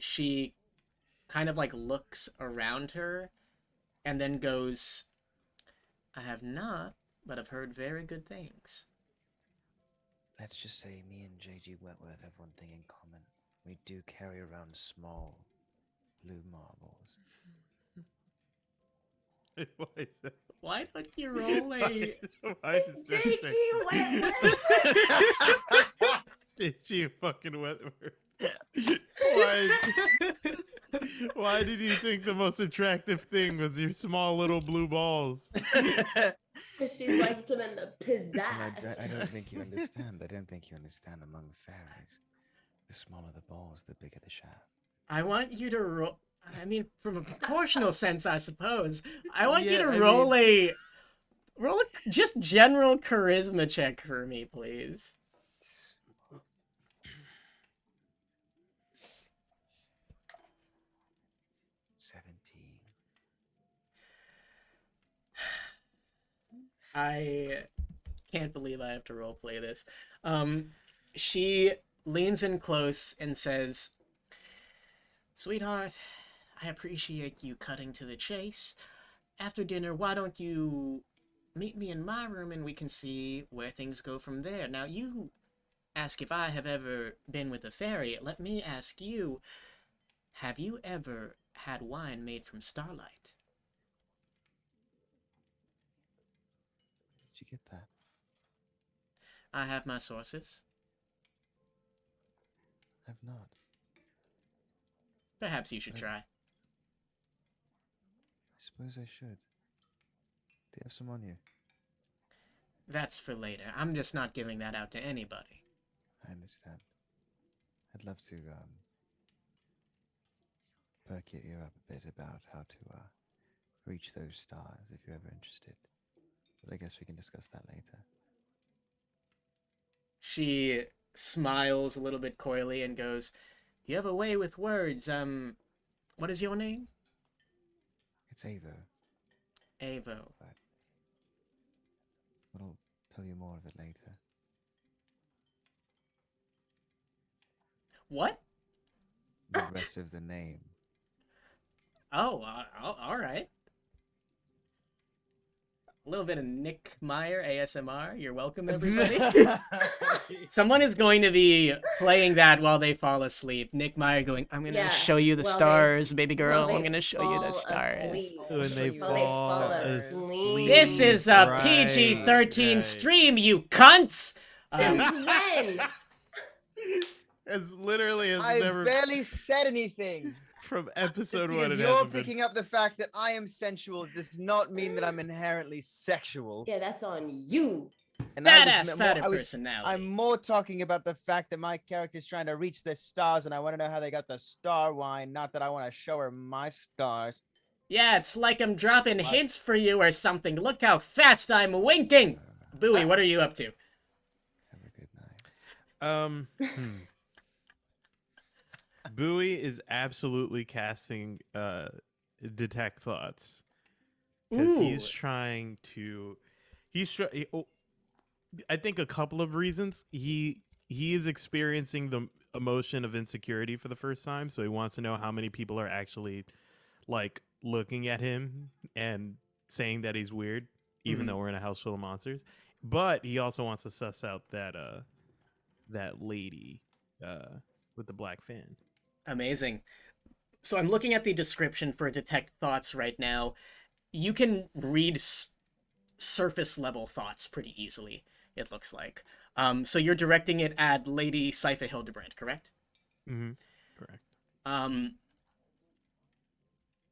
She kind of like looks around her and then goes, I have not, but I've heard very good things. Let's just say me and JG Wentworth have one thing in common. We do carry around small blue marbles. Why is that? Why don't you roll a... Why is that? Did you fucking Wentworth? Why did you think the most attractive thing was your small little blue balls? She's like them in the And I pizzazz. don't think you understand. I don't think you understand. Among fairies, the smaller the balls, the bigger the shaft. I want you to roll. I mean, from a proportional sense, I suppose. I want you Yeah, to I roll mean- roll a just general charisma check for me, please. 17. I can't believe I have to roleplay this. She leans in close and says, "Sweetheart, I appreciate you cutting to the chase. After dinner, why don't you meet me in my room and we can see where things go from there? Now, you ask if I have ever been with a fairy. Let me ask you, have you ever had wine made from starlight?" Did you get that? I have my sources. I've not. Perhaps you should Right. try. I suppose I should. Do you have some on you? That's for later. I'm just not giving that out to anybody. I understand. I'd love to perk your ear up a bit about how to reach those stars if you're ever interested. But I guess we can discuss that later. She smiles a little bit coyly and goes, "You have a way with words. What is your name?" It's Avo, Avo. but I'll tell you more of it later. What? The rest of the name. Oh, all right. A little bit of Nick Meyer ASMR. You're welcome, everybody. Someone is going to be playing that while they fall asleep. Nick Meyer going, "I'm going to Yeah, show you the while they- stars, baby girl. while I'm they going to show you the fall stars." asleep. When they While they fall fall asleep. This is a Right, PG-13 right. stream, you cunts! Since when? As literally has I never barely said anything. from Just episode one. because It you're hasn't been. picking up the fact that I am sensual does not mean that I'm inherently sexual. Yeah, that's on you. And Badass more- fatter I was- personality. I'm more talking about the fact that my character's trying to reach the stars, and I want to know how they got the star wine. Not that I want to show her my stars. Yeah, it's like I'm dropping What? hints for you or something. Look how fast I'm winking! Bowie, what are you up to? Have a good night. Bowie is absolutely casting detect thoughts because he's Ooh. trying to. I think a couple of reasons. He is experiencing the emotion of insecurity for the first time, so he wants to know how many people are actually like looking at him and saying that he's weird, even Mhm. though we're in a house full of monsters. But he also wants to suss out that lady with the black fan. Amazing. So I'm looking at the description for Detect Thoughts right now. You can read surface level thoughts pretty easily, it looks like. So you're directing it at Lady Sypha Hildebrand, correct? Mm-hmm. Correct.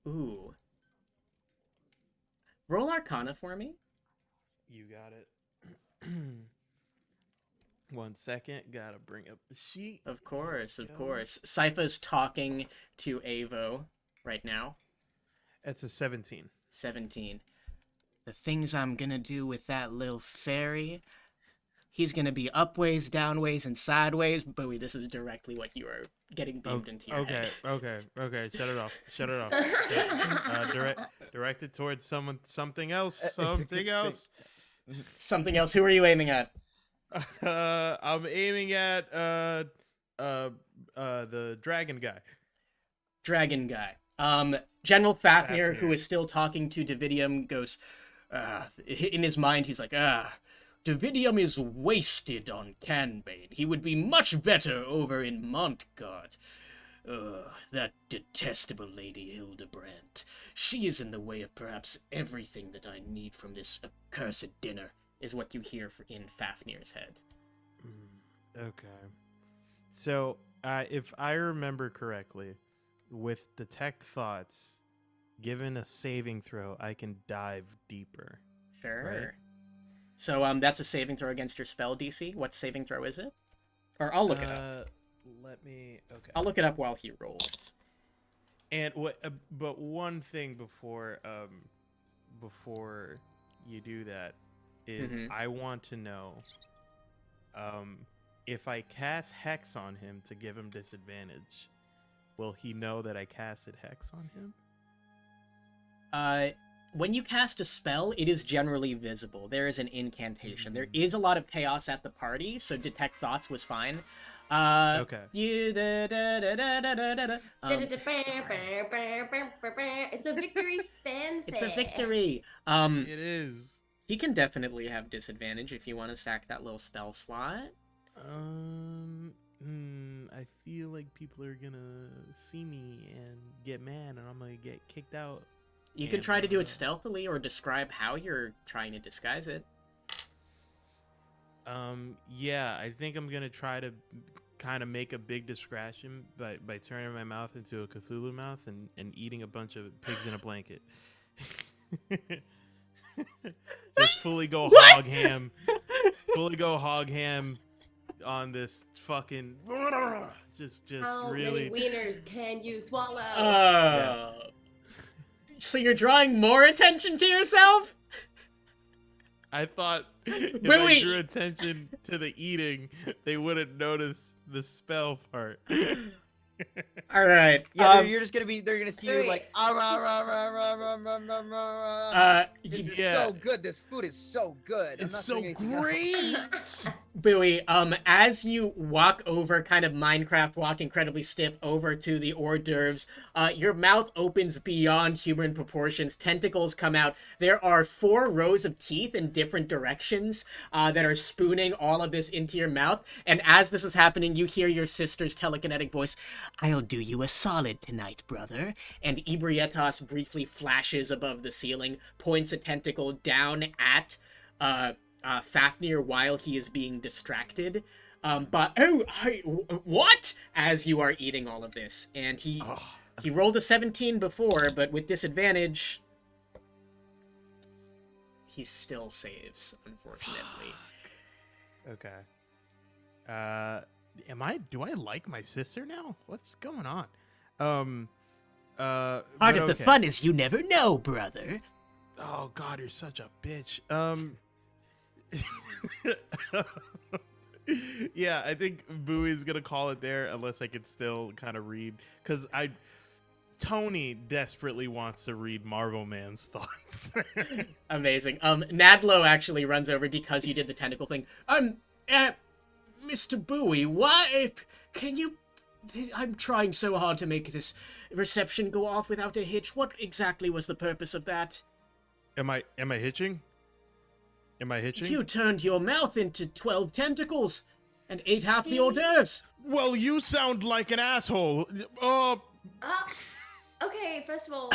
Ooh. Roll Arcana for me. You got it. 1 second. Gotta bring up the sheet. Of course, of Go. course. Sypha's talking to Avo right now. That's a 17. 17. The things I'm gonna do with that little fairy. He's gonna be upways, downways, and sideways. Bowie, this is directly what you are getting beamed into your head. Okay. Shut it off. Shut it off. Directed towards something else. It's a good Something thing. else. Something else. Who are you aiming at? I'm aiming at the dragon guy. Dragon guy. General Fafnir, who Fafnir. is still talking to Davidium, goes, in his mind, he's like, Davidium is wasted on Canbane. He would be much better over in Montgard. That detestable Lady Hildebrand. She is in the way of perhaps everything that I need from this accursed dinner, is what you hear in Fafnir's head. Okay. So, if I remember correctly, with Detect Thoughts, given a saving throw, I can dive deeper. Sure. So that's a saving throw against your spell DC. What saving throw is it? Or I'll look it up. Let me. Okay. I'll look it up while he rolls. And what? But one thing before you do that is I want to know if I cast Hex on him to give him disadvantage, will he know that I casted Hex on him? When you cast a spell, it is generally visible. There is an incantation. There is a lot of chaos at the party, so Detect Thoughts was fine. Okay. It's a victory fanfare. It's a victory. It is. He can definitely have disadvantage if you want to sack that little spell slot. I feel like people are gonna see me and get mad, and I'm gonna get kicked out. You can try to do it stealthily or describe how you're trying to disguise it. Yeah, I think I'm gonna try to kind of make a big distraction by turning my mouth into a Cthulhu mouth and eating a bunch of pigs in a blanket. Just fully go hog ham. Fully go hog ham on this fucking just How really many wieners can you swallow? Yeah. So you're drawing more attention to yourself? I thought if Wait, I wait. drew attention to the eating, they wouldn't notice the spell part. All right. Yeah, they're gonna see you like, this is Yeah. so good. This food is so good. It's I'm not so doing anything else." great. Bowie, as you walk over, kind of Minecraft walk incredibly stiff over to the hors d'oeuvres, your mouth opens beyond human proportions. Tentacles come out. There are 4 rows of teeth in different directions that are spooning all of this into your mouth. And as this is happening, you hear your sister's telekinetic voice, "I'll do you a solid tonight, brother." And Ebrietas briefly flashes above the ceiling, points a tentacle down at Fafnir while he is being distracted. What? As you are eating all of this. And he rolled a 17 before, but with disadvantage, he still saves, unfortunately. Okay. Do I like my sister now? What's going on? Part but of the okay. fun is you never know, brother. Oh God, you're such a bitch. Yeah, I think Bowie's gonna call it there unless I could still kind of read, because Tony desperately wants to read Marvel Man's thoughts. Amazing. Nadlo actually runs over because you did the tentacle thing. Mr. Bowie, why can you? I'm trying so hard to make this reception go off without a hitch. What exactly was the purpose of that? Am I hitching? Am I hitching? You turned your mouth into 12 tentacles and ate half the hors d'oeuvres. Well, you sound like an asshole. Okay, first of all,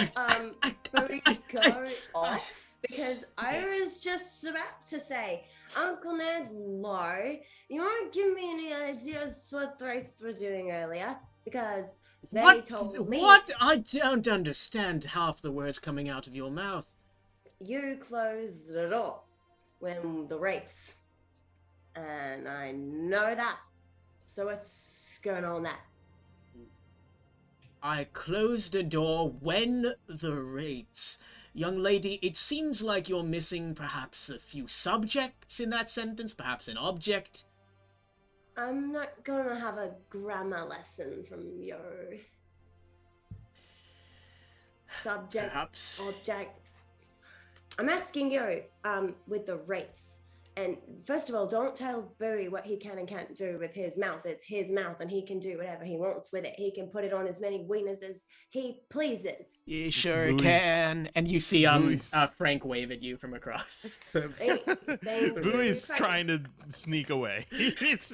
Bowie, go off, because I was just about to say, Uncle Nadlo, you want to give me any ideas what the race were doing earlier? Because they told me... What? I don't understand half the words coming out of your mouth. You closed the door when the race, and I know that. So what's going on there? I closed the door when the rates. Young lady, it seems like you're missing perhaps a few subjects in that sentence, perhaps an object. I'm not gonna have a grammar lesson from you. Subject, Perhaps. object. I'm asking you, with the rates. And first of all, don't tell Bowie what he can and can't do with his mouth. It's his mouth, and he can do whatever he wants with it. He can put it on as many wieners as he pleases. You sure Louis. can. And you see Louis. Frank wave at you from across the... Bowie's trying to sneak away. He's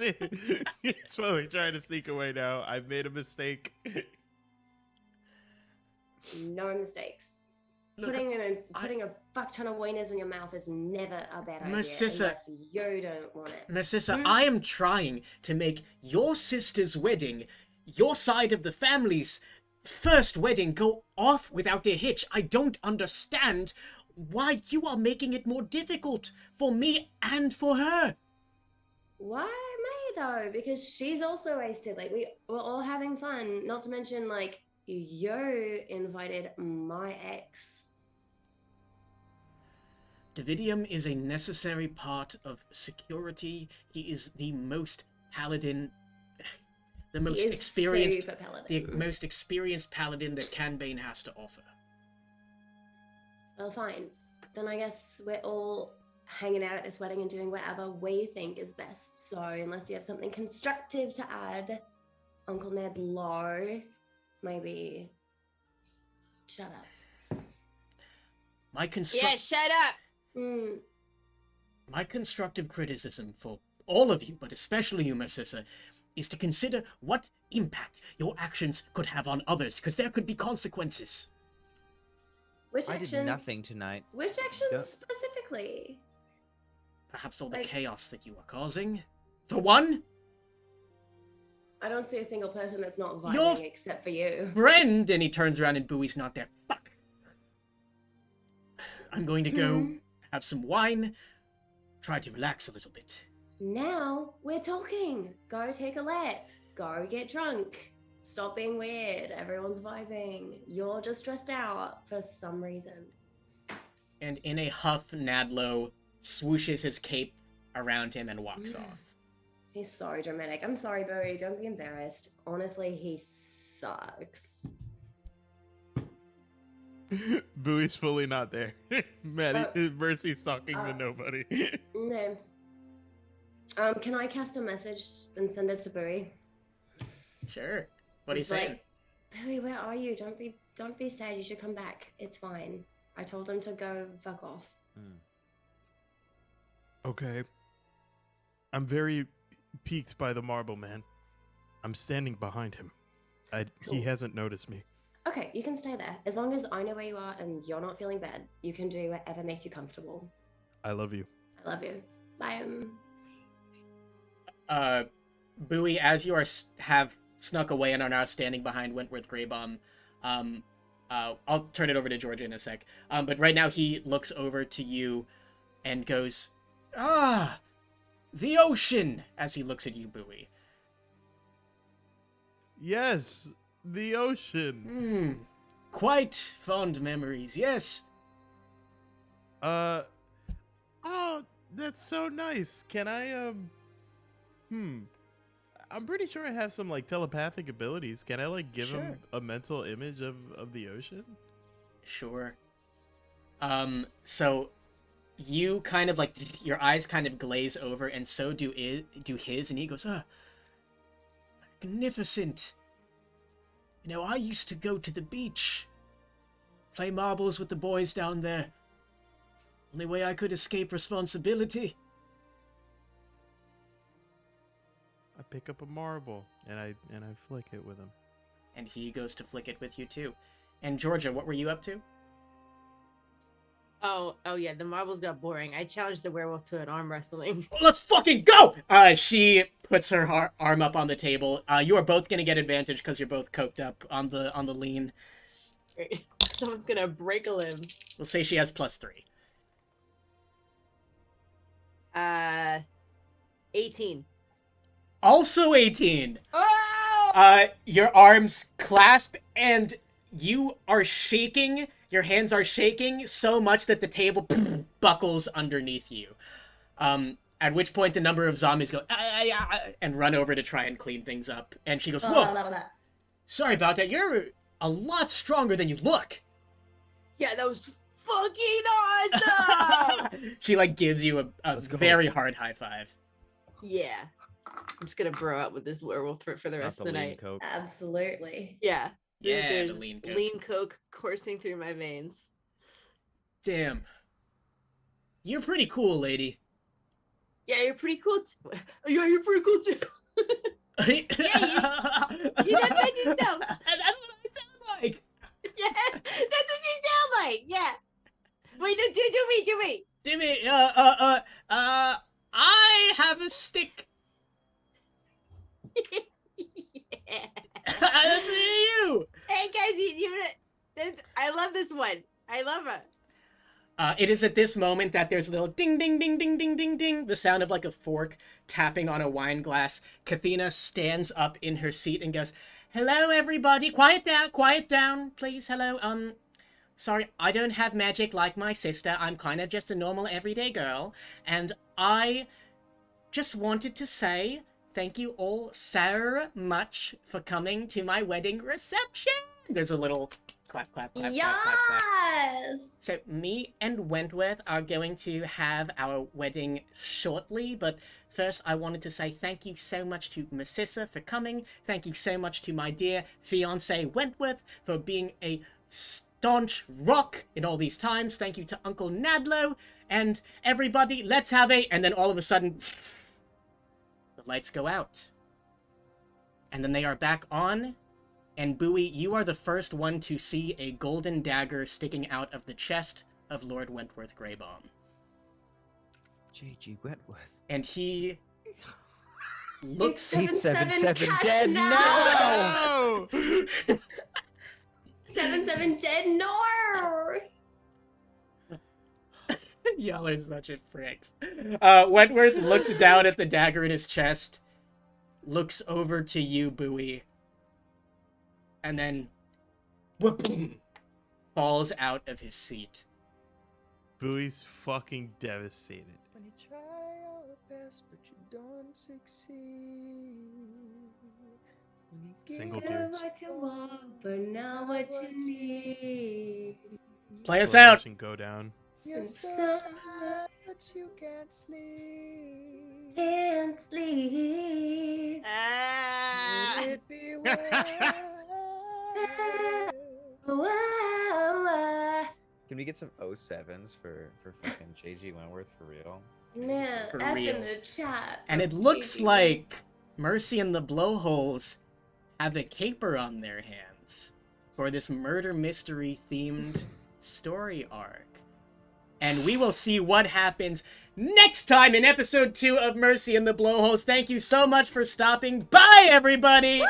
slowly trying to sneak away now. I've made a mistake. No mistakes. Look, Putting a fuck ton of wieners in your mouth is never a bad idea Narcissa. unless you don't want it. Narcissa, I am trying to make your sister's wedding, your side of the family's first wedding, go off without a hitch. I don't understand why you are making it more difficult for me and for her. Why me though? Because she's also wasted. Like we're all having fun. Not to mention, like, you invited my ex. Davidium is a necessary part of security. He is the most paladin, the most He is experienced, super paladin. the most experienced paladin that Canbane has to offer. Well, fine. Then I guess we're all hanging out at this wedding and doing whatever we think is best. So unless you have something constructive to add, Uncle Ned Low, maybe shut up. My Yeah, shut up. My constructive criticism for all of you, but especially you, Narcissa, is to consider what impact your actions could have on others, because there could be consequences. Which I actions? did nothing tonight. Which actions Don't- specifically? Perhaps all the Like- chaos that you are causing. For one, I don't see a single person that's not Your vibing except for you. friend, and he turns around and Bowie's not there. Fuck. I'm going to go have some wine, try to relax a little bit. Now we're talking. Go take a lap. Go get drunk. Stop being weird. Everyone's vibing. You're just stressed out for some reason. And in a huff, Nadlo swooshes his cape around him and walks off. He's so dramatic. I'm sorry, Bowie. Don't be embarrassed. Honestly, he sucks. Bowie's fully not there. Mercy's talking to nobody. No. Can I cast a message and send it to Bowie? Sure. What are you Just saying? like, Bowie, where are you? Don't be sad. You should come back. It's fine. I told him to go fuck off. Okay. I'm very piqued by the marble man. I'm standing behind him. He Cool. hasn't noticed me. Okay, you can stay there. As long as I know where you are and you're not feeling bad, you can do whatever makes you comfortable. I love you. I love you. Bye. Bowie, as you have snuck away and are now standing behind Wentworth Greybomb, I'll turn it over to Georgia in a sec. But right now he looks over to you and goes, "Ah, the ocean," as he looks at you, Bowie. Yes, the ocean. Quite fond memories, yes. Oh, that's so nice. Can I, I'm pretty sure I have some, like, telepathic abilities. Can I, like, give him Sure. a mental image of the ocean? Sure. So you kind of, like, your eyes kind of glaze over, and so do his, and he goes, magnificent. You know, I used to go to the beach, play marbles with the boys down there. Only way I could escape responsibility. I pick up a marble and I flick it with him. And he goes to flick it with you too. And Georgia, what were you up to? Oh yeah, the marbles got boring. I challenged the werewolf to an arm wrestling. Let's fucking go! She puts her arm up on the table. You are both gonna get advantage because you're both coked up on the lean. Great. Someone's gonna break a limb. We'll say she has +3. 18. Also 18. Oh! Your arms clasp and you are shaking. Your hands are shaking so much that the table buckles underneath you. At which point a number of zombies go and run over to try and clean things up. And she goes, "Whoa, sorry about that. You're a lot stronger than you look." Yeah, that was fucking awesome! She like gives you a very hard high five. Yeah. I'm just gonna bro out with this werewolf for the rest of the night. Coke. Absolutely. Yeah. Yeah, There's the lean coke coursing through my veins. Damn. You're pretty cool, lady. Yeah, you're pretty cool. Yeah, you're pretty cool too. You done made yourself. That's what I sound like. Yeah, that's what you sound like. Yeah. Wait, no, do me. Dimmy, I have a stick. Yeah. That's you. Hey guys, I love this one. I love it. It is at this moment that there's a little ding, ding, ding, ding, ding, ding, ding, the sound of like a fork tapping on a wine glass. Kathina stands up in her seat and goes, "Hello, everybody. Quiet down, please. Hello. Sorry, I don't have magic like my sister. I'm kind of just a normal everyday girl. And I just wanted to say thank you all so much for coming to my wedding reception." There's a little clap, clap, clap, clap, clap, clap. Yes. So me and Wentworth are going to have our wedding shortly, but first I wanted to say thank you so much to Mississa for coming. Thank you so much to my dear fiance Wentworth for being a staunch rock in all these times. Thank you to Uncle Nadlo and everybody. Let's have a... And then all of a sudden, the lights go out. And then they are back on. And Bowie, you are the first one to see a golden dagger sticking out of the chest of Lord Wentworth Greybaum. J.G. Wentworth. And he looks... 877 cash dead now. No! 77 dead. No. Y'all are such a pricks. Wentworth looks down at the dagger in his chest, looks over to you, Bowie, and then whoop-boom, falls out of his seat. Bowie's fucking devastated. When you try your best, but you don't succeed. When you give Single You're dudes. what you want, but not what you need. Play us Slow out. motion go down. You're so So tired, but you can't sleep. Can't sleep. Would it be worth? Wow. Can we get some 07s for fucking JG Wentworth for real? Man, For F real. in the chat. And it looks like Mercy and the Blowholes have a caper on their hands for this murder mystery themed story arc. And we will see what happens next time in episode 2 of Mercy and the Blowholes. Thank you so much for stopping by, everybody!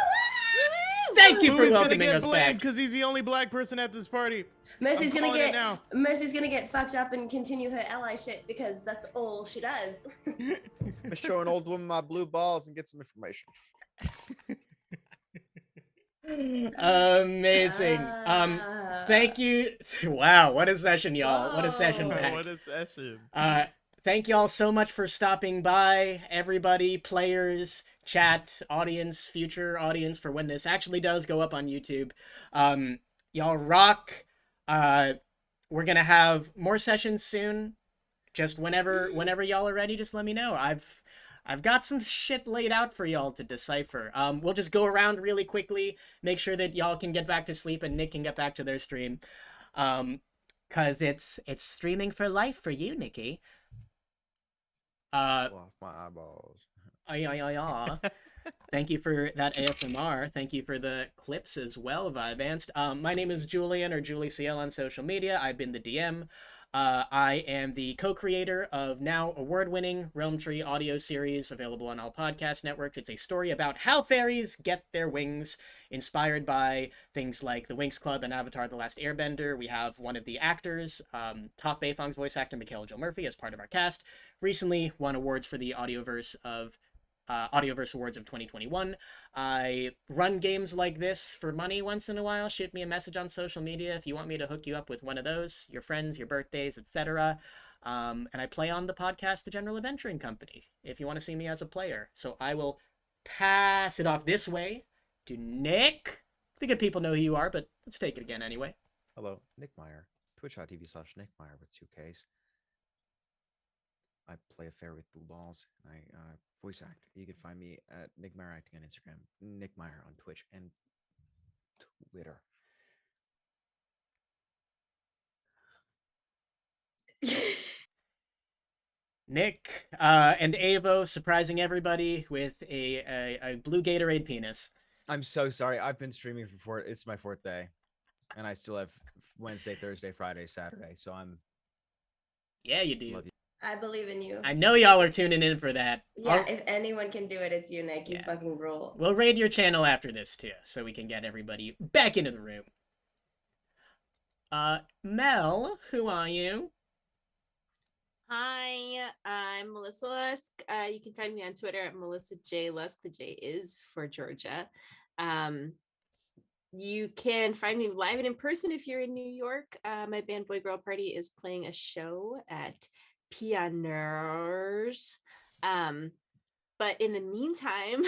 Thank you for Bowie's gonna welcoming get us blamed back. because he's the only black person at this party. Mercy's I'm gonna calling it get now. Mercy's gonna get fucked up and continue her ally shit because that's all she does. I'm show an old woman my blue balls and get some information. Amazing. Thank you. Wow, what a session, y'all. What a session Whoa. back. What a session. Thank y'all so much for stopping by, everybody, players, chat, audience, future audience, for when this actually does go up on YouTube. Y'all rock. We're gonna have more sessions soon. Just whenever y'all are ready, just let me know. I've got some shit laid out for y'all to decipher. We'll just go around really quickly, make sure that y'all can get back to sleep and Nick can get back to their stream. Cause it's streaming for life for you, Nikki. Pull off my eyeballs. Thank you for that ASMR. Thank you for the clips as well, Vivanced. My name is Julian, or JuliCiel on social media. I've been the DM. I am the co-creator of now award-winning Realm Tree audio series, available on all podcast networks. It's a story about how fairies get their wings, inspired by things like the Winx Club and Avatar: The Last Airbender. We have one of the actors, Top Beifong's voice actor, Michaela Jill Murphy, as part of our cast. Recently won awards for the Audioverse Awards of 2021. I run games like this for money once in a while. Shoot me a message on social media if you want me to hook you up with one of those, your friends, your birthdays, etc. And I play on the podcast The General Adventuring Company if you want to see me as a player. So I will pass it off this way to Nick. I think people know who you are, but let's take it again anyway. Hello, Nick Meyer. Twitch.tv/Nick Meyer with 2 Ks. I play a fairy with blue balls. I voice act. You can find me at Nick Meyer Acting on Instagram, Nick Meyer on Twitch and Twitter. Nick and Avo surprising everybody with a blue Gatorade penis. I'm so sorry. I've been streaming for it's my 4th day, and I still have Wednesday, Thursday, Friday, Saturday. So I'm. Yeah, you do. Love you. I believe in you. I know y'all are tuning in for that. Yeah, if anyone can do it, it's you, Nick. You Yeah. fucking rule. We'll raid your channel after this too, so we can get everybody back into the room. Mel, who are you? Hi, I'm Melissa Lusk. You can find me on Twitter at Melissa J Lusk. The J is for Georgia. You can find me live and in person if you're in New York. My band Boy Girl Party is playing a show at Pianers. But in the meantime,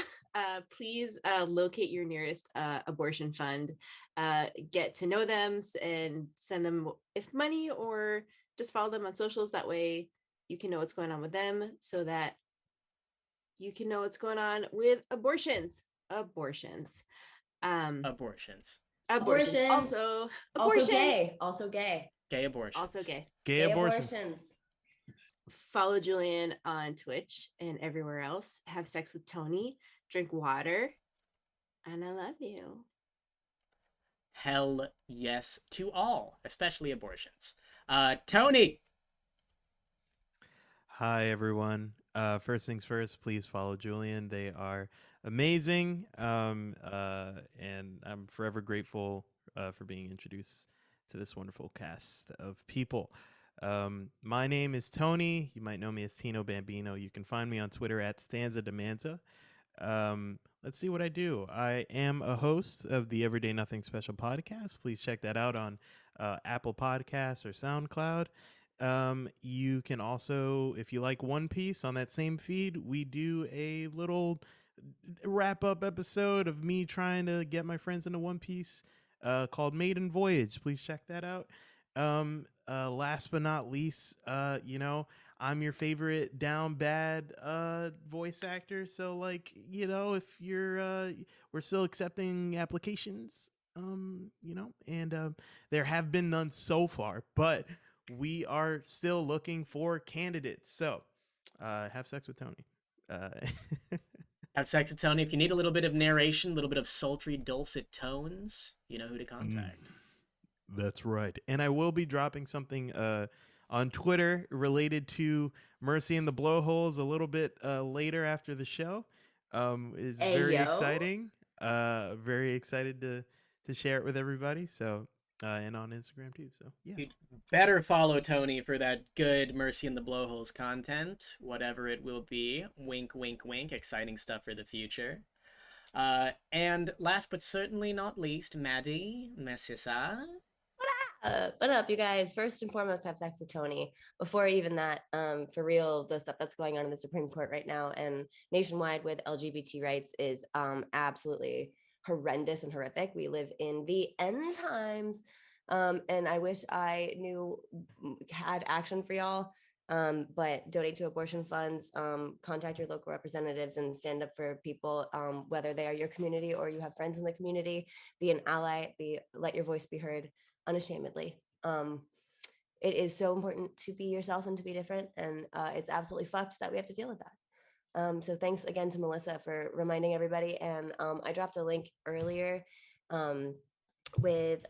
please locate your nearest abortion fund, get to know them, and send them if money, or just follow them on socials. That way you can know what's going on with them, so that you can know what's going on with abortions. Abortions. Abortions. Abortions. Abortions. Also Also abortions. gay. Also gay. Gay abortions. Also gay. Gay abortions. abortions. Follow Julian on Twitch and everywhere else. Have sex with Tony. Drink water. And I love you. Hell yes to all, especially abortions. Tony. Hi, everyone. First things first, please follow Julian. They are amazing. And I'm forever grateful for being introduced to this wonderful cast of people. My name is Tony. You might know me as Tino Bambino. You can find me on Twitter at Stanza Demanza. Let's see what I do. I am a host of the Everyday Nothing Special podcast. Please check that out on Apple Podcasts or SoundCloud. You can also, if you like One Piece, on that same feed, we do a little wrap-up episode of me trying to get my friends into One Piece called Maiden Voyage. Please check that out. Last but not least, I'm your favorite down bad voice actor. So, like, if you're we're still accepting applications, and there have been none so far, but we are still looking for candidates. So, have sex with Tony. Have sex with Tony. If you need a little bit of narration, a little bit of sultry, dulcet tones, you know who to contact. That's right. And I will be dropping something on Twitter related to Mercy and the Blowholes a little bit later after the show. It's very exciting. Very excited to share it with everybody. So, and on Instagram too. So, yeah. You'd better follow Tony for that good Mercy and the Blowholes content, whatever it will be. Wink, wink, wink. Exciting stuff for the future. And last but certainly not least, Maddie Messissa. What up, you guys? First and foremost, have sex with Tony. Before even that, for real, the stuff that's going on in the Supreme Court right now and nationwide with LGBT rights is absolutely horrendous and horrific. We live in the end times, and I wish I had action for y'all. But donate to abortion funds, contact your local representatives and stand up for people, whether they are your community or you have friends in the community. Be an ally, let your voice be heard unashamedly. It is so important to be yourself and to be different, and it's absolutely fucked that we have to deal with that. So thanks again to Melissa for reminding everybody, and I dropped a link earlier with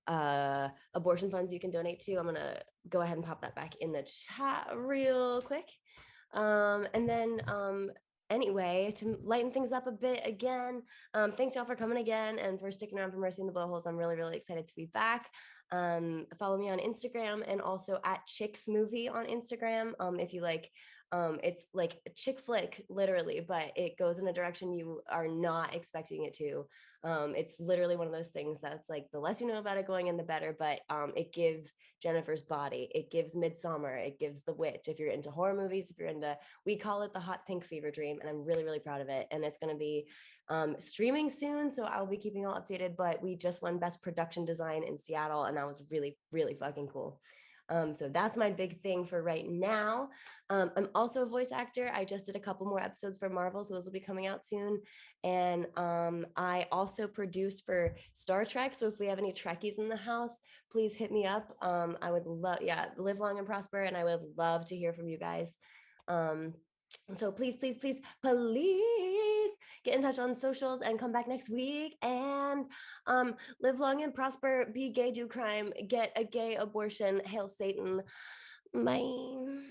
abortion funds you can donate to. I'm gonna go ahead and pop that back in the chat real quick, and then anyway, to lighten things up a bit again, thanks y'all for coming again and for sticking around for Mercy in the Blowholes. I'm really, really excited to be back. Follow me on Instagram and also at Chicks Movie on Instagram. If you like, it's like a chick flick, literally, but it goes in a direction you are not expecting it to. It's literally one of those things that's like, the less you know about it going in, the better, but it gives Jennifer's Body, it gives Midsummer, it gives The Witch. If you're into horror movies, if you're into, we call it the hot pink fever dream, and I'm really, really proud of it. And it's going to be streaming soon, so I'll be keeping you all updated, but we just won Best Production Design in Seattle, and that was really, really fucking cool. So that's my big thing for right now. I'm also a voice actor. I just did a couple more episodes for Marvel, so those will be coming out soon. And I also produce for Star Trek. So if we have any Trekkies in the house, please hit me up. I would love, live long and prosper. And I would love to hear from you guys. So please, please, please, please get in touch on socials and come back next week and live long and prosper, be gay, do crime, get a gay abortion. Hail Satan. Bye.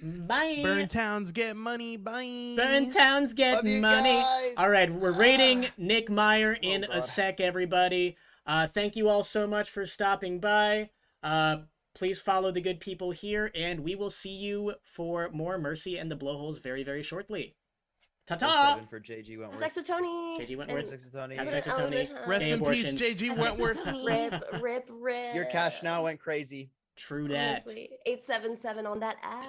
Bye. Burn towns, get money. Bye. Burn towns, get Love you money. guys. All right, we're rating Nick Meyer in a God. sec, everybody. Thank you all so much for stopping by. Please follow the good people here, and we will see you for more Mercy and the Blowholes very, very shortly. Ta-ta! 7 for JG Have Wentworth. sex with Tony. JG Wentworth. Sex with Tony. Have Put sex an with Tony. element on. Rest Gay in peace, abortions. JG Have sex with Wentworth. Tony. Rip. Your cash now went crazy. True that. Honestly, 877 on that ass.